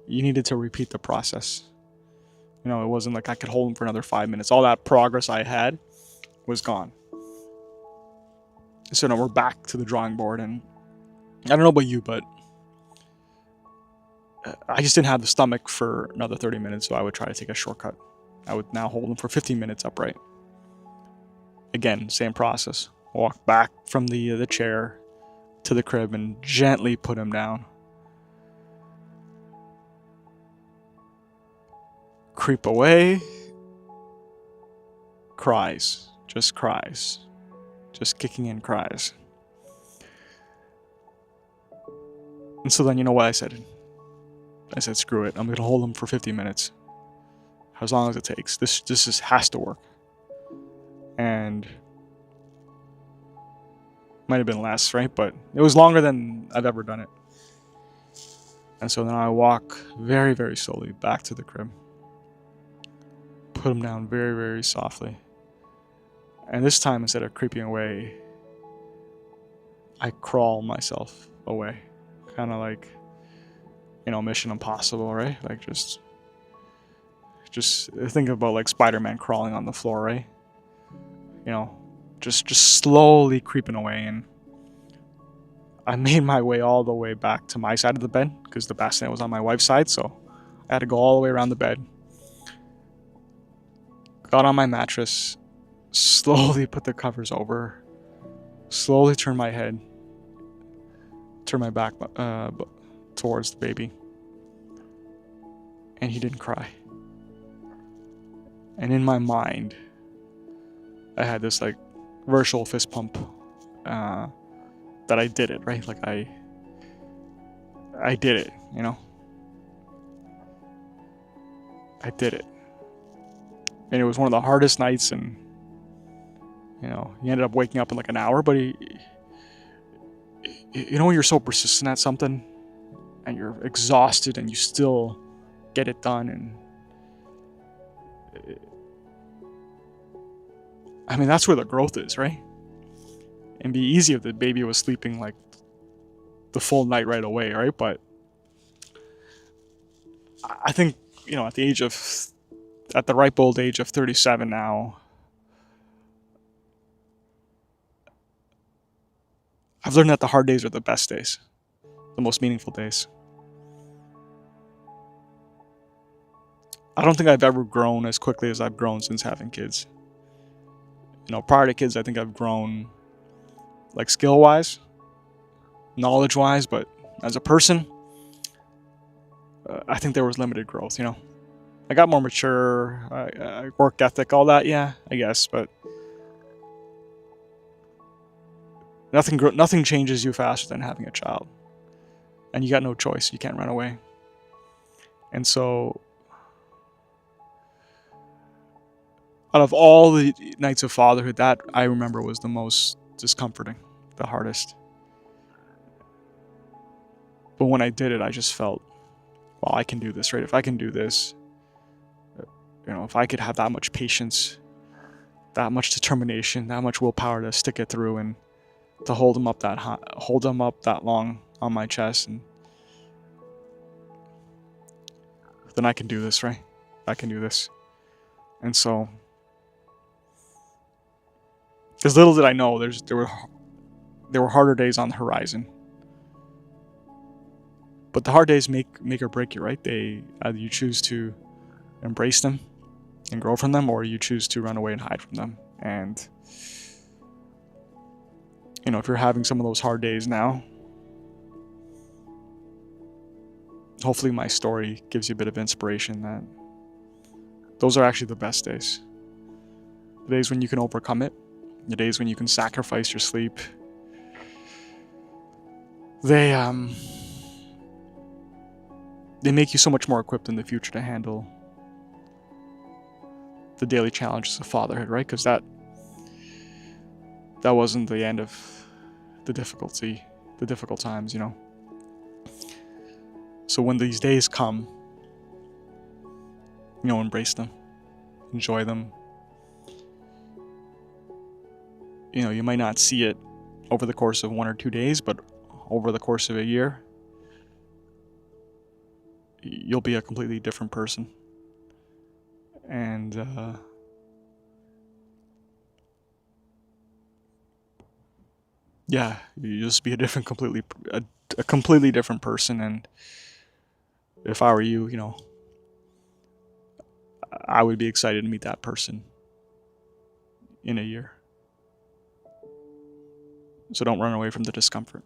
Speaker 1: you needed to repeat the process. It wasn't like I could hold him for another 5 minutes. All that progress I had was gone. So now we're back to the drawing board, and I don't know about you, but I just didn't have the stomach for another 30 minutes, so I would try to take a shortcut. I would now hold him for 15 minutes upright. Again, same process. Walk back from the chair to the crib and gently put him down. Creep away. Cries. Just kicking in cries. And so then you know what I said? I said, screw it. I'm going to hold him for 50 minutes. As long as it takes. This just has to work. And might have been less, right? But it was longer than I've ever done it. And so then I walk very, very slowly back to the crib. Put him down very, very softly. And this time, instead of creeping away, I crawl myself away. Kind of like, Mission Impossible, right? Like just think about like Spider-Man crawling on the floor, right? Just slowly creeping away. And I made my way all the way back to my side of the bed because the bassinet was on my wife's side, so I had to go all the way around the bed. Got on my mattress, slowly put the covers over, slowly turn my back towards the baby, and he didn't cry. And in my mind, I had this like virtual fist pump that I did it, right? Like I did it, I did it. And it was one of the hardest nights, and he ended up waking up in like an hour, but when you're so persistent at something and you're exhausted and you still get it done, and that's where the growth is, right? It'd be easy if the baby was sleeping like the full night right away, right? But I think, at the ripe old age of 37 now, I've learned that the hard days are the best days, the most meaningful days. I don't think I've ever grown as quickly as I've grown since having kids. Prior to kids, I think I've grown like skill-wise, knowledge-wise, but as a person, I think there was limited growth. I got more mature, work ethic, all that. Yeah, I guess, but nothing changes you faster than having a child, and you got no choice. You can't run away. And so, out of all the nights of fatherhood, that I remember was the most discomforting, the hardest. But when I did it, I just felt, well, I can do this, right? If I can do this, if I could have that much patience, that much determination, that much willpower to stick it through and to hold them up that long on my chest, and then I can do this, right? I can do this. And so, as little did I know, there were harder days on the horizon. But the hard days make or break you, right? Either you choose to embrace them and grow from them, or you choose to run away and hide from them. And if you're having some of those hard days now, hopefully my story gives you a bit of inspiration that those are actually the best days. The days when you can overcome it, the days when you can sacrifice your sleep. They make you so much more equipped in the future to handle the daily challenges of fatherhood, right? Because that wasn't the end of the difficult times, So when these days come, embrace them, enjoy them. You might not see it over the course of 1 or 2 days, but over the course of a year, you'll be a completely different person. And yeah, you just be a completely different person. And if I were you, I would be excited to meet that person in a year. So don't run away from the discomfort.